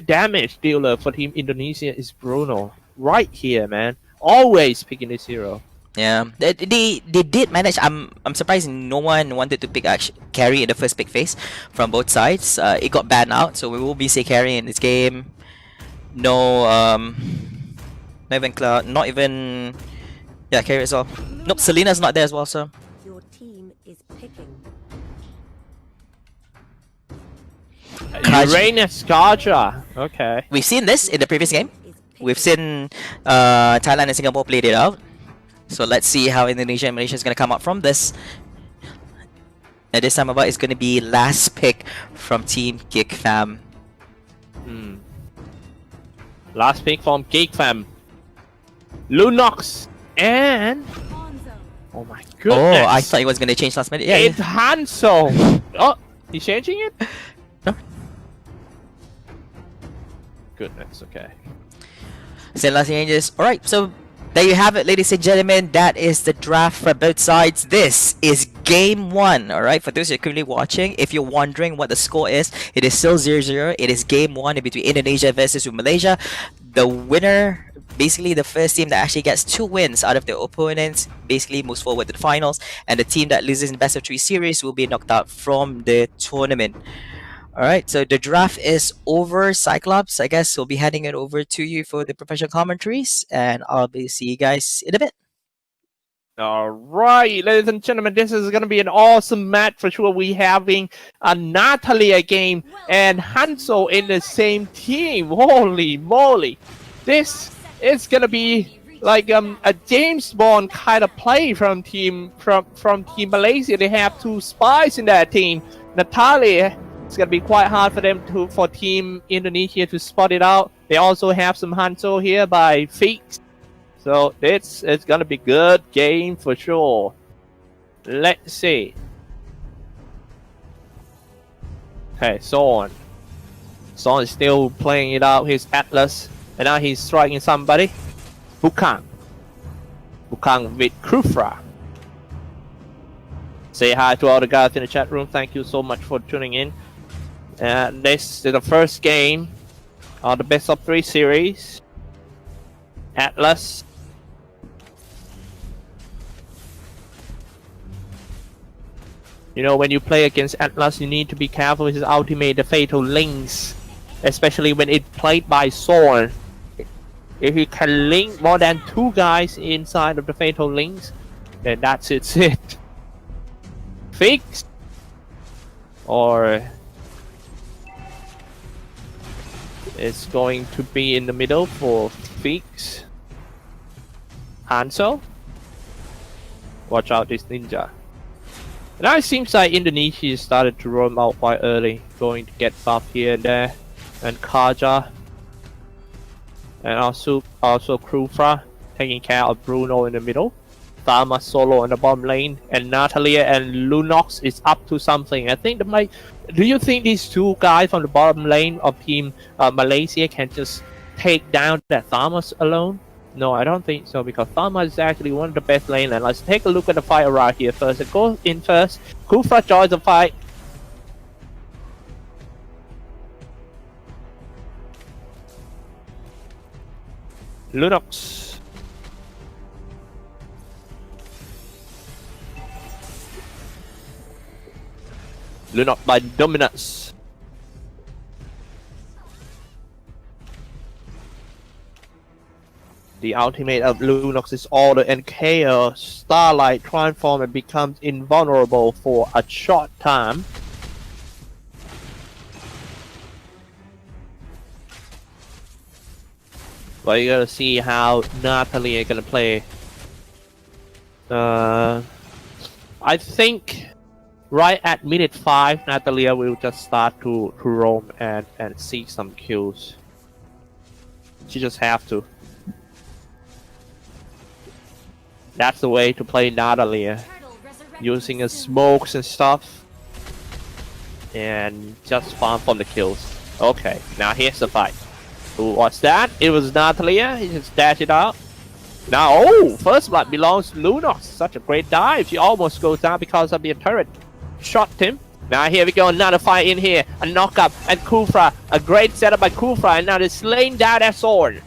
damage dealer for Team Indonesia is Bruno. Right here, man. Always picking this hero. Yeah, they did manage. I'm surprised no one wanted to pick carry in the first pick phase from both sides. It got banned out, so we will be carry in this game. No, not even. Yeah, carry as well. Nope, Selena's not there as well, so. Your team is picking. Uranus Kaja. Okay. We've seen this in the previous game. We've seen Thailand and Singapore played it out. So let's see how Indonesia and Malaysia is going to come up from this. And this time about it's going to be last pick from Team Geek Fam. Last pick from Geek Fam. Lunox and... Oh my goodness. Oh, I thought he was going to change last minute. Yeah, it's Hanso. Oh, he's changing it? No. Goodness, okay. Send last changes. Alright, so there you have it, ladies and gentlemen. That is the draft for both sides. This is game 1. Alright, for those who are currently watching, if you're wondering what the score is, it is still 0-0. It is game 1 between Indonesia versus Malaysia. The winner, basically the first team that actually gets 2 wins out of their opponents, basically moves forward to the finals, and the team that loses in best of 3 series will be knocked out from the tournament. Alright, so the draft is over. Cyclops, I guess we'll be handing it over to you for the professional commentaries, and I'll see you guys in a bit. Alright, ladies and gentlemen, this is going to be an awesome match for sure. We're having a Natalia game and Hanso in the same team. Holy moly. This is going to be like a James Bond kind of play from Team Malaysia. They have 2 spies in that team. Natalia, it's going to be quite hard for Team Indonesia to spot it out. They also have some Hanso here by Feeks. So it's going to be good game for sure. Let's see. Okay, Son is still playing it out. His Atlas. And now he's striking somebody. Bukang with Kufra. Say hi to all the guys in the chat room. Thank you so much for tuning in. This is the first game of the best of 3 series. Atlas. You know, when you play against Atlas, you need to be careful with his ultimate, the Fatal Links. Especially when it's played by Sword. If you can link more than 2 guys inside of the Fatal Links, then that's it. Fix? Or... it's going to be in the middle for Fix. Hanso? Watch out this ninja. Now it seems like Indonesia started to roam out quite early, going to get buff here and there. And Kaja. And also Kufra taking care of Bruno in the middle. Tharma solo in the bottom lane. And Natalia and Lunox is up to something. I think do you think these 2 guys from the bottom lane of Team Malaysia can just take down that Tharmas alone? No, I don't think so because Tharma is actually one of the best lane. And let's take a look at the fight around here first. It goes in first. Kufra joins the fight. Lunox. Lunox by dominance. The ultimate of Lunox is order and chaos. Starlight transforms and becomes invulnerable for a short time. But you gotta see how Natalie is gonna play. I think right at minute 5, Natalia will just start to roam and seek some kills. She just have to. That's the way to play Natalia. Using a smokes and stuff. And just farm from the kills. Okay, now here's the fight. Who was that? It was Natalia. He just dashed it out. Now, oh! First blood belongs to Lunox. Such a great dive. She almost goes down because of the turret. Shot him. Now here we go. Another fight in here. A knockup. And Kufra. A great setup by Kufra. And now they're slaying down that sword.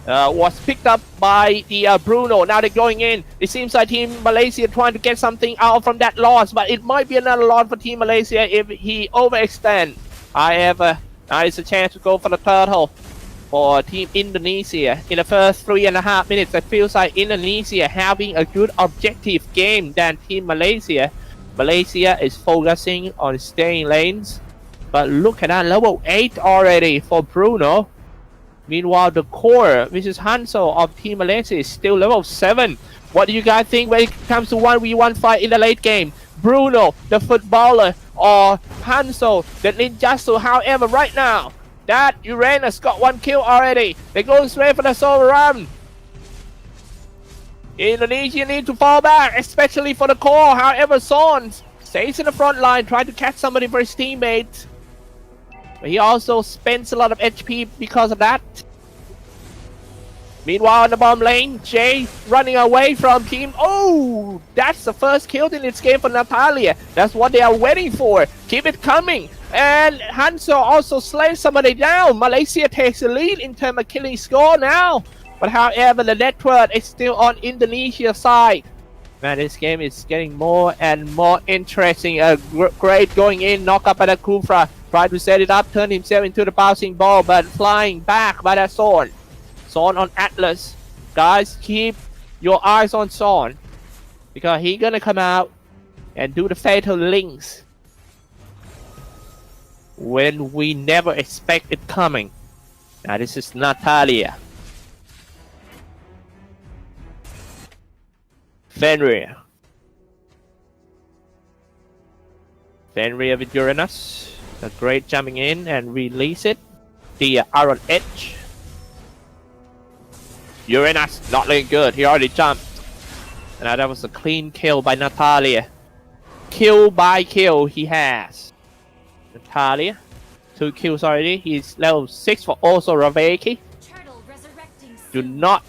Was picked up by the Bruno. Now they're going in. It seems like Team Malaysia trying to get something out from that loss. But it might be another loss for Team Malaysia if he overextend. However, now it's a chance to go for the turtle. For Team Indonesia, in the first 3.5 minutes, it feels like Indonesia having a good objective game than Team Malaysia. Malaysia is focusing on staying lanes, but look at that, level 8 already for Bruno. Meanwhile, the core, which is Hanso of Team Malaysia, is still level 7. What do you guys think when it comes to 1v1 fight in the late game? Bruno, the footballer, or Hanso, the ninjutsu? However, right now, that Uranus got 1 kill already. They're going straight for the solo run. Indonesia need to fall back, especially for the core. However, Son stays in the front line, trying to catch somebody for his teammates. But he also spends a lot of HP because of that. Meanwhile, in the bomb lane, Jay running away from team. Oh, that's the first kill in this game for Natalia. That's what they are waiting for. Keep it coming. And Hanso also slays somebody down. Malaysia takes the lead in terms of killing score now. But however, the network is still on Indonesia's side. Man, this game is getting more and more interesting. Great going in, knock up by the Kufra. Try to set it up, turn himself into the bouncing ball, but flying back by that Son. Son on Atlas. Guys, keep your eyes on Son. Because he's gonna come out and do the fatal links. When we never expect it coming. Now this is Natalia. Fenrir. Fenrir with Uranus. A great jumping in and release it. The Iron Edge. Uranus not looking good. He already jumped. And that was a clean kill by Natalia. Kill by kill he has. Natalia. 2 kills already. He's level 6 for also Raveki.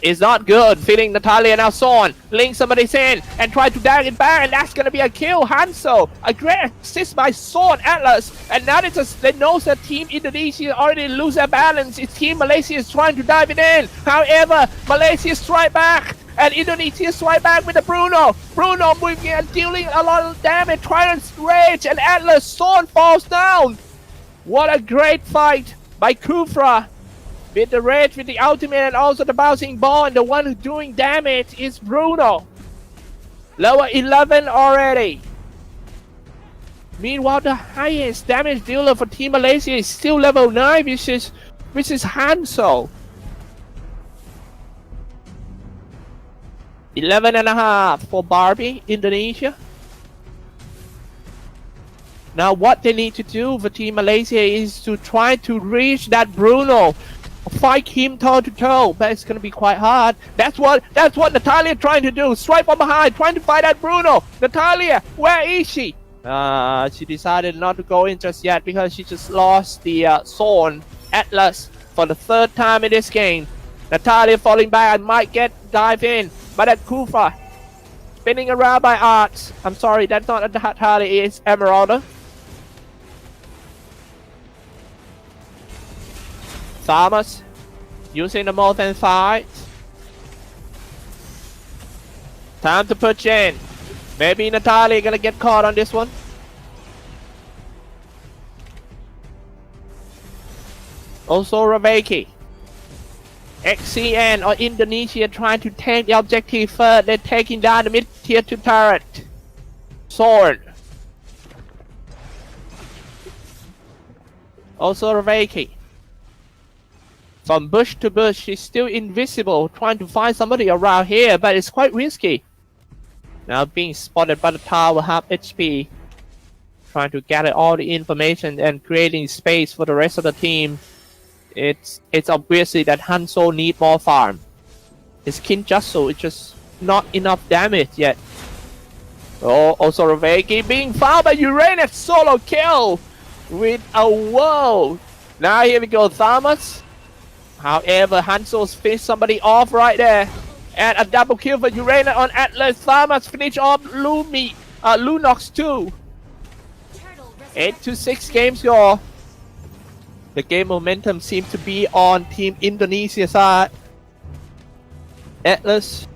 It's not good. Feeling Natalia now Son. Link somebody's in and try to drag it back, and that's gonna be a kill. Hanso. A great assist by Son Atlas. And now they know that Team Indonesia already lose their balance. It's Team Malaysia is trying to dive it in. However, Malaysia strike back. And Indonesia strike back with the Bruno. Bruno moving and dealing a lot of damage. Trident's Rage and Atlas. Son falls down. What a great fight by Kufra. With the Rage, with the ultimate, and also the bouncing ball. And the one who's doing damage is Bruno. Level 11 already. Meanwhile, the highest damage dealer for Team Malaysia is still level 9, which is Hanso. 11.5 for Barbie, Indonesia. Now what they need to do for Team Malaysia is to try to reach that Bruno. Fight him toe to toe, but it's gonna be quite hard. That's what Natalia trying to do. Strike from behind, trying to fight that Bruno. Natalia, where is she? She decided not to go in just yet because she just lost the Son Atlas for the 3rd time in this game. Natalia falling back and might get dive in. But that Kufa spinning around by Arts. I'm sorry, that's not a Natalia, it's Emeralda. Thomas using the molten side. Time to push in. Maybe Natalia gonna get caught on this one. Also Raveki. XCN or Indonesia trying to take the objective first. They're taking down the mid tier 2 turret. Sword. Also Raveki. From bush to bush, she's still invisible, trying to find somebody around here, but it's quite risky. Now being spotted by the tower, half HP. Trying to gather all the information and creating space for the rest of the team. It's obviously that Hanzo need more farm. His Kinjutsu is just not enough damage yet. Oh, also Raveki being found by Uranus solo kill with a whoa. Now here we go, Thomas. However, Hanzo's finished somebody off right there. And a double kill for Uranus on Atlas. Thomas finish off Lunox too. 8-6 game score. The game momentum seems to be on Team Indonesia side. Atlas.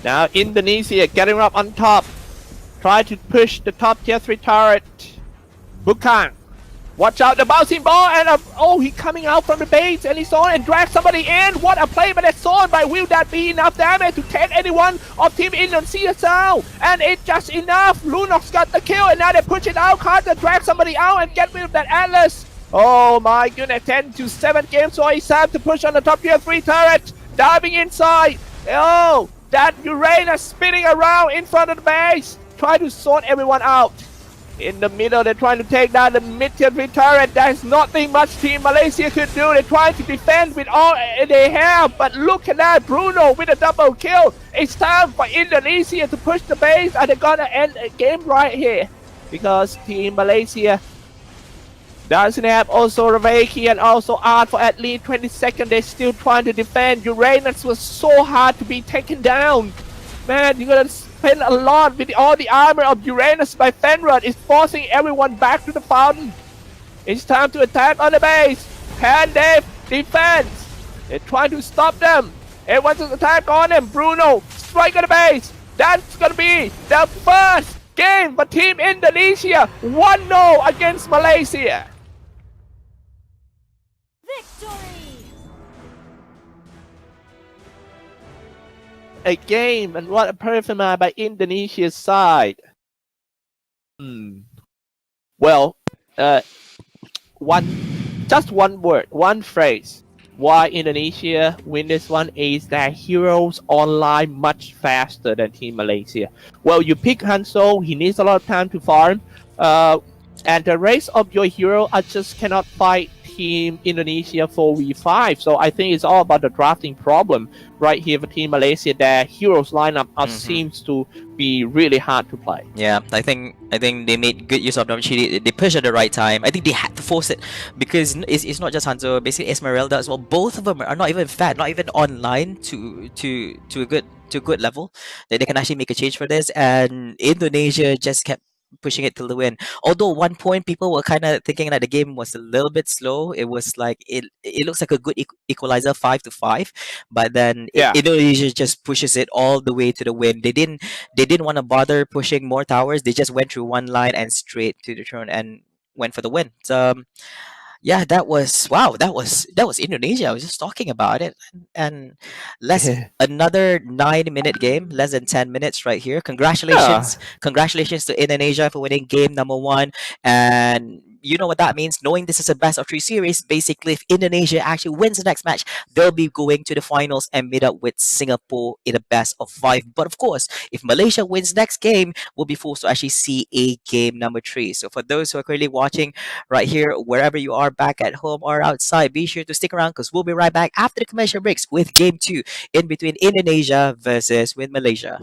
Now Indonesia getting up on top. Try to push the top tier 3 turret. Bukang. Watch out the bouncing ball and oh, he coming out from the base and he's on and drag somebody in. What a play by that Son, but will that be enough damage to take anyone of Team Indonesia down? And it's just enough. Lunox got the kill and now they push it out. Hard to drag somebody out and get rid of that Atlas. Oh my goodness, 10-7 games, so it's time to push on the top tier 3 turret. Diving inside. Oh, that Uranus spinning around in front of the base. Try to sort everyone out. In the middle, they're trying to take down the mid-tier 3 turret. There's nothing much Team Malaysia could do. They're trying to defend with all they have. But look at that, Bruno with a double kill. It's time for Indonesia to push the base and they're gonna end the game right here. Because Team Malaysia doesn't have also Raveki and also Art for at least 20 seconds. They're still trying to defend. Uranus was so hard to be taken down. Man, you're gonna spend a lot with all the armor of Uranus by Fenrod. It's forcing everyone back to the fountain. It's time to attack on the base. Pandev defense. They're trying to stop them. Everyone's attack on them. Bruno strike on the base. That's gonna be the first game for Team Indonesia. 1-0 against Malaysia. A game, and what a performance by Indonesia's side. Well, just one word, one phrase. Why Indonesia win this one is that heroes online much faster than Team Malaysia. Well, you pick Hanzo, he needs a lot of time to farm, and the rest of your hero just cannot fight Team Indonesia 4v5. So I think it's all about the drafting problem right here for Team Malaysia. Their heroes lineup seems to be really hard to play. Yeah, I think they made good use of the opportunity. They pushed at the right time. I think they had to force it because it's not just Hanzo, basically Esmeralda as well. Both of them are not even fat, not even online to a good level that they can actually make a change for this. And Indonesia just kept pushing it till the win. Although one point people were kind of thinking that the game was a little bit slow. It was like it looks like a good equalizer 5-5, but then Indonesia just pushes it all the way to the win. They didn't want to bother pushing more towers. They just went through one line and straight to the turn and went for the win. So yeah, that was Indonesia. I was just talking about it, and another 9-minute game, less than 10 minutes right here. Congratulations to Indonesia for winning game number 1. And you know what that means. Knowing this is a best of 3 series, basically, if Indonesia actually wins the next match, they'll be going to the finals and meet up with Singapore in a best of 5. But of course, if Malaysia wins next game, we'll be forced to actually see a game number 3. So for those who are currently watching right here, wherever you are, back at home or outside, be sure to stick around because we'll be right back after the commercial breaks with game 2 in between Indonesia versus with Malaysia.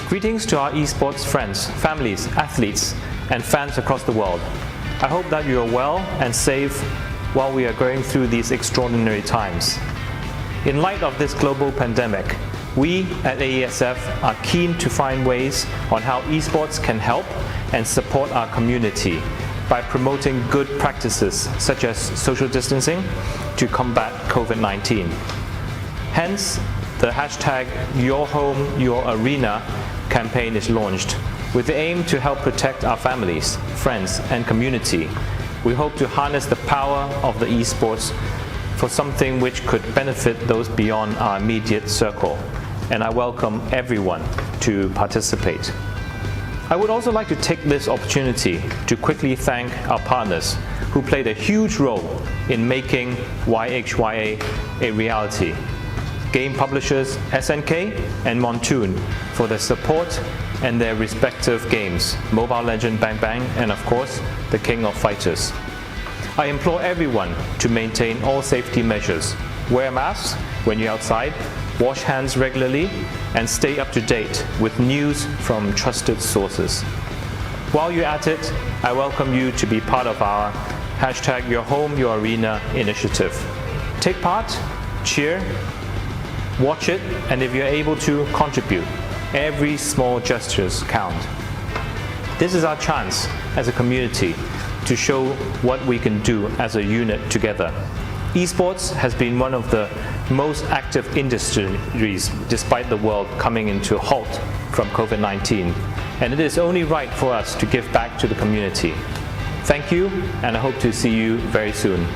Greetings to our esports friends, families, athletes, and fans across the world. I hope that you are well and safe while we are going through these extraordinary times. In light of this global pandemic, we at AESF are keen to find ways on how esports can help and support our community by promoting good practices such as social distancing to combat COVID-19. Hence, the hashtag #YourHomeYourArena campaign is launched with the aim to help protect our families, friends, and community. We hope to harness the power of the esports for something which could benefit those beyond our immediate circle, and I welcome everyone to participate. I would also like to take this opportunity to quickly thank our partners who played a huge role in making YHYA a reality. Game publishers SNK and Montoon for their support and their respective games, Mobile Legends Bang Bang and of course, the King of Fighters. I implore everyone to maintain all safety measures, wear masks when you're outside, wash hands regularly, and stay up to date with news from trusted sources. While you're at it, I welcome you to be part of our #YourHomeYourArena initiative. Take part, cheer, watch it, and if you're able to, contribute. Every small gestures count. This is our chance as a community to show what we can do as a unit together. Esports has been one of the most active industries despite the world coming into a halt from COVID-19, and it is only right for us to give back to the community. Thank you, and I hope to see you very soon.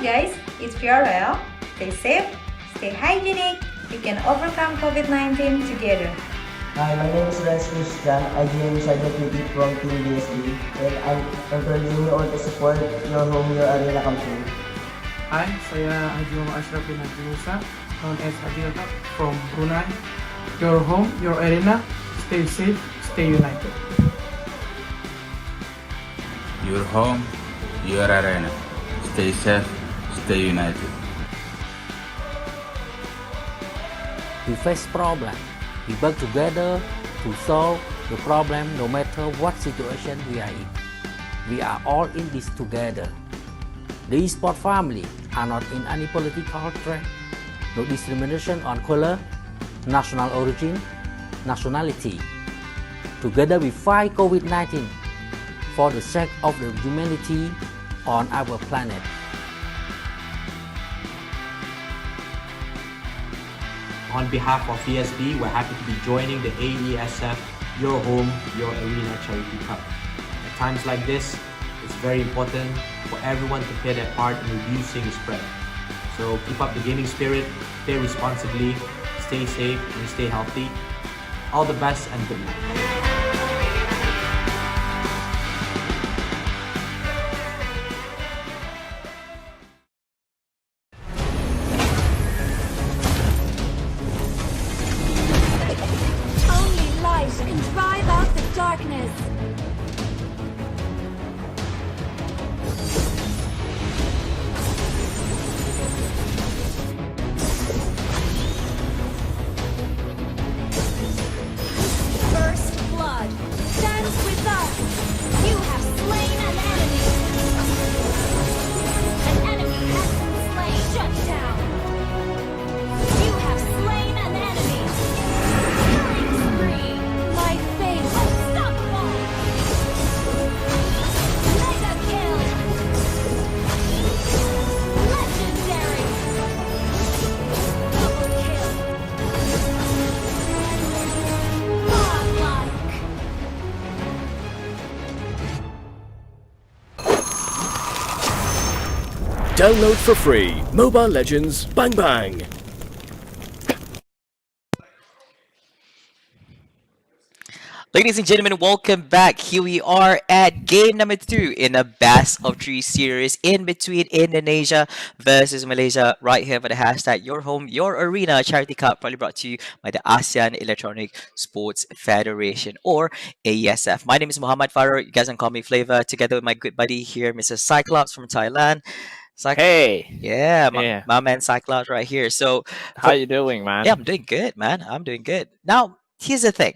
Guys, it's Fiorel. Stay safe, stay hygienic. We can overcome COVID-19 together. Hi, my name is Renz Christian. I GM Cybersecurity from Team BSB, and I'm encouraging you all to support Your Home, Your Arena campaign. Hi, saya Ajuma Ashraf bin Abdulmusa, known as Adil Haq from Brunei. Your home, your arena. Stay safe, stay united. Your home, your arena. Stay safe, stay united. We face problem. We work together to solve the problem no matter what situation we are in. We are all in this together. The eSport family are not in any political threat, no discrimination on color, national origin, nationality. Together we fight COVID-19 for the sake of the humanity on our planet. On behalf of ESB, we're happy to be joining the AESF Your Home, Your Arena Charity Cup. At times like this, it's very important for everyone to play their part in reducing the spread. So keep up the gaming spirit, play responsibly, stay safe and stay healthy. All the best and good luck. Download for free. Mobile Legends Bang Bang. Ladies and gentlemen, welcome back. Here we are at game number 2 in a best of 3 series in between Indonesia versus Malaysia, right here for the hashtag Your Home, Your Arena Charity Cup, probably brought to you by the ASEAN Electronic Sports Federation, or AESF. My name is Muhammad Farooq. You guys can call me Flavor, together with my good buddy here, Mr. Cyclops from Thailand. Hey. Yeah, Yeah. my man Cyclops right here. So, How you doing, man? yeah, I'm doing good, man. I'm doing good. Now, here's the thing.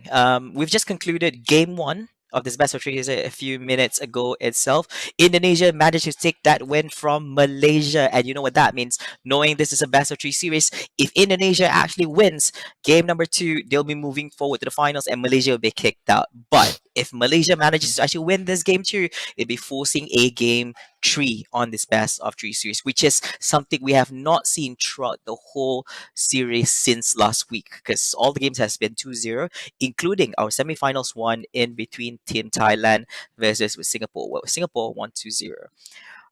We've just concluded game 1 of this best of 3 a few minutes ago itself. Indonesia managed to take that win from Malaysia, and you know what that means. Knowing this is a best of 3 series, if Indonesia actually wins game number 2, they'll be moving forward to the finals, and Malaysia will be kicked out. But if Malaysia manages to actually win this game 2, it'll be forcing a game 3 on this best of 3 series, which is something we have not seen throughout the whole series since last week, because all the games has been 2-0, including our semifinals one in between Team Thailand versus with Singapore. Well, Singapore won 2-0.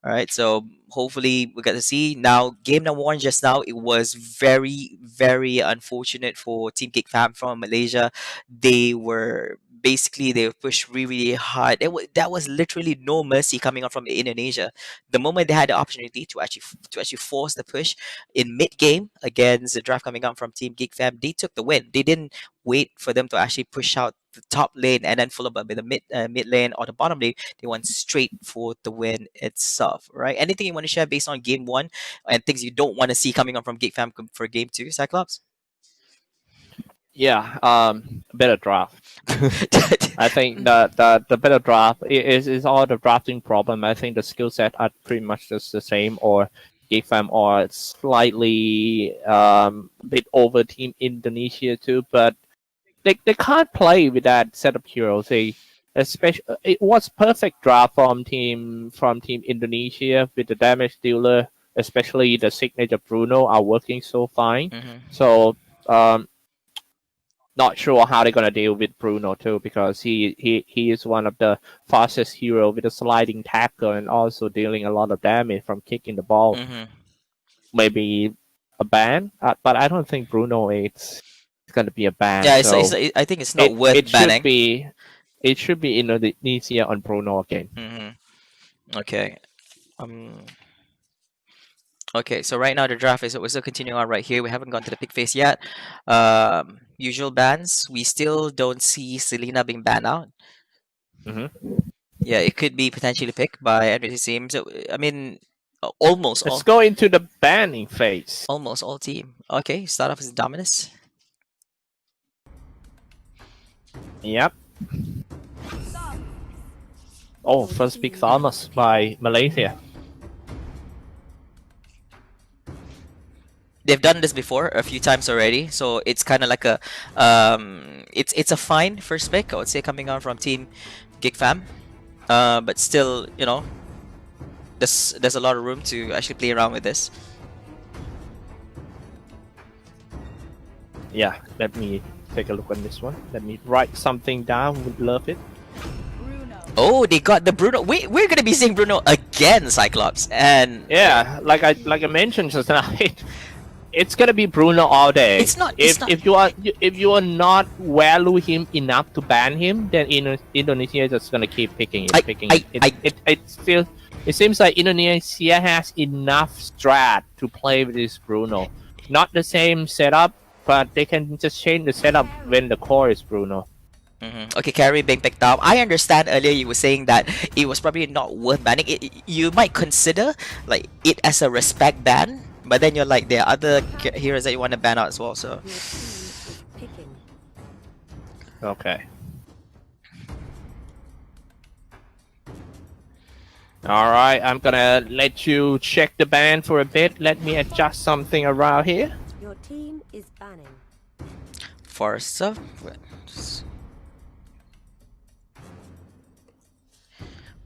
All right, so hopefully we get to see. Now, game number 1 just now, it was very, very unfortunate for Team Geek Fam from Malaysia. They were pushed really, really hard. That was literally no mercy coming on from Indonesia. The moment they had the opportunity to actually force the push in mid game against the draft coming out from Team Geek Fam, they took the win. They didn't wait for them to actually push out the top lane and then follow up with the mid lane or the bottom lane. They went straight for the win itself, right? Anything you want to share based on game 1 and things you don't want to see coming on from Geek Fam for game 2, Cyclops? Yeah, better draft. I think the better draft is all the drafting problem. I think the skill set are pretty much just the same, or GFAM are slightly bit over Team Indonesia too, but they can't play with that set of heroes. Especially it was perfect draft from Team Indonesia with the damage dealer, especially the signature Bruno are working so fine. So not sure how they're gonna deal with Bruno too, because he is one of the fastest hero with a sliding tackle and also dealing a lot of damage from kicking the ball. Maybe a ban, but I don't think Bruno it's gonna be a ban. Yeah, so I think it's not worth banning. It should be Indonesia on Bruno again. Okay. Okay, so right now the draft is we're still continuing on right here. We haven't gone to the pick phase yet. Usual bans. We still don't see Selena being banned out. Yeah, it could be potentially picked by NBC teams. So, I mean, almost. Let's go into the banning phase. Almost all team. Okay, start off as Dominus. Yep. Oh, first pick Thomas by Malaysia. They've done this before a few times already, so it's kind of like a it's a fine first pick, I would say, coming on from Team Geek Fam, but still, you know, there's a lot of room to actually play around with this. Yeah, let me take a look on this one. Let me write something down. Would love it. Oh, they got the Bruno. We're gonna be seeing Bruno again, Cyclops, and yeah, like I mentioned just now. It's gonna be Bruno all day. If you are not value him enough to ban him, then Indonesia is just gonna keep picking it. It seems like Indonesia has enough strat to play with this Bruno. Not the same setup, but they can just change the setup when the core is Bruno. Okay, carry being picked up. I understand earlier you were saying that it was probably not worth banning. You might consider like it as a respect ban. But then you're like, there are other heroes that you want to ban out as well, so... Okay. Alright, I'm gonna let you check the ban for a bit. Let me adjust something around here. Your team is banning. Forza?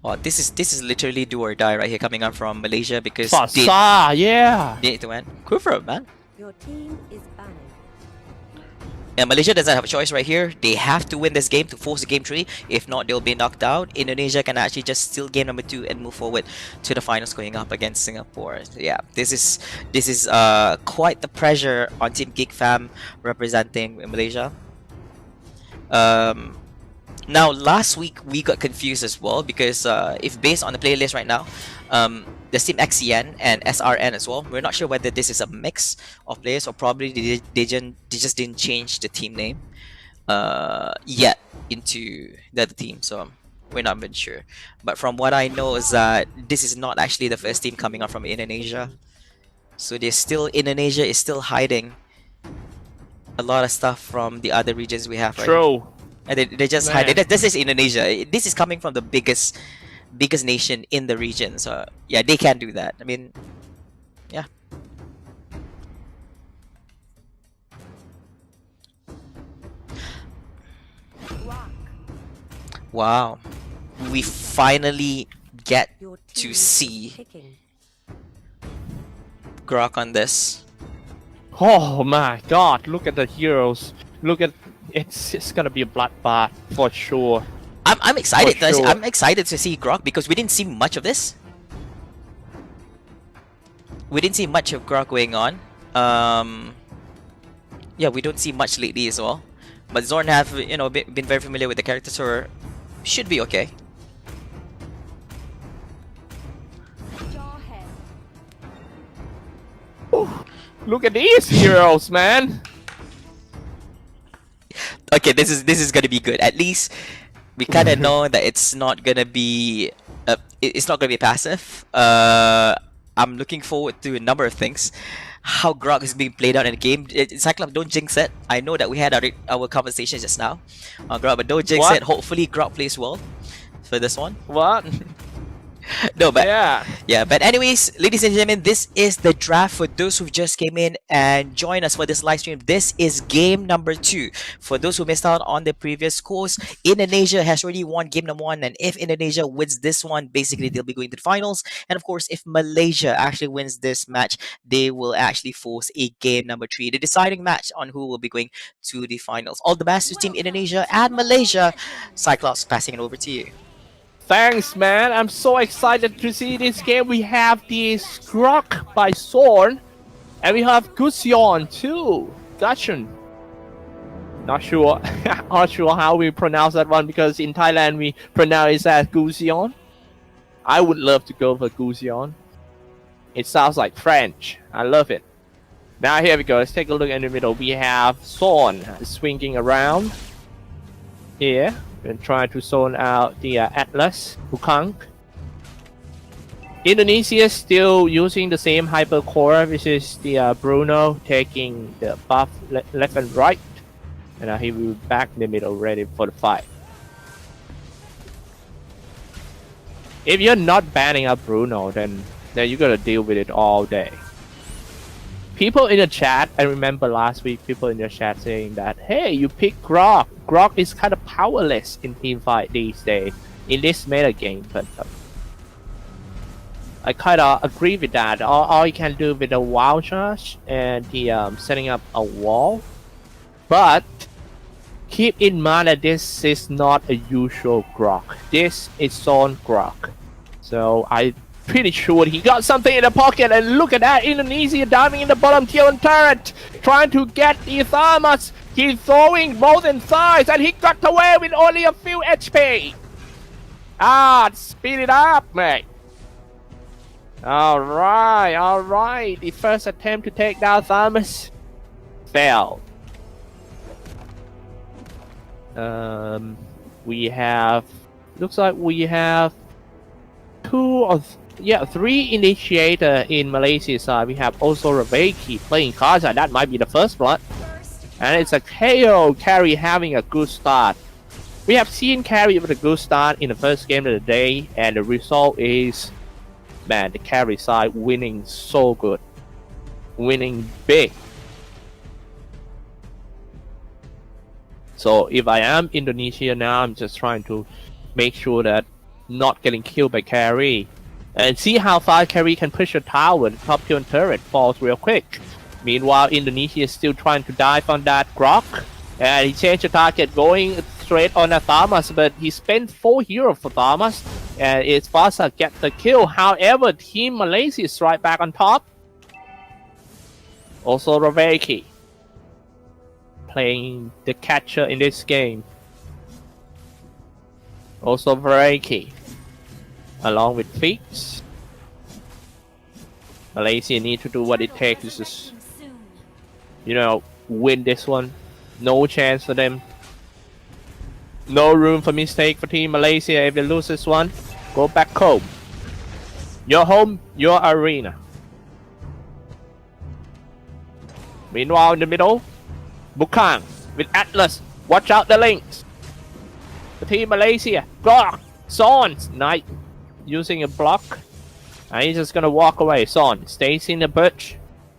Oh, this is literally do or die right here, coming out from Malaysia, because yeah, they need to win. Good for it, man. Your team is banning. And Malaysia doesn't have a choice right here. They have to win this game to force the game 3. If not, they'll be knocked out. Indonesia can actually just steal game number 2 and move forward to the finals, going up against Singapore. Yeah, this is quite the pressure on Team Geek Fam representing Malaysia. Now, last week we got confused as well because if based on the playlist right now, there's Team XCN and SRN as well. We're not sure whether this is a mix of players or probably they just didn't change the team name yet into the other team. So we're not even sure. But from what I know is that this is not actually the first team coming out from Indonesia. So Indonesia is still hiding a lot of stuff from the other regions we have right now. True. And they just hide it. This is Indonesia. This is coming from the biggest nation in the region. So yeah, they can do that. I mean, yeah. Wow. We finally get to see Grok on this. Oh my god, look at the heroes. Look at it's gonna be a bloodbath for sure. I'm excited. For sure. I'm excited to see Grok because we didn't see much of this. We didn't see much of Grok going on. Yeah, we don't see much lately as well. But Zorn have been very familiar with the character, so should be okay. Look at these heroes, man. Okay, this is gonna be good. At least we kind of know that it's not gonna be passive. I'm looking forward to a number of things. How Grok is being played out in the game. Cyclops, don't jinx it. I know that we had our conversation just now on Grok, but don't jinx it. Hopefully Grok plays well for this one. What? No, but yeah. But anyways, ladies and gentlemen, this is the draft for those who just came in and joined us for this live stream. This is game number 2. For those who missed out on the previous course, Indonesia has already won game number 1, and if Indonesia wins this one, basically they'll be going to the finals. And of course, if Malaysia actually wins this match, they will actually force a game number 3, the deciding match on who will be going to the finals. All the best to Team Indonesia and Malaysia. Cyclops, passing it over to you. Thanks, man. I'm so excited to see this game. We have the Grok by Zorn, and we have Gusion too. Gusion. Not sure. Not sure how we pronounce that one because in Thailand we pronounce it as Gusion. I would love to go for Gusion. It sounds like French. I love it. Now here we go. Let's take a look in the middle. We have Zorn swinging around here. And try to zone out the Atlas, Wukong. Indonesia is still using the same hyper core, which is the Bruno taking the buff left and right. And he will be back in the middle ready for the fight. If you're not banning up Bruno, then you gotta deal with it all day. People in the chat, I remember last week, people in the chat saying that, hey, you pick Grok. Grok is kind of powerless in teamfight these days, in this meta game. But I kind of agree with that. All you can do with the wild charge and the setting up a wall. But keep in mind that this is not a usual Grok. This is Zorn Grok. So I'm pretty sure he got something in the pocket, and look at that, Indonesia diving in the bottom tier on turret, trying to get the Thermos. He's throwing both in thighs, and he got away with only a few HP. Speed it up, mate. Alright. The first attempt to take down Thermos failed. Looks like we have 3 initiator in Malaysia side. We have also Raveki playing Kaza. That might be the first blood. And it's a KO carry having a good start. We have seen carry with a good start in the first game of the day, and the result is, man, the carry side winning so good. Winning big. So if I am Indonesia now, I'm just trying to make sure that not getting killed by carry. And see how far carry can push a tower. The top tier turret falls real quick. Meanwhile, Indonesia is still trying to dive on that Grok. And he changed the target, going straight on a Thomas, but he spent 4 heroes for Thomas. And it's Fasa get the kill. However, Team Malaysia is right back on top. Also Raveki playing the catcher in this game. Also Raveki along with Fix. Malaysia need to do what it takes to just, you know, win this one. No chance for them. No room for mistake for Team Malaysia. If they lose this one, go back home. Your home, your arena. Meanwhile, in the middle, Bukang with Atlas. Watch out the links. The Team Malaysia. Go! Son! Knight using a block. And he's just gonna walk away. Son stays in the bush,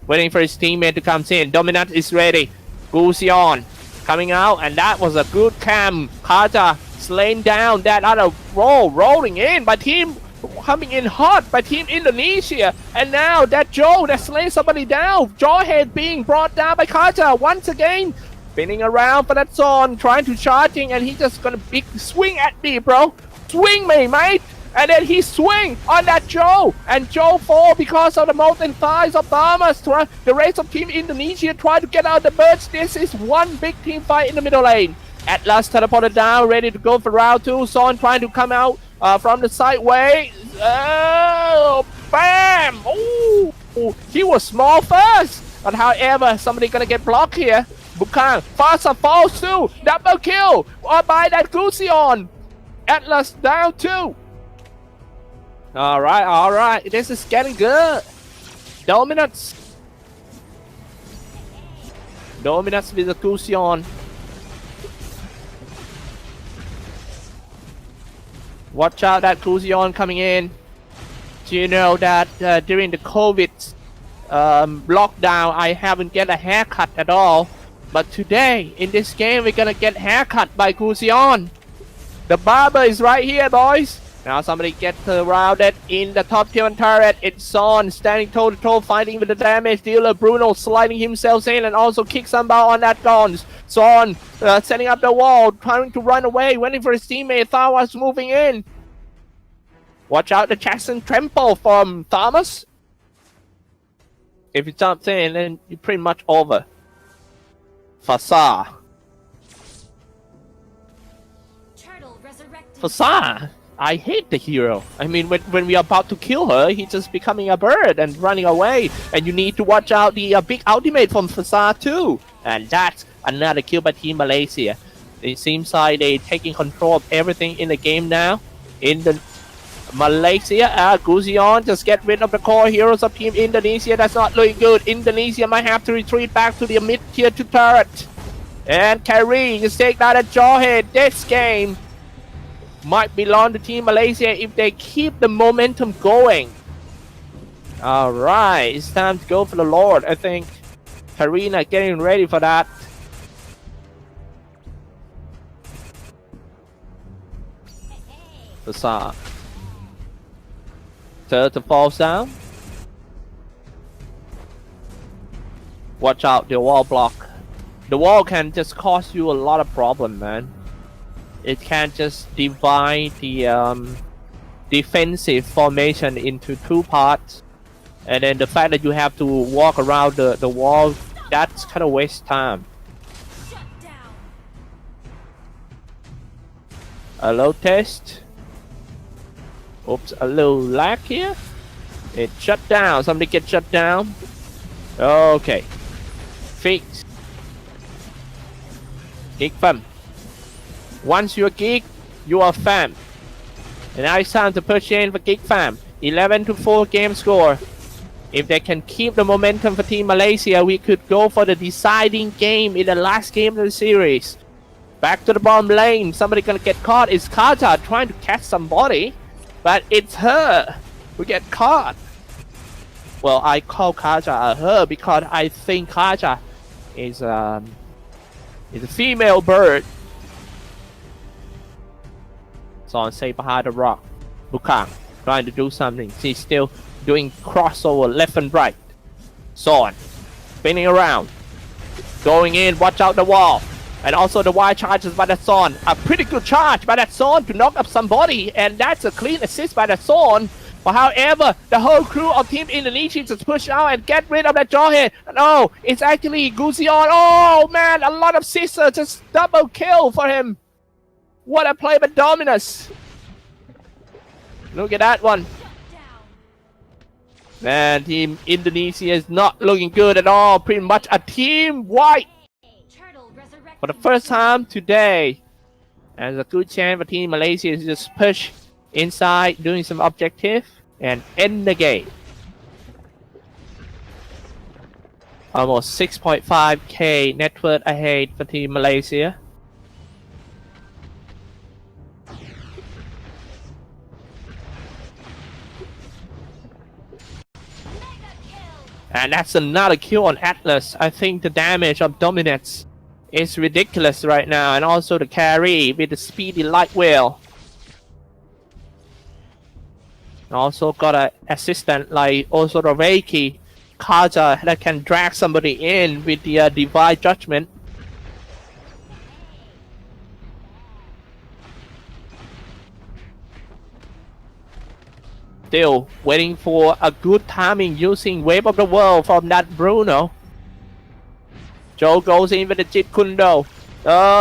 waiting for his teammate to come in. Dominant is ready. Gusion coming out, and that was a good cam. Kaja slaying down that other rolling in by team, coming in hot by Team Indonesia. And now that Joe that slaying somebody down. Jawhead being brought down by Kaja once again. Spinning around for that Son, trying to charging, and he just gonna big swing at me, bro. Swing me, mate. And then he swing on that Joe, and Joe fall because of the molten thighs of Thomas. The rest of Team Indonesia try to get out the birds. This is one big team fight in the middle lane. Atlas teleported down, ready to go for round 2. Son trying to come out from the sideway. Oh, bam! Ooh, he was small first, but however, somebody gonna get blocked here. Bukang, Fasa falls too. Double kill by that Gusion. Atlas down 2. Alright, this is getting good. Dominance with the Gusion. Watch out that Gusion coming in. Do you know that during the COVID lockdown, I haven't get a haircut at all. But today, in this game, we're gonna get haircut by Gusion. The barber is right here, boys. Now somebody gets surrounded in the top tier turret. It's Son standing toe to toe fighting with the damage dealer. Bruno sliding himself in and also kicks somebody on that guns. Son setting up the wall, trying to run away, waiting for his teammate. Thawas moving in. Watch out the Jackson Trample from Thomas. If you jump in, then you're pretty much over. Fasa. Fasa. I hate the hero. I mean, when we are about to kill her, he's just becoming a bird and running away. And you need to watch out the big ultimate from Fasa too. And that's another kill by Team Malaysia. It seems like they're taking control of everything in the game now. In the Malaysia, Gusion just get rid of the core heroes of Team Indonesia. That's not looking good. Indonesia might have to retreat back to the mid-tier 2 turret. And Kyrie just take that at Jawhead. This game might belong to Team Malaysia if they keep the momentum going. Alright, it's time to go for the Lord. I think Karina getting ready for that. Facade. Turtle falls down. Watch out, the wall block. The wall can just cause you a lot of problem, man. It can just divide the defensive formation into 2 parts. And then the fact that you have to walk around the wall, that's kind of waste time. A low test. Oops, a little lag here. It shut down. Somebody get shut down. Okay. Fix. Geek fam. Once you're geek, you are fam. And now it's time to push in for Geek fam. 11-4 game score. If they can keep the momentum for Team Malaysia, we could go for the deciding game in the last game of the series. Back to the bottom lane. Somebody gonna get caught. It's Kaja trying to catch somebody. But it's her who get caught. Well, I call Kaja a her because I think Kaja is a female bird. Son safe behind the rock. Bukang trying to do something. She's still doing crossover left and right. Son spinning around. Going in, watch out the wall. And also the wide charges by that Zone. A pretty good charge by that Zone to knock up somebody. And that's a clean assist by that Zone. But however, the whole crew of Team Indonesia just push out and get rid of that Jawhead. No, it's actually Gusion. Oh man, a lot of scissors, just double kill for him. What a play by Dominus. Look at that one. Man, Team Indonesia is not looking good at all. Pretty much a team white for the first time today. And a good chance for Team Malaysia to just push inside, doing some objective, and end the game. Almost 6.5k net worth ahead for Team Malaysia. And that's another kill on Atlas. I think the damage of Dominance is ridiculous right now. And also the carry with the speedy light wheel. Also got an assistant like also the Reiki Kaja that can drag somebody in with the Divine Judgment. Still waiting for a good timing using Wave of the World from that Bruno. Joe goes in with the Jit Kundo.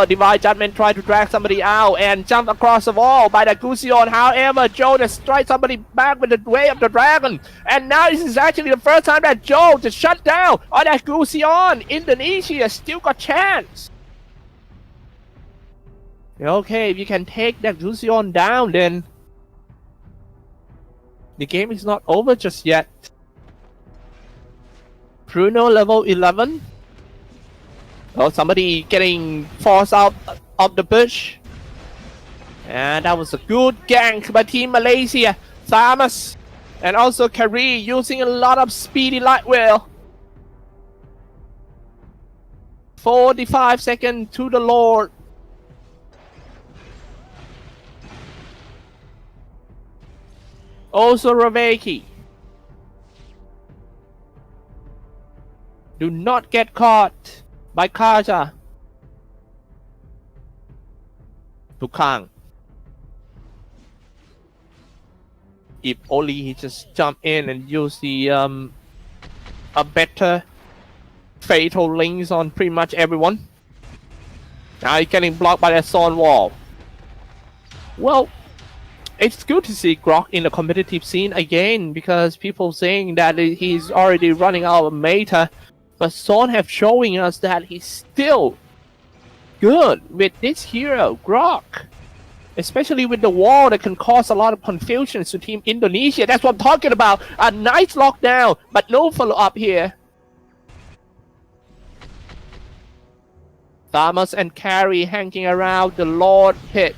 Divine Judgment tried to drag somebody out and jump across the wall by the Gusion. However, Joe just strikes somebody back with the Way of the Dragon. And now this is actually the first time that Joe just shut down on that Gusion. Indonesia still got chance. Okay, if you can take that Gusion down, then the game is not over just yet. Bruno level 11. Oh, somebody getting forced out of the bush. And that was a good gank by Team Malaysia. Thomas and also Kari using a lot of speedy light wheel. 45 seconds to the Lord. Also Raveki. Do not get caught by Kaja. Tukang. If only he just jump in and use the a better fatal links on pretty much everyone. Now he's getting blocked by that Zone wall. Well, it's good to see Grok in the competitive scene again because people saying that he's already running out of meta. But Zone have showing us that he's still good with this hero, Grok. Especially with the wall that can cause a lot of confusion to Team Indonesia. That's what I'm talking about. A nice lockdown, but no follow-up here. Thomas and Carrie hanging around the Lord pit.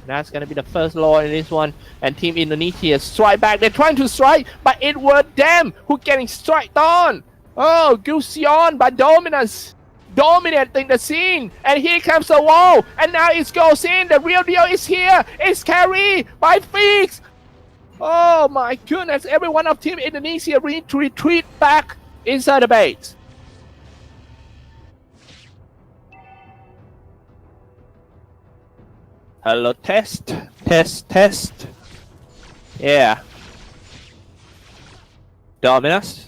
That's gonna be the first Lord in this one. And Team Indonesia strike back. They're trying to strike, but it was them who getting striked on. Oh, Gusion by Dominus. Dominating the scene. And here comes the wall. And now it goes in. The real deal is here. It's Carry by Fix. Oh my goodness. Everyone of Team Indonesia need to retreat back inside the base. Hello, test. Test. Yeah. Dominus.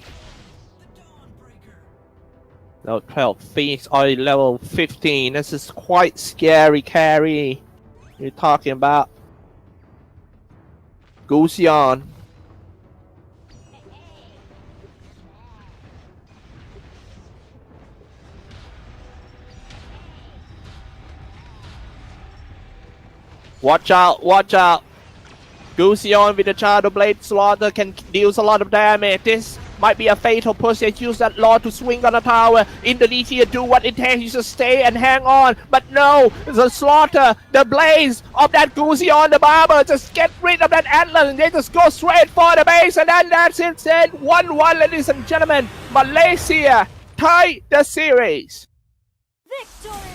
Level 12. Phoenix already level 15. This is quite scary, Carry. You're talking about. Gusion. Watch out, watch out. Gusion with the Shadow Blade Slaughter can deal a lot of damage. This might be a fatal push. They use that law to swing on the tower. Indonesia do what it takes to stay and hang on. But no, the Slaughter, the blaze of that Gusion, the Barber, just get rid of that Atlas and they just go straight for the base. And then that's it. Said 1-1, ladies and gentlemen. Malaysia tie the series. Victory!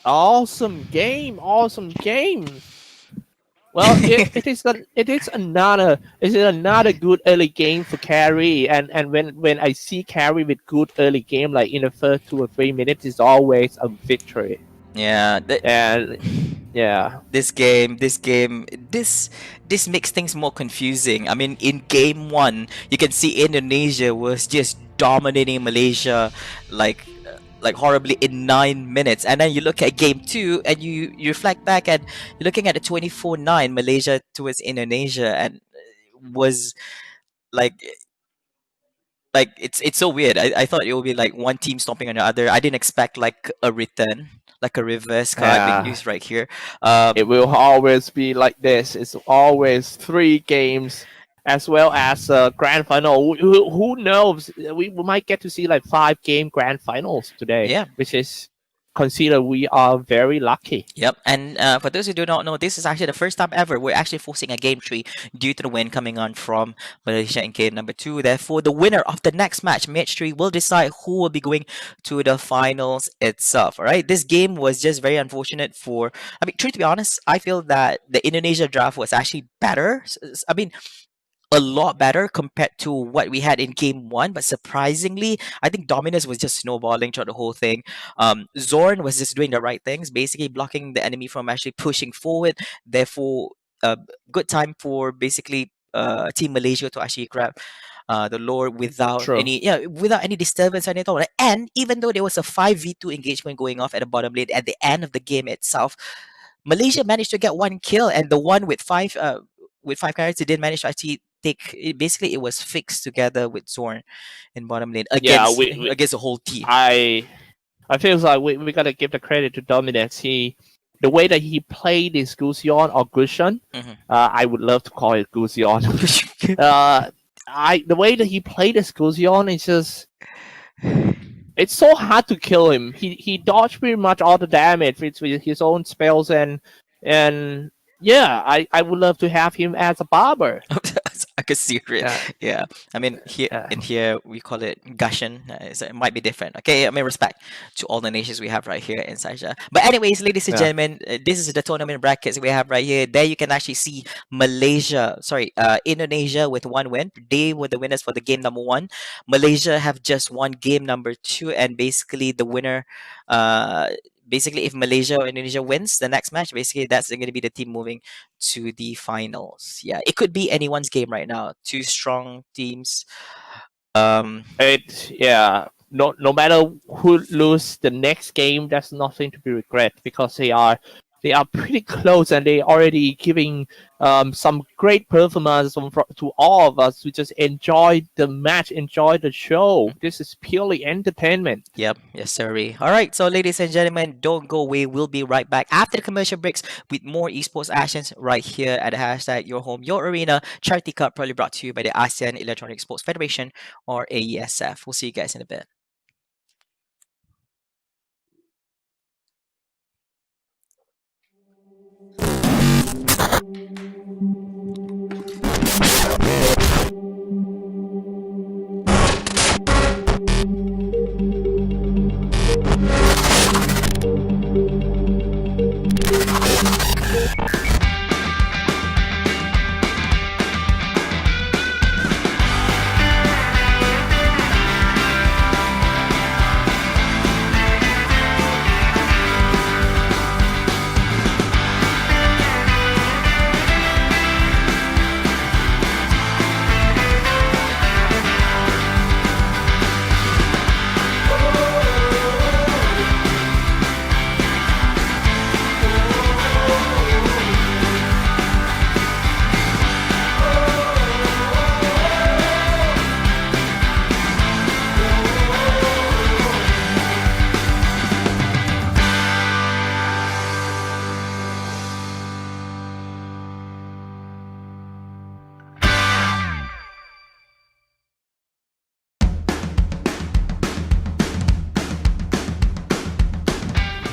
Awesome game, awesome game. Well, it is another good early game for Carey, and when I see Carey with good early game, like in the first 2 or 3 minutes, it's always a victory. Yeah, And yeah, this makes things more confusing. I mean, in game one, you can see Indonesia was just dominating Malaysia, like horribly in 9 minutes, and then you look at game two, and you reflect back, and you're looking at the 24-9 Malaysia towards Indonesia, and was like it's so weird. I thought it would be like one team stomping on the other. I didn't expect like a return, like a reverse card being yeah, used right here. it will always be like this. It's always 3 games, as well as grand final. Who knows? We might get to see like 5 game grand finals today, Yeah. which is considered we are very lucky. Yep, and for those who do not know, this is actually the first time ever we're actually forcing a game tree due to the win coming on from Malaysia in game number two. Therefore, the winner of the next match three, will decide who will be going to the finals itself. All right, this game was just very unfortunate for. I mean, truth to be honest, I feel that the Indonesia draft was actually better. I mean, a lot better compared to what we had in game one. But surprisingly, I think Dominus was just snowballing throughout the whole thing. Zorn was just doing the right things, basically blocking the enemy from actually pushing forward. Therefore, good time for basically Team Malaysia to actually grab the lore without True. without any disturbance or anything. And even though there was a 5v2 engagement going off at the bottom lane at the end of the game itself, Malaysia managed to get one kill, and the one with five characters didn't manage to actually take it. Basically, it was fixed together with Zorn in bottom lane Yeah, against the whole team. I feel like we gotta give the credit to Dominus. The way that he played his Gusion or Gusion, I would love to call it Gusion. The way that he played his Gusion is just. It's so hard to kill him. He dodged pretty much all the damage with his own spells, and yeah, I would love to have him as a barber. I could see it. Yeah. I mean, here we call it Gushan. So it might be different. Okay, I mean, respect to all the nations we have right here in Saja. But anyways, ladies and gentlemen, this is the tournament brackets we have right here. There you can actually see Indonesia with one win. They were the winners for the game number one. Malaysia have just won game number two, and basically the winner. Basically, if Malaysia or Indonesia wins the next match, basically that's going to be the team moving to the finals. Yeah, it could be anyone's game right now. Two strong teams. No matter who lose the next game, there's nothing to be regret, because they are pretty close, and they already giving some great performance to all of us to just enjoy the match, enjoy the show. This is purely entertainment. Yep, yes, sir. All right, so ladies and gentlemen, don't go away. We'll be right back after the commercial breaks with more esports actions right here at the hashtag Your Home, Your Arena Charity Cup, probably brought to you by the ASEAN Electronic Sports Federation, or AESF. We'll see you guys in a bit.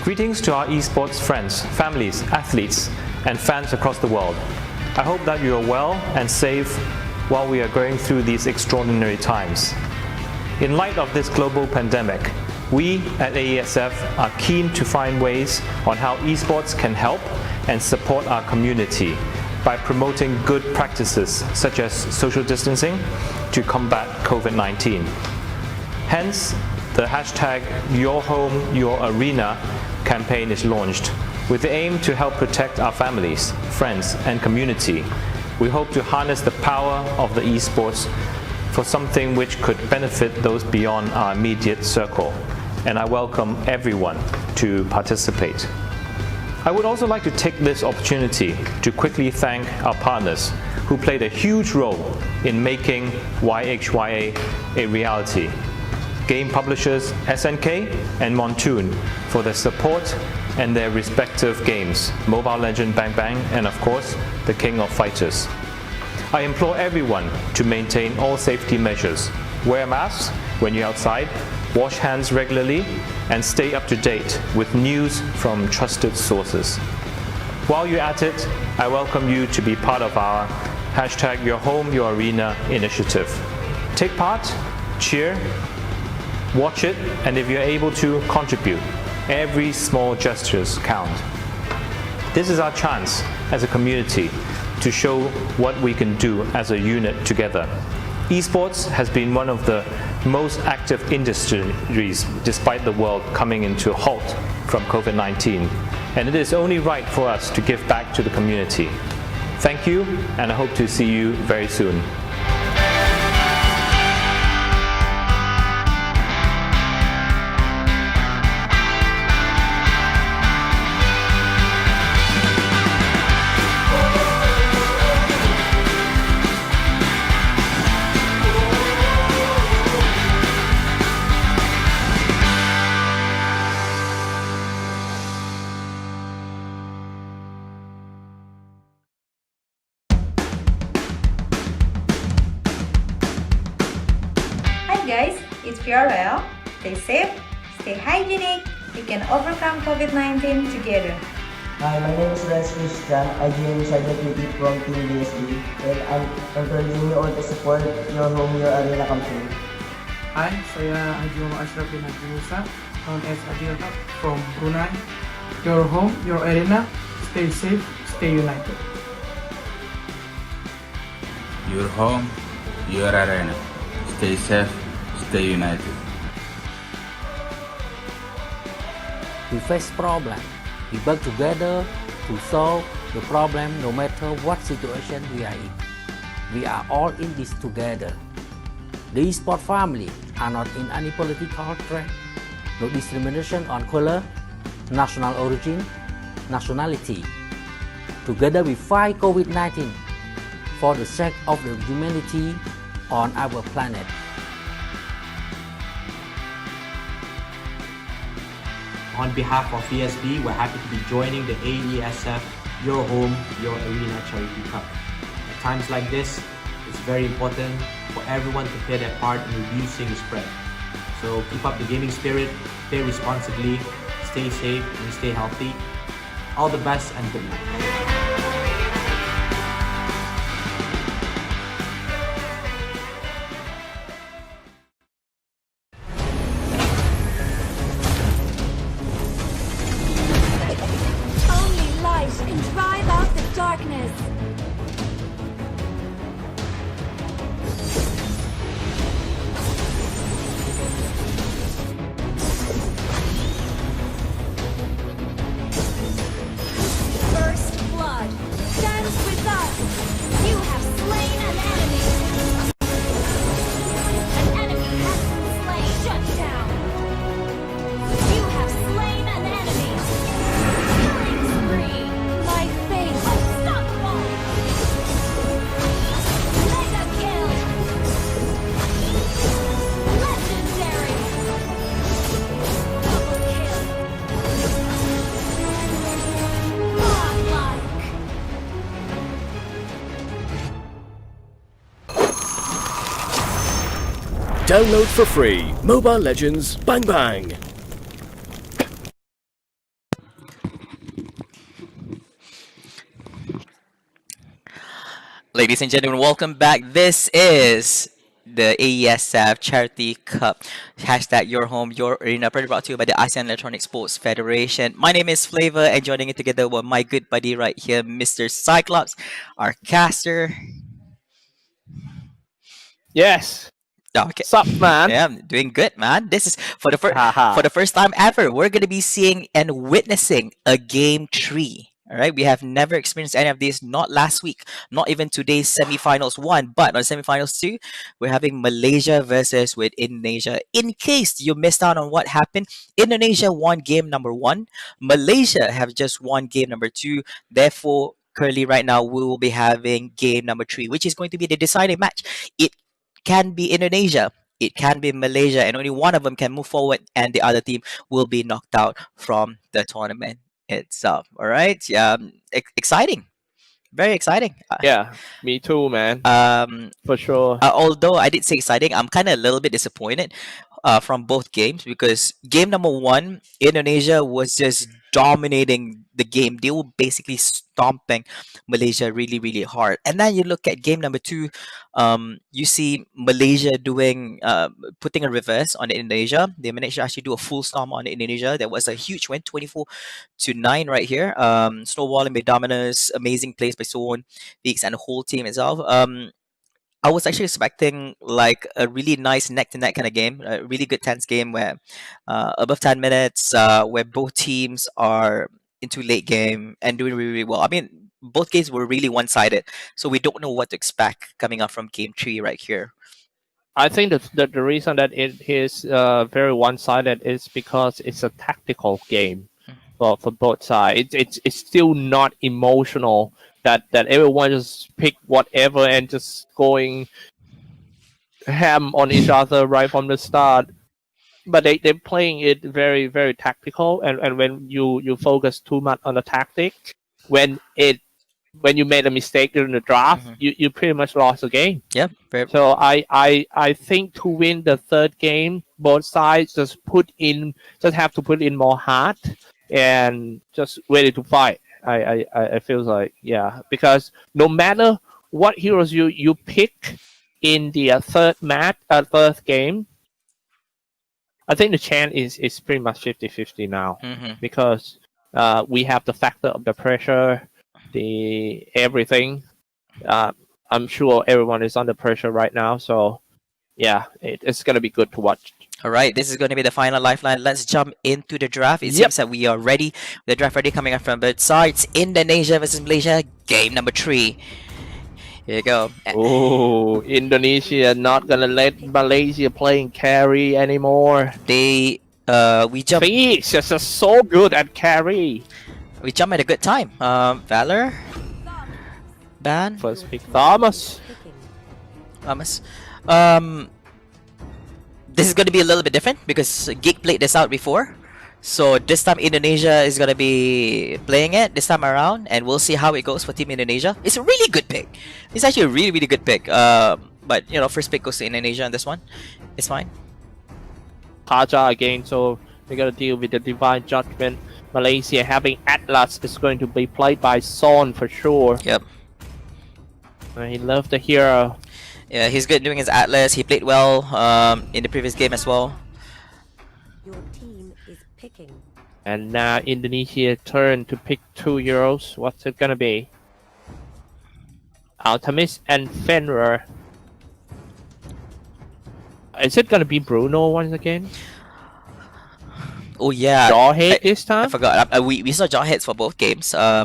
Greetings to our esports friends, families, athletes, and fans across the world. I hope that you are well and safe while we are going through these extraordinary times. In light of this global pandemic, we at AESF are keen to find ways on how esports can help and support our community. by promoting good practices such as social distancing to combat COVID-19. Hence, the hashtag Your Home, Your Arena campaign is launched with the aim to help protect our families, friends, and community. We hope to harness the power of the esports for something which could benefit those beyond our immediate circle, and I welcome everyone to participate. I would also like to take this opportunity to quickly thank our partners who played a huge role in making YHYA a reality. Game publishers SNK and Montoon for their support and their respective games, Mobile Legend Bang Bang and of course, the King of Fighters. I implore everyone to maintain all safety measures, wear masks when you're outside, wash hands regularly, and stay up to date with news from trusted sources. While you're at it, I welcome you to be part of our hashtag Your Home, Your Arena initiative. Take part, cheer, watch it, and if you're able to, contribute. Every small gestures count. This is our chance as a community to show what we can do as a unit together. Esports has been one of the most active industries despite the world coming into a halt from COVID-19, and it is only right for us to give back to the community. Thank you, and I hope to see you very soon. Hi guys, it's Fiorel. Stay safe, stay hygienic. We can overcome COVID-19 together. Hi, my name is Renz Christian. I joined Cybersecurity from Team BSB, and I'm encouraging you all to support Your Home, Your Arena campaign. Hi, saya Haji Ashraf bin Musa, known as Adil Haq from Brunei. Your home, your arena. Stay safe, stay united. Your home, your arena. Stay safe, stay united. We face problem. We work together to solve the problem no matter what situation we are in. We are all in this together. The eSport family are not in any political threat, no discrimination on color, national origin, nationality. Together we fight COVID-19 for the sake of the humanity on our planet. On behalf of ESB, we're happy to be joining the AESF Your Home, Your Arena Charity Cup. At times like this, it's very important for everyone to play their part in reducing the spread. So keep up the gaming spirit, play responsibly, stay safe and stay healthy. All the best and good luck. Drive out the darkness! First blood! Dance with us! You have slain an enemy! An enemy has been slain! Shut down! You have slain an enemy! Killing spree! My face! Unstoppable! Mega kill! Legendary! Double kill! Godlike! Download for free Mobile Legends Bang Bang. Ladies and gentlemen, welcome back. This is the AESF Charity Cup. Hashtag Your Home, Your Arena, brought to you by the ASEAN Electronic Sports Federation. My name is Flavor, and joining it together with my good buddy right here, Mr. Cyclops, our caster. Yes. Okay. Sup, man? Yeah, I'm doing good, man. This is for the Haha. for the first time ever. We're gonna be seeing and witnessing a game tree. All right, we have never experienced any of this. Not last week, not even today's semifinals one, but on semifinals two, we're having Malaysia versus with Indonesia. In case you missed out on what happened, Indonesia won game number one. Malaysia have just won game number two. Therefore, currently right now we will be having game number three, which is going to be the deciding match. It can be Indonesia, it can be Malaysia, and only one of them can move forward, and the other team will be knocked out from the tournament itself. All right, exciting, very exciting. Yeah, me too, man. For sure. Although I did say exciting, I'm kind of a little bit disappointed from both games because game number one, Indonesia was just dominating the game. They were basically stomping Malaysia really, really hard. And then you look at game number two, you see Malaysia doing putting a reverse on Indonesia. They managed to actually do a full stomp on Indonesia. That was a huge win, 24-9 right here. Snowballing by Dominus, amazing plays by Son, Weeks, and the whole team itself. I was actually expecting like a really nice neck to neck kind of game, a really good tense game where above 10 minutes, where both teams are into late game and doing really, really well. I mean, both games were really one sided, so we don't know what to expect coming up from game three right here. I think that the reason that it is very one-sided is because it's a tactical game for both sides. It's still not emotional that everyone just pick whatever and just going ham on each other right from the start. But they're playing it very, very tactical, and when you focus too much on the tactic, when you made a mistake during the draft, you pretty much lost the game. Yeah. So I think to win the third game, both sides just have to put in more heart and just ready to fight. I feel like, yeah, because no matter what heroes you pick in the third game, I think the chance is pretty much 50-50 now, because we have the factor of the pressure, the everything. I'm sure everyone is under pressure right now, so yeah, it's gonna be good to watch. All right, this is going to be the final lifeline. Let's jump into the draft. It seems that we are ready. The draft ready coming up from both sides. Indonesia versus Malaysia, game number 3. Here you go. Oh, Indonesia not gonna let Malaysia playing carry anymore. We jump. Please, just so good at carry. We jump at a good time. Valor, Ban. First pick Thomas. This is going to be a little bit different because Geek played this out before. So this time Indonesia is going to be playing it this time around, and we'll see how it goes for Team Indonesia. It's a really good pick. It's actually a really, really good pick. But, you know, first pick goes to Indonesia on this one. It's fine. Kaja again, so we got to deal with the Divine Judgment. Malaysia having Atlas is going to be played by Son for sure. Yep. He loved the hero. Yeah, he's good doing his Atlas. He played well in the previous game as well. Your team is picking. And now Indonesia turn to pick 2 heroes. What's it gonna be? Altamis and Fenrir. Is it gonna be Bruno once again? Oh yeah, Jawhead this time? I forgot. We saw Jawheads for both games. I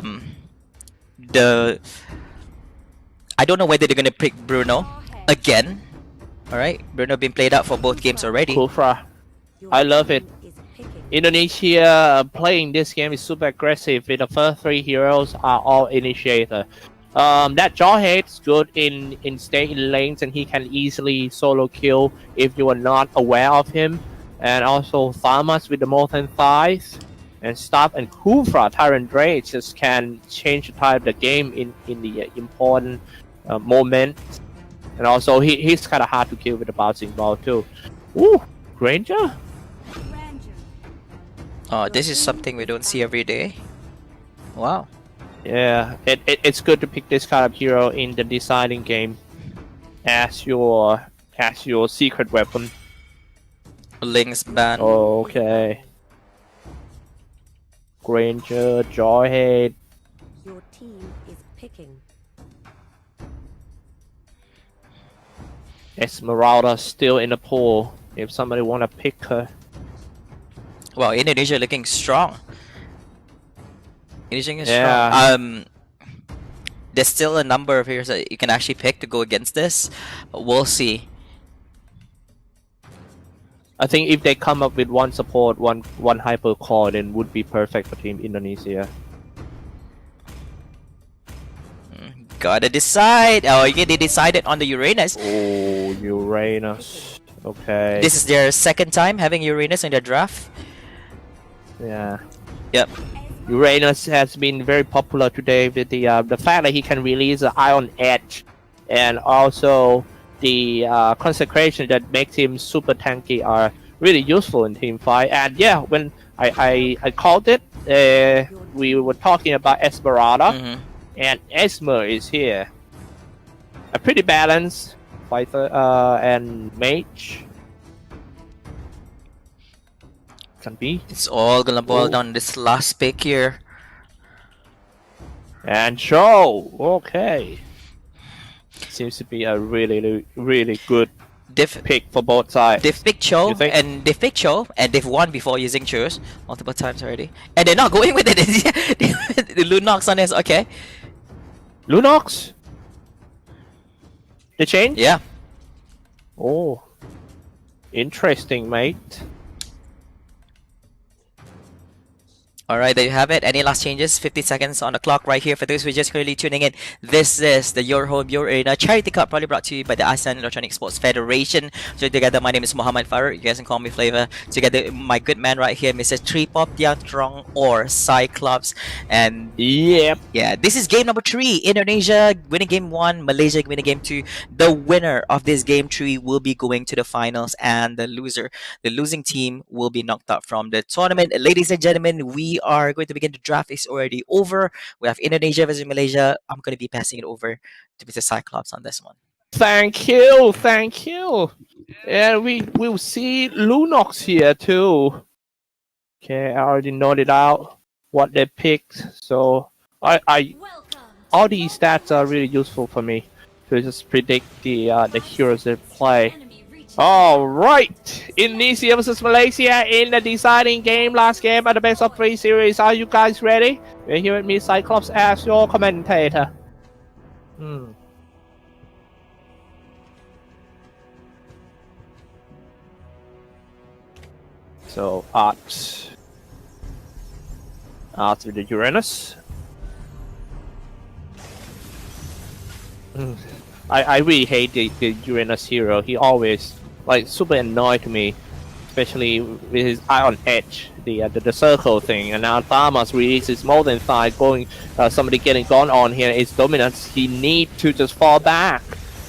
don't know whether they're gonna pick Bruno again. All right, Bruno been played out for both games already. Kufra, I love it. Indonesia playing this game is super aggressive. The first 3 heroes are all initiator. That Jawhead's good in staying in lanes, and he can easily solo kill if you are not aware of him. And also Thamas with the Molten Thighs and stuff, and Kufra, Tyrant Drake just can change the type of the game in the important moment. And also he's kind of hard to kill with the bouncing ball too. Ooh, Granger? Oh, this is something we don't see every day. Wow. Yeah, it's good to pick this kind of hero in the deciding game as your as your secret weapon. Link's ban. Okay. Granger, Jawhead. Your team is picking. Esmeralda still in the pool. If somebody wanna pick her. Well, Indonesia looking strong. Indonesia is Yeah. strong. There's still a number of heroes that you can actually pick to go against this. We'll see. I think if they come up with one support, one hyper core, then would be perfect for Team Indonesia. Gotta decide. Oh, yeah, they decided on the Uranus. Oh, Uranus. Okay. This is their second time having Uranus in their draft. Yeah. Yep. Uranus has been very popular today with the fact that he can release the Ion Edge, and also the consecration that makes him super tanky are really useful in team fight. And yeah, when I called it, we were talking about Esmeralda, and Esmer is here. A pretty balanced fighter and mage. Can be. It's all gonna boil down to this last pick here. And show. Okay. Seems to be a really good pick for both sides. They've picked Cho, and they've picked Cho, and they've won before using Churs multiple times already. And they're not going with it. The Lunox on this, okay. Lunox? The change? Yeah. Oh. Interesting, mate. Alright, there you have it. Any last changes? 50 seconds on the clock right here. For those who are just currently tuning in, this is the Your Home, Your Arena Charity Cup, probably brought to you by the ASEAN Electronic Sports Federation. So together, my name is Muhammad Farooq. You guys can call me Flavor. Together, my good man right here, Mr. Tripop Diantrong or Cyclops. And yeah, this is game number 3. Indonesia winning game 1, Malaysia winning game 2. The winner of this game 3 will be going to the finals, and the losing team will be knocked out from the tournament. Ladies and gentlemen, we are going to begin. The draft is already over. We have Indonesia versus Malaysia. I'm going to be passing it over to Mr. Cyclops on this one. Thank you. And we will see Lunox here too. Okay, I already noted out what they picked. So I all these stats are really useful for me to just predict the heroes they play. All right, Indonesia versus Malaysia in the deciding game, last game at the best of 3 series. Are you guys ready? You're here with me, Cyclops, as your commentator. So Arts with the Uranus. I really hate the Uranus hero. He always super annoyed to me, especially with his Ion Edge, the circle thing. And now Thamas releases Molten Side, going somebody getting gone on here. It's dominance. He need to just fall back.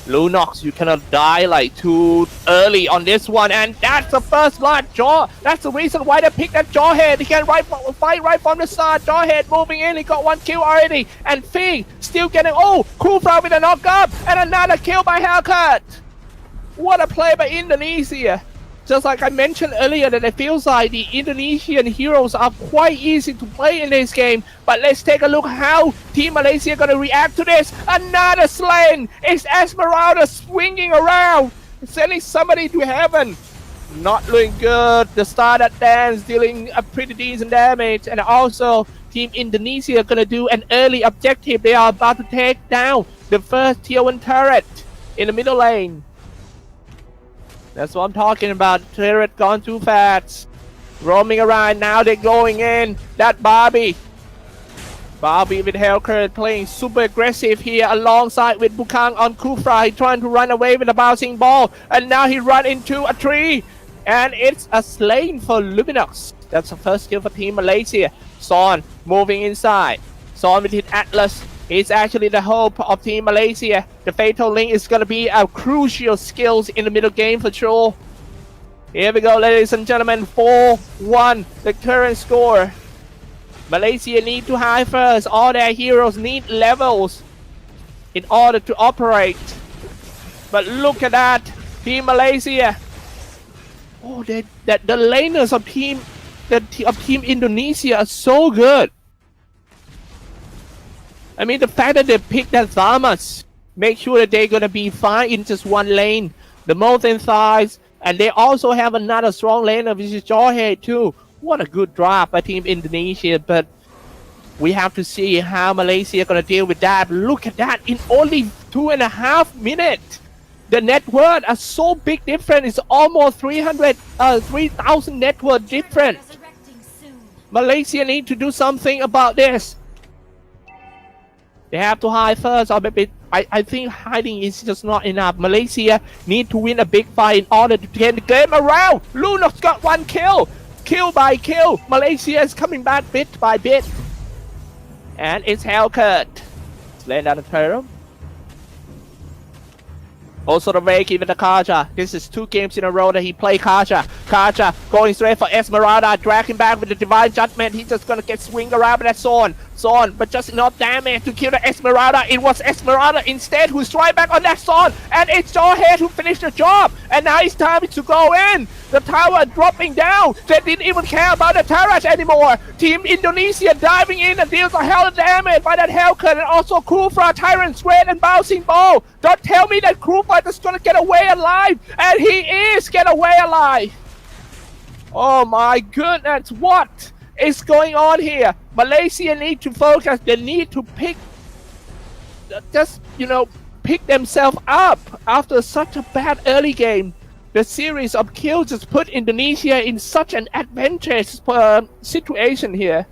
Lunox, you cannot die too early on this one, and that's the first blood. Jaw. That's the reason why they picked that Jawhead. He can fight right from the start. Jawhead moving in. He got 1 kill already, and Fee still getting Kufra with a knock up and another kill by Haircut. What a play by Indonesia. Just like I mentioned earlier, that it feels like the Indonesian heroes are quite easy to play in this game. But let's take a look how Team Malaysia gonna react to this. Another slain. It's Esmeralda swinging around, sending somebody to heaven. Not looking good. The Stardust Dance dealing a pretty decent damage. And also, Team Indonesia gonna do an early objective. They are about to take down the first tier 1 turret in the middle lane. That's what I'm talking about. Turret gone too fast. Roaming around. Now they're going in. That Barbie with Hellcurd playing super aggressive here alongside with Bukang on Kufra. Trying to run away with a bouncing ball. And now he run into a tree. And it's a slain for Luminox. That's the first kill for Team Malaysia. Son moving inside. Son with his Atlas. It's actually the hope of Team Malaysia. The Fatal Link is going to be a crucial skills in the middle game for sure. Here we go, ladies and gentlemen. 4-1, the current score. Malaysia need to high first. All their heroes need levels in order to operate. But look at that. Team Malaysia. Oh, the laners of Team Indonesia are so good. I mean, the fact that they picked that Thamas, make sure that they're gonna be fine in just one lane. The Molten Thighs, and they also have another strong laner, which is Jawhead too. What a good draft by Team Indonesia, but we have to see how Malaysia gonna deal with that. Look at that, in only 2.5 minutes. The net worth are so big different. It's almost 3,000 net worth different. Malaysia need to do something about this. They have to hide first, or maybe I think hiding is just not enough. Malaysia need to win a big fight in order to turn the game around. Lunox got 1 kill. Kill by kill. Malaysia is coming back bit by bit. And it's Hellcat. Let's land on the turtle. Also the Reiki with the Kaja. This is 2 games in a row that he played Kaja. Kaja going straight for Esmeralda. Dragging back with the Divine Judgment. He's just gonna get swing around with that Zorn. But just enough damage to kill the Esmeralda. It was Esmeralda instead who strike back on that Zorn. And it's Jawhead who finished the job. And now it's time to go in. The tower dropping down. They didn't even care about the turret anymore. Team Indonesia diving in and deals a hell of damage by that Hellcat. And also Kufra, Tyrant Square, and Bouncing Ball. Don't tell me that Kufra is gonna get away alive. And he is get away alive. Oh my goodness, what is going on here? Malaysia need to focus. They need to pick themselves up after such a bad early game. The series of kills just put Indonesia in such an advantageous situation here.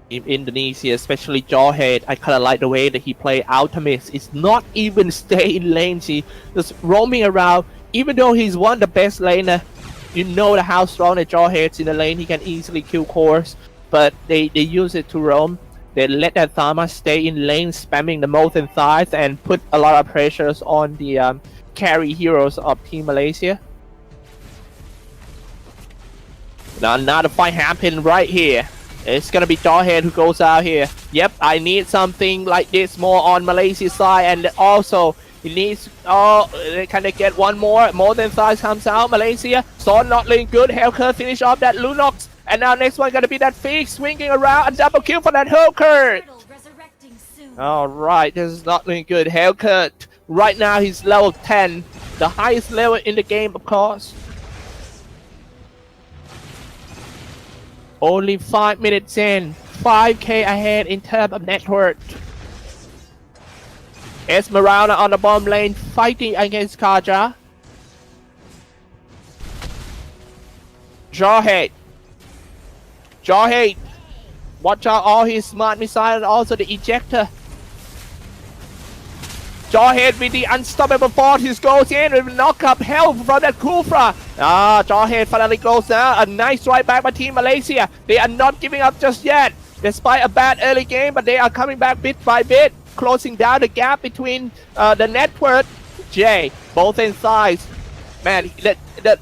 In Indonesia, especially Jawhead, I kind of like the way that he played Ultimates. It's not even stay in lane. He just roaming around. Even though he's one of the best laner, you know how strong the Jawhead's in the lane. He can easily kill cores, but they use it to roam. They let that Thama stay in lane, spamming the Molten Thighs and put a lot of pressures on the carry heroes of Team Malaysia. Now another fight happened right here. It's gonna be Jawhead who goes out here. Yep, I need something like this more on Malaysia's side, and also he needs. Oh, can they get one more? Molten Thighs comes out. Malaysia. Zorn not looking good. Hellcat finish off that Lunox, and now next one gonna be that Phoenix swinging around. A double kill for that Hellcat. All right, this is not looking good. Hellcat right now he's level 10, the highest level in the game, of course. Only 5 minutes in, 5k ahead in terms of net worth. Esmeralda on the bomb lane fighting against Kaja. Jawhead. Watch out all his smart missile and also the ejector. Jawhead with the unstoppable force. He goes in with knock up hell from that Kufra. Jawhead finally goes down. A nice strike back by Team Malaysia. They are not giving up just yet. Despite a bad early game, but they are coming back bit by bit, closing down the gap between the network. Both sides. Man, the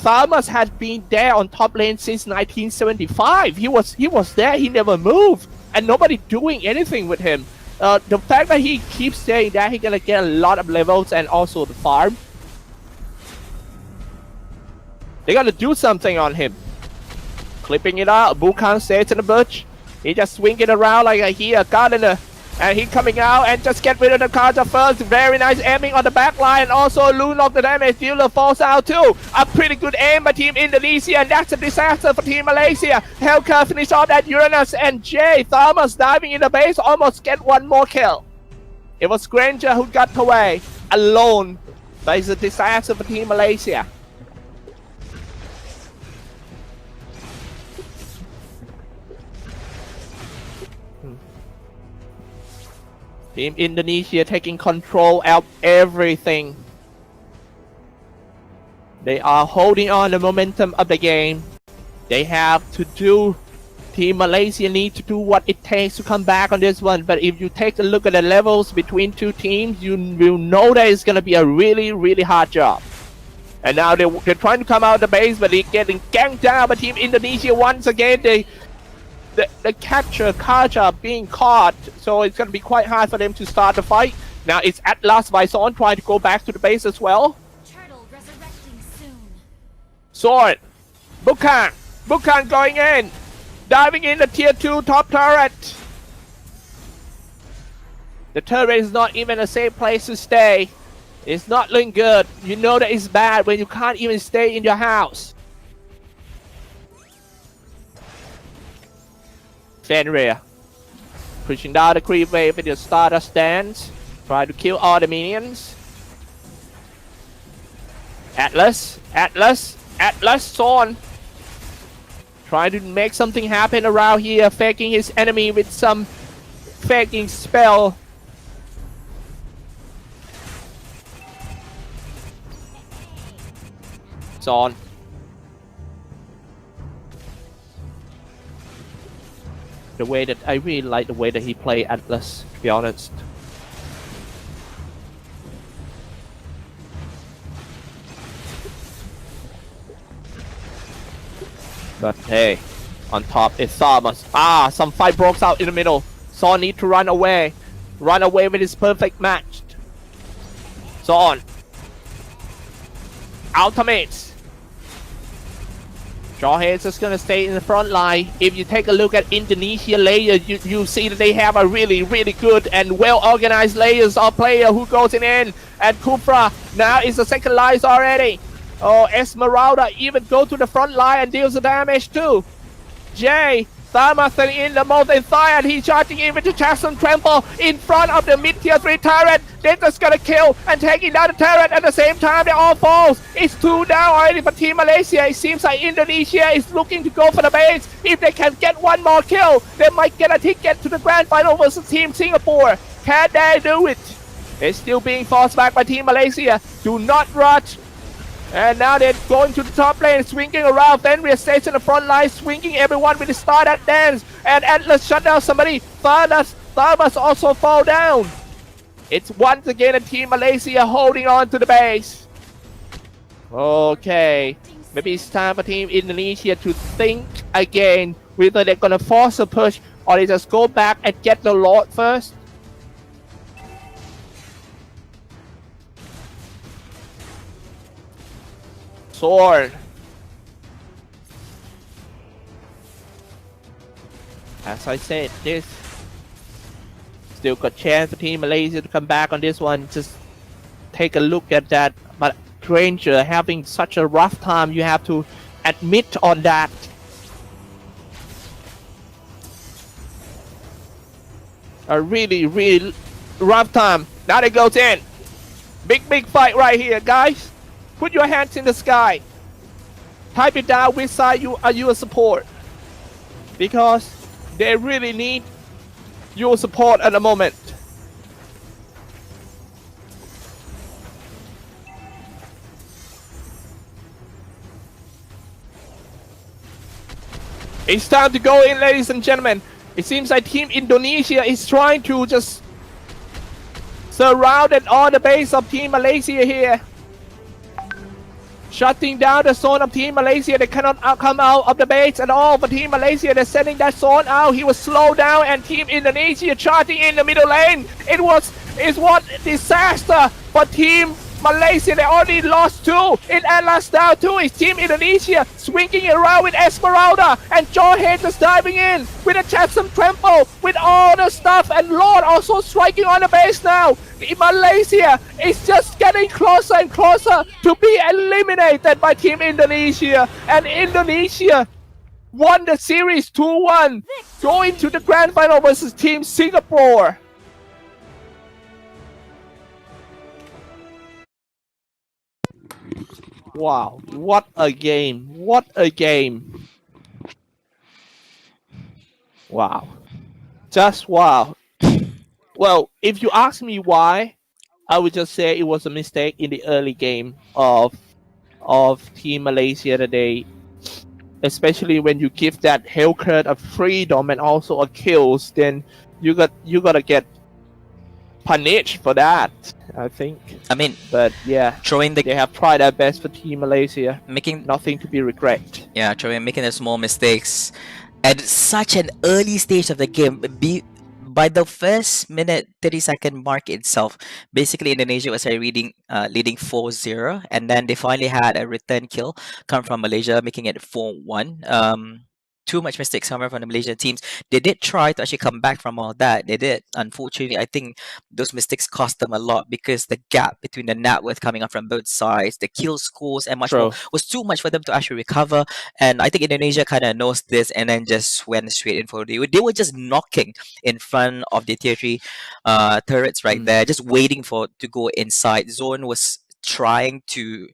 Thamas has been there on top lane since 1975. He was there. He never moved, and nobody doing anything with him. The fact that he keeps saying that he's gonna get a lot of levels and also the farm, they gotta do something on him. Clipping it out, Bukan stays in the bush. He just swinging around like a gardener. And he coming out and just get rid of the Kaja first. Very nice aiming on the back line. And also Lunox, the damage dealer, falls out too. A pretty good aim by Team Indonesia, and that's a disaster for Team Malaysia. Hellcat finish off that Uranus, and Thamas diving in the base almost get one more kill. It was Granger who got away alone, but it's a disaster for Team Malaysia. Team Indonesia taking control of everything. They are holding on the momentum of the game. They have to do. Team Malaysia need to do what it takes to come back on this one. But if you take a look at the levels between two teams, you will know that it's going to be a really, really hard job. And now they're trying to come out of the base, but they're getting ganked down by Team Indonesia once again. the catcher Kaja being caught, so it's gonna be quite hard for them to start the fight. Now it's Atlas Bison trying to go back to the base as well. Turtle resurrecting soon. Sword, Bukan going in, diving in the tier 2 top turret. The turret is not even a safe place to stay. It's not looking good. You know that it's bad when you can't even stay in your house. Fenrir pushing down the creep wave with your starter stance. Try to kill all the minions. Atlas, Zorn. Trying to make something happen around here, faking his enemy with some faking spell. Zorn. The way that I really like the way that he played Atlas, to be honest. But hey, on top is Samus. Some fight broke out in the middle. Zorn need to run away. Run away with his perfect match. Zorn. Ultimates. Jawhead's just gonna stay in the front line. If you take a look at Indonesia layer, you see that they have a really good and well organized layers of player who goes in. And Kufra now is the second lines already. Oh, Esmeralda even go to the front line and deals the damage too. Jay, Thamas in the most inside, and he's charging in with the Jackson Trample in front of the mid tier 3 turret. They're just gonna kill and taking down the turret at the same time. They all falls. It's 2 down already for Team Malaysia. It seems like Indonesia is looking to go for the base. If they can get one more kill, they might get a ticket to the grand final versus Team Singapore. Can they do it? They're still being forced back by Team Malaysia. Do not rush. And now they're going to the top lane, swinging around. Fenrir stays in the front line, swinging everyone with the Stardust Dance. And Atlas shut down somebody. Thamas also fall down. It's once again a Team Malaysia holding on to the base. Okay. Maybe it's time for Team Indonesia to think again whether they're going to force a push or they just go back and get the Lord first. Sword. As I said, this still got chance for Team Malaysia to come back on this one. Just take a look at that. But Granger having such a rough time, you have to admit on that. A really rough time. Now they goes in. Big fight right here, guys. Put your hands in the sky. Type it down which side you are your support. Because they really need your support at the moment. It's time to go in, ladies and gentlemen. It seems like Team Indonesia is trying to just surround all the base of Team Malaysia here. Shutting down the zone of Team Malaysia. They cannot come out of the base at all. For Team Malaysia, they're sending that zone out. He was slowed down, and Team Indonesia charging in the middle lane. It's what disaster for Team Malaysia. They already lost 2 in Atlas down 2. It's Team Indonesia swinging around with Esmeralda, and Jawhead just diving in with a Jackson Trample with all the stuff, and Lord also striking on the base now. Malaysia is just getting closer and closer to be eliminated by Team Indonesia, and Indonesia won the series 2-1, going to the grand final versus Team Singapore. Wow, what a game. What a game. Wow. Just wow. Well, if you ask me why, I would just say it was a mistake in the early game of Team Malaysia today. Especially when you give that Hellcat a freedom and also a kills, then you gotta get punished for that, I think. I mean, but yeah, they have tried their best for Team Malaysia, making nothing to be regret. Yeah, making the small mistakes At such an early stage of the game, by the first minute 30-second mark itself, basically Indonesia was leading 4-0, and then they finally had a return kill come from Malaysia, making it 4-1. Too much mistakes coming from the Malaysian teams. They did try to actually come back from all that. They did. Unfortunately, I think those mistakes cost them a lot because the gap between the net worth coming up from both sides, the kill scores, and much more True. was too much for them to actually recover. And I think Indonesia kind of knows this and then just went straight in for it. They were just knocking in front of the tier 3 turrets right there, just waiting for to go inside. Zone was trying to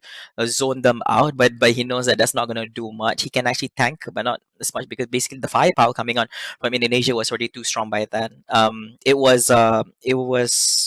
zone them out, but he knows that that's not going to do much. He can actually tank, but not as much because basically the firepower coming on from Indonesia was already too strong by then. It was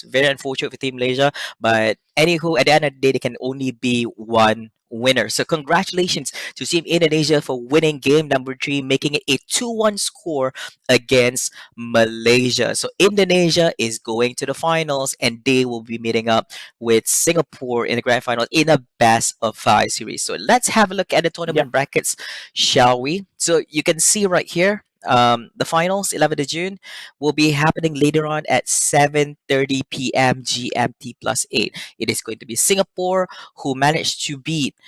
very unfortunate for Team Malaysia, but anywho, at the end of the day, there can only be one winner. So congratulations to Team Indonesia for winning game number 3, making it a 2-1 score against Malaysia. So Indonesia is going to the finals, and they will be meeting up with Singapore in the grand final in a best of 5 series. So let's have a look at the tournament brackets, shall we? So you can see right here, the finals, 11th of June, will be happening later on at 7:30 p.m. GMT plus 8. It is going to be Singapore, who managed to beat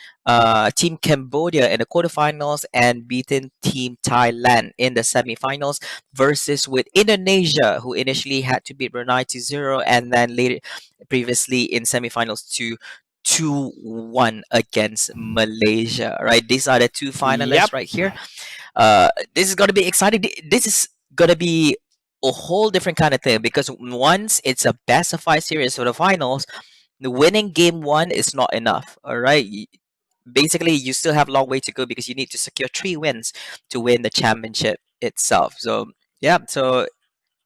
Team Cambodia in the quarterfinals and beaten Team Thailand in the semifinals, versus with Indonesia, who initially had to beat Brunei 2-0 and then later, previously in semifinals, 2-1 against Malaysia. Right, these are the two finalists right here. This is gonna be exciting. This is gonna be a whole different kind of thing because once it's a best of 5 series for the finals, the winning game 1 is not enough. All right. Basically, you still have a long way to go because you need to secure 3 wins to win the championship itself. So yeah. So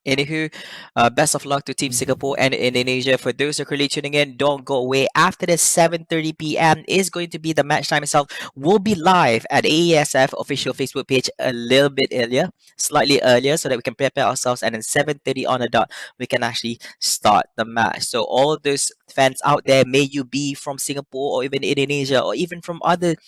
anywho, best of luck to Team Singapore and Indonesia. For those who are currently tuning in, don't go away. After the 7:30 p.m. is going to be the match time itself. We'll be live at AESF official Facebook page a little bit earlier, slightly earlier, so that we can prepare ourselves. And then 7:30 on the dot, we can actually start the match. So all those fans out there, may you be from Singapore or even Indonesia or even from other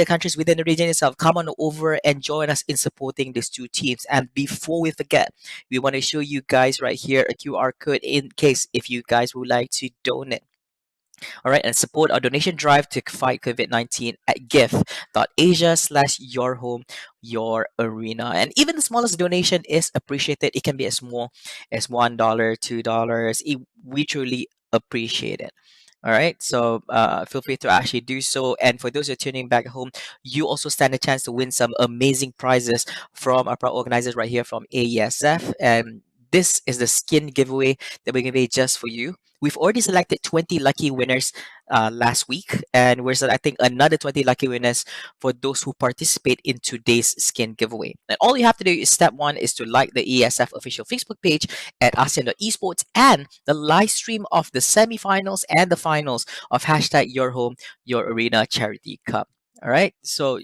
countries within the region itself, come on over and join us in supporting these two teams. And before we forget, we want to show you guys right here a QR code in case if you guys would like to donate. All right, and support our donation drive to fight COVID-19 at gift.asia/your home, your arena. And even the smallest donation is appreciated. It can be as small as $1, $2. We truly appreciate it. All right, so feel free to actually do so. And for those who are tuning back home, you also stand a chance to win some amazing prizes from our proud organizers right here from AESF. And this is the skin giveaway that we're giving just for you. We've already selected 20 lucky winners last week, and we're selecting another 20 lucky winners for those who participate in today's skin giveaway. And all you have to do is step 1 is to like the ESF official Facebook page at ASEAN.esports and the live stream of the semifinals and the finals of hashtag Your Home, Your Arena Charity Cup. All right, so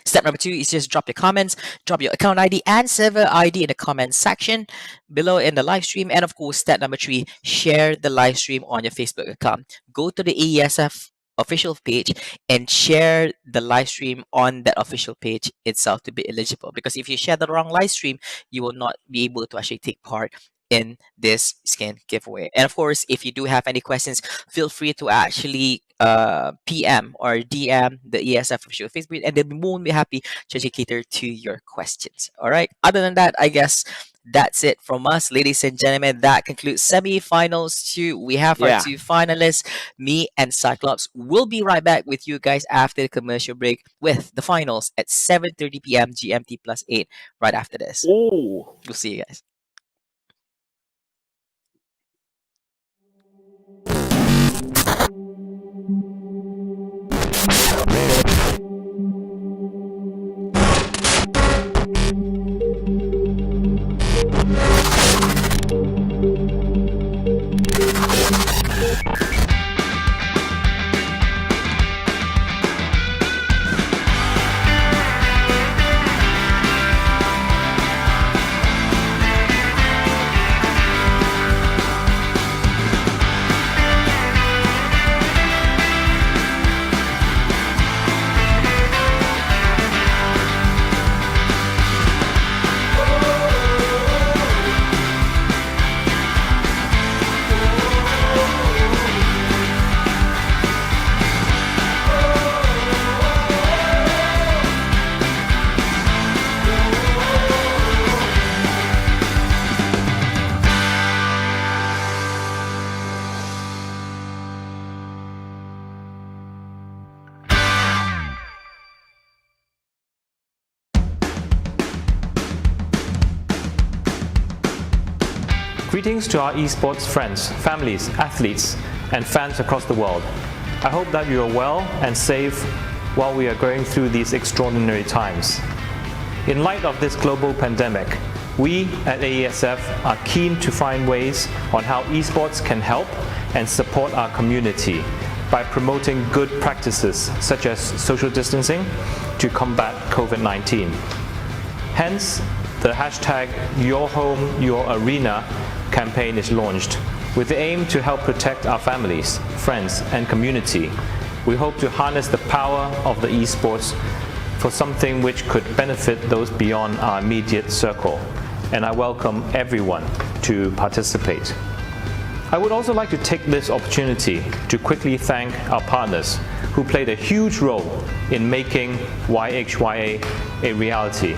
step number 2 is just drop your comments, drop your account ID and server ID in the comment section below in the live stream. And of course, step number 3, share the live stream on your Facebook account. Go to the AESF official page and share the live stream on that official page itself to be eligible. Because if you share the wrong live stream, you will not be able to actually take part in this skin giveaway. And of course, if you do have any questions, feel free to actually PM or DM the ESF official Facebook, and they'll be more than happy to actually cater to your questions. All right. Other than that, I guess that's it from us, ladies and gentlemen. That concludes semi-finals 2. We have our 2 finalists, me and Cyclops. We'll be right back with you guys after the commercial break with the finals at 7:30 p.m. GMT plus 8 right after this. Ooh. We'll see you guys. Greetings to our esports friends, families, athletes, and fans across the world. I hope that you are well and safe while we are going through these extraordinary times. In light of this global pandemic, we at AESF are keen to find ways on how esports can help and support our community by promoting good practices such as social distancing to combat COVID-19. Hence, the hashtag #YourHomeYourArena campaign is launched with the aim to help protect our families, friends, and community. We hope to harness the power of the esports for something which could benefit those beyond our immediate circle, and I welcome everyone to participate. I would also like to take this opportunity to quickly thank our partners who played a huge role in making YHYA a reality.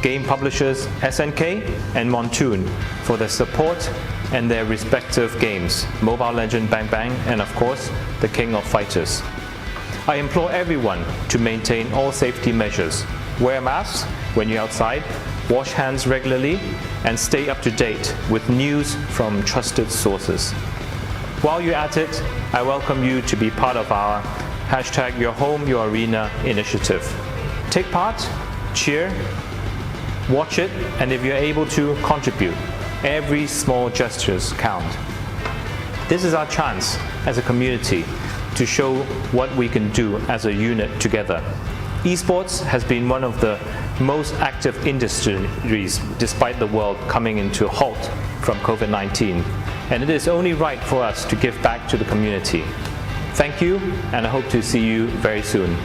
Game publishers SNK and Montoon for their support and their respective games, Mobile Legend Bang Bang and of course, the King of Fighters. I implore everyone to maintain all safety measures, wear masks when you're outside, wash hands regularly, and stay up to date with news from trusted sources. While you're at it, I welcome you to be part of our #YourHomeYourArena initiative. Take part, cheer, watch it, and if you're able to, contribute. Every small gestures count. This is our chance as a community to show what we can do as a unit together. Esports has been one of the most active industries despite the world coming into a halt from COVID-19, and it is only right for us to give back to the community. Thank you, and I hope to see you very soon.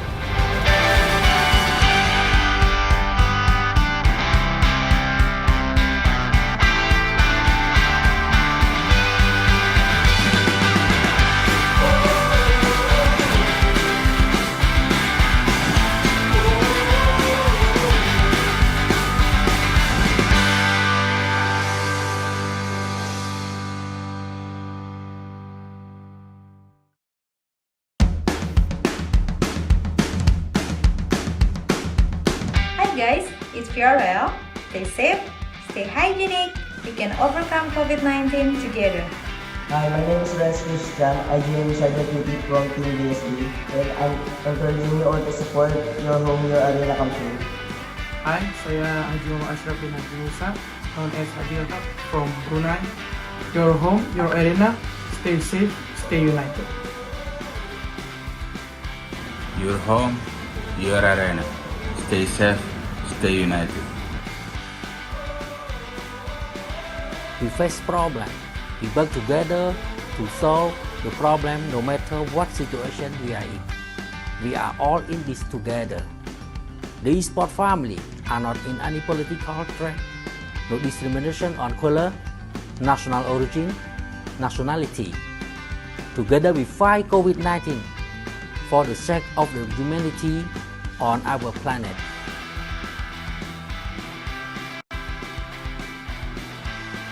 Hi guys, it's Fiorel. Stay safe, stay hygienic. We can overcome COVID-19 together. Hi, my name is Renz Christian. I joined Sergeant Duty from Team BSB, and I'm encouraging you all to support Your Home, Your Arena campaign. Hi, saya Haji Ashraf bin Musa, known as Haji from Brunei. Your home, your arena. Stay safe, stay united. Your home, your arena. Stay safe, stay united. We face problem. We work together to solve the problem no matter what situation we are in. We are all in this together. The eSport family are not in any political threat, no discrimination on color, national origin, nationality. Together we fight COVID-19 for the sake of the humanity on our planet.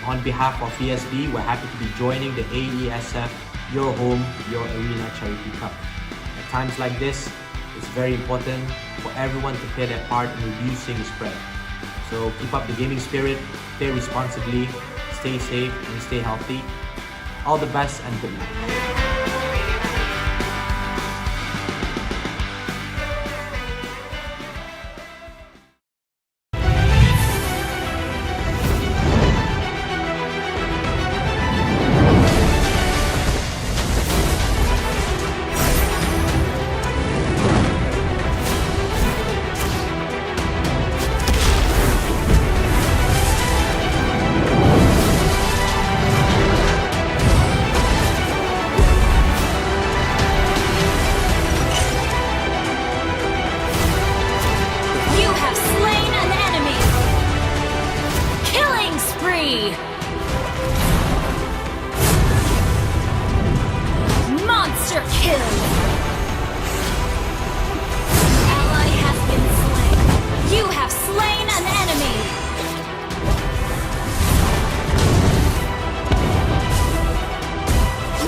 On behalf of ESB, we're happy to be joining the AESF Your Home, Your Arena Charity Cup. At times like this, it's very important for everyone to play their part in reducing the spread. So keep up the gaming spirit, play responsibly, stay safe and stay healthy. All the best and good luck. Monster kill! Ally has been slain. You have slain an enemy!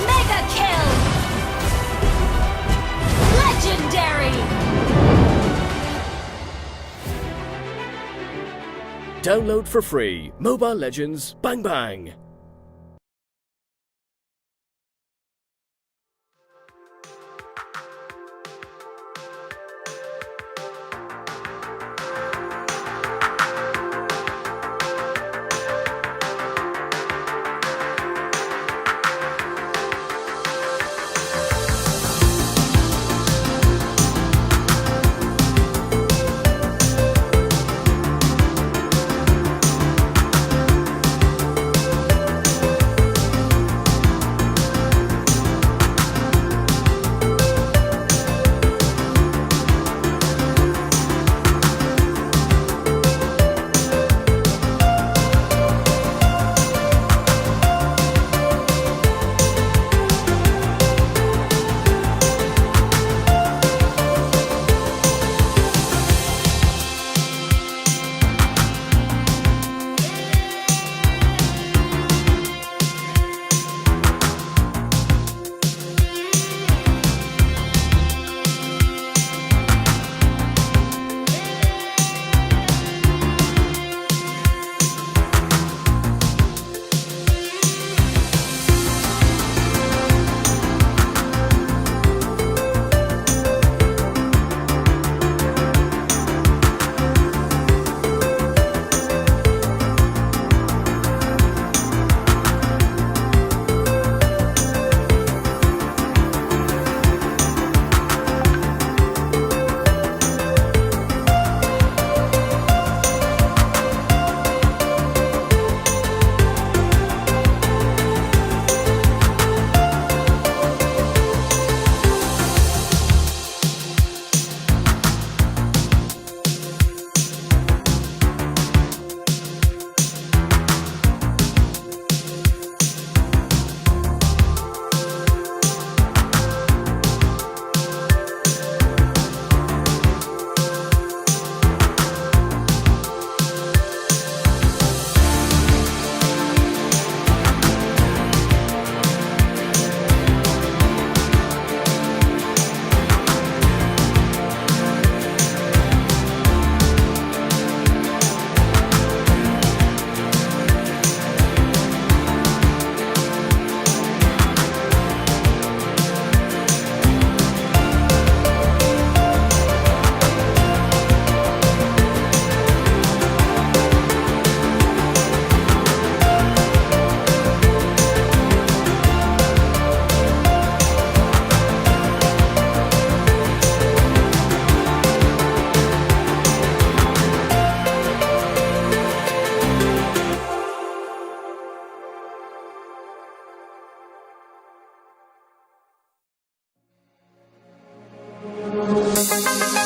Mega kill! Legendary! Download for free Mobile Legends Bang Bang. Thank you.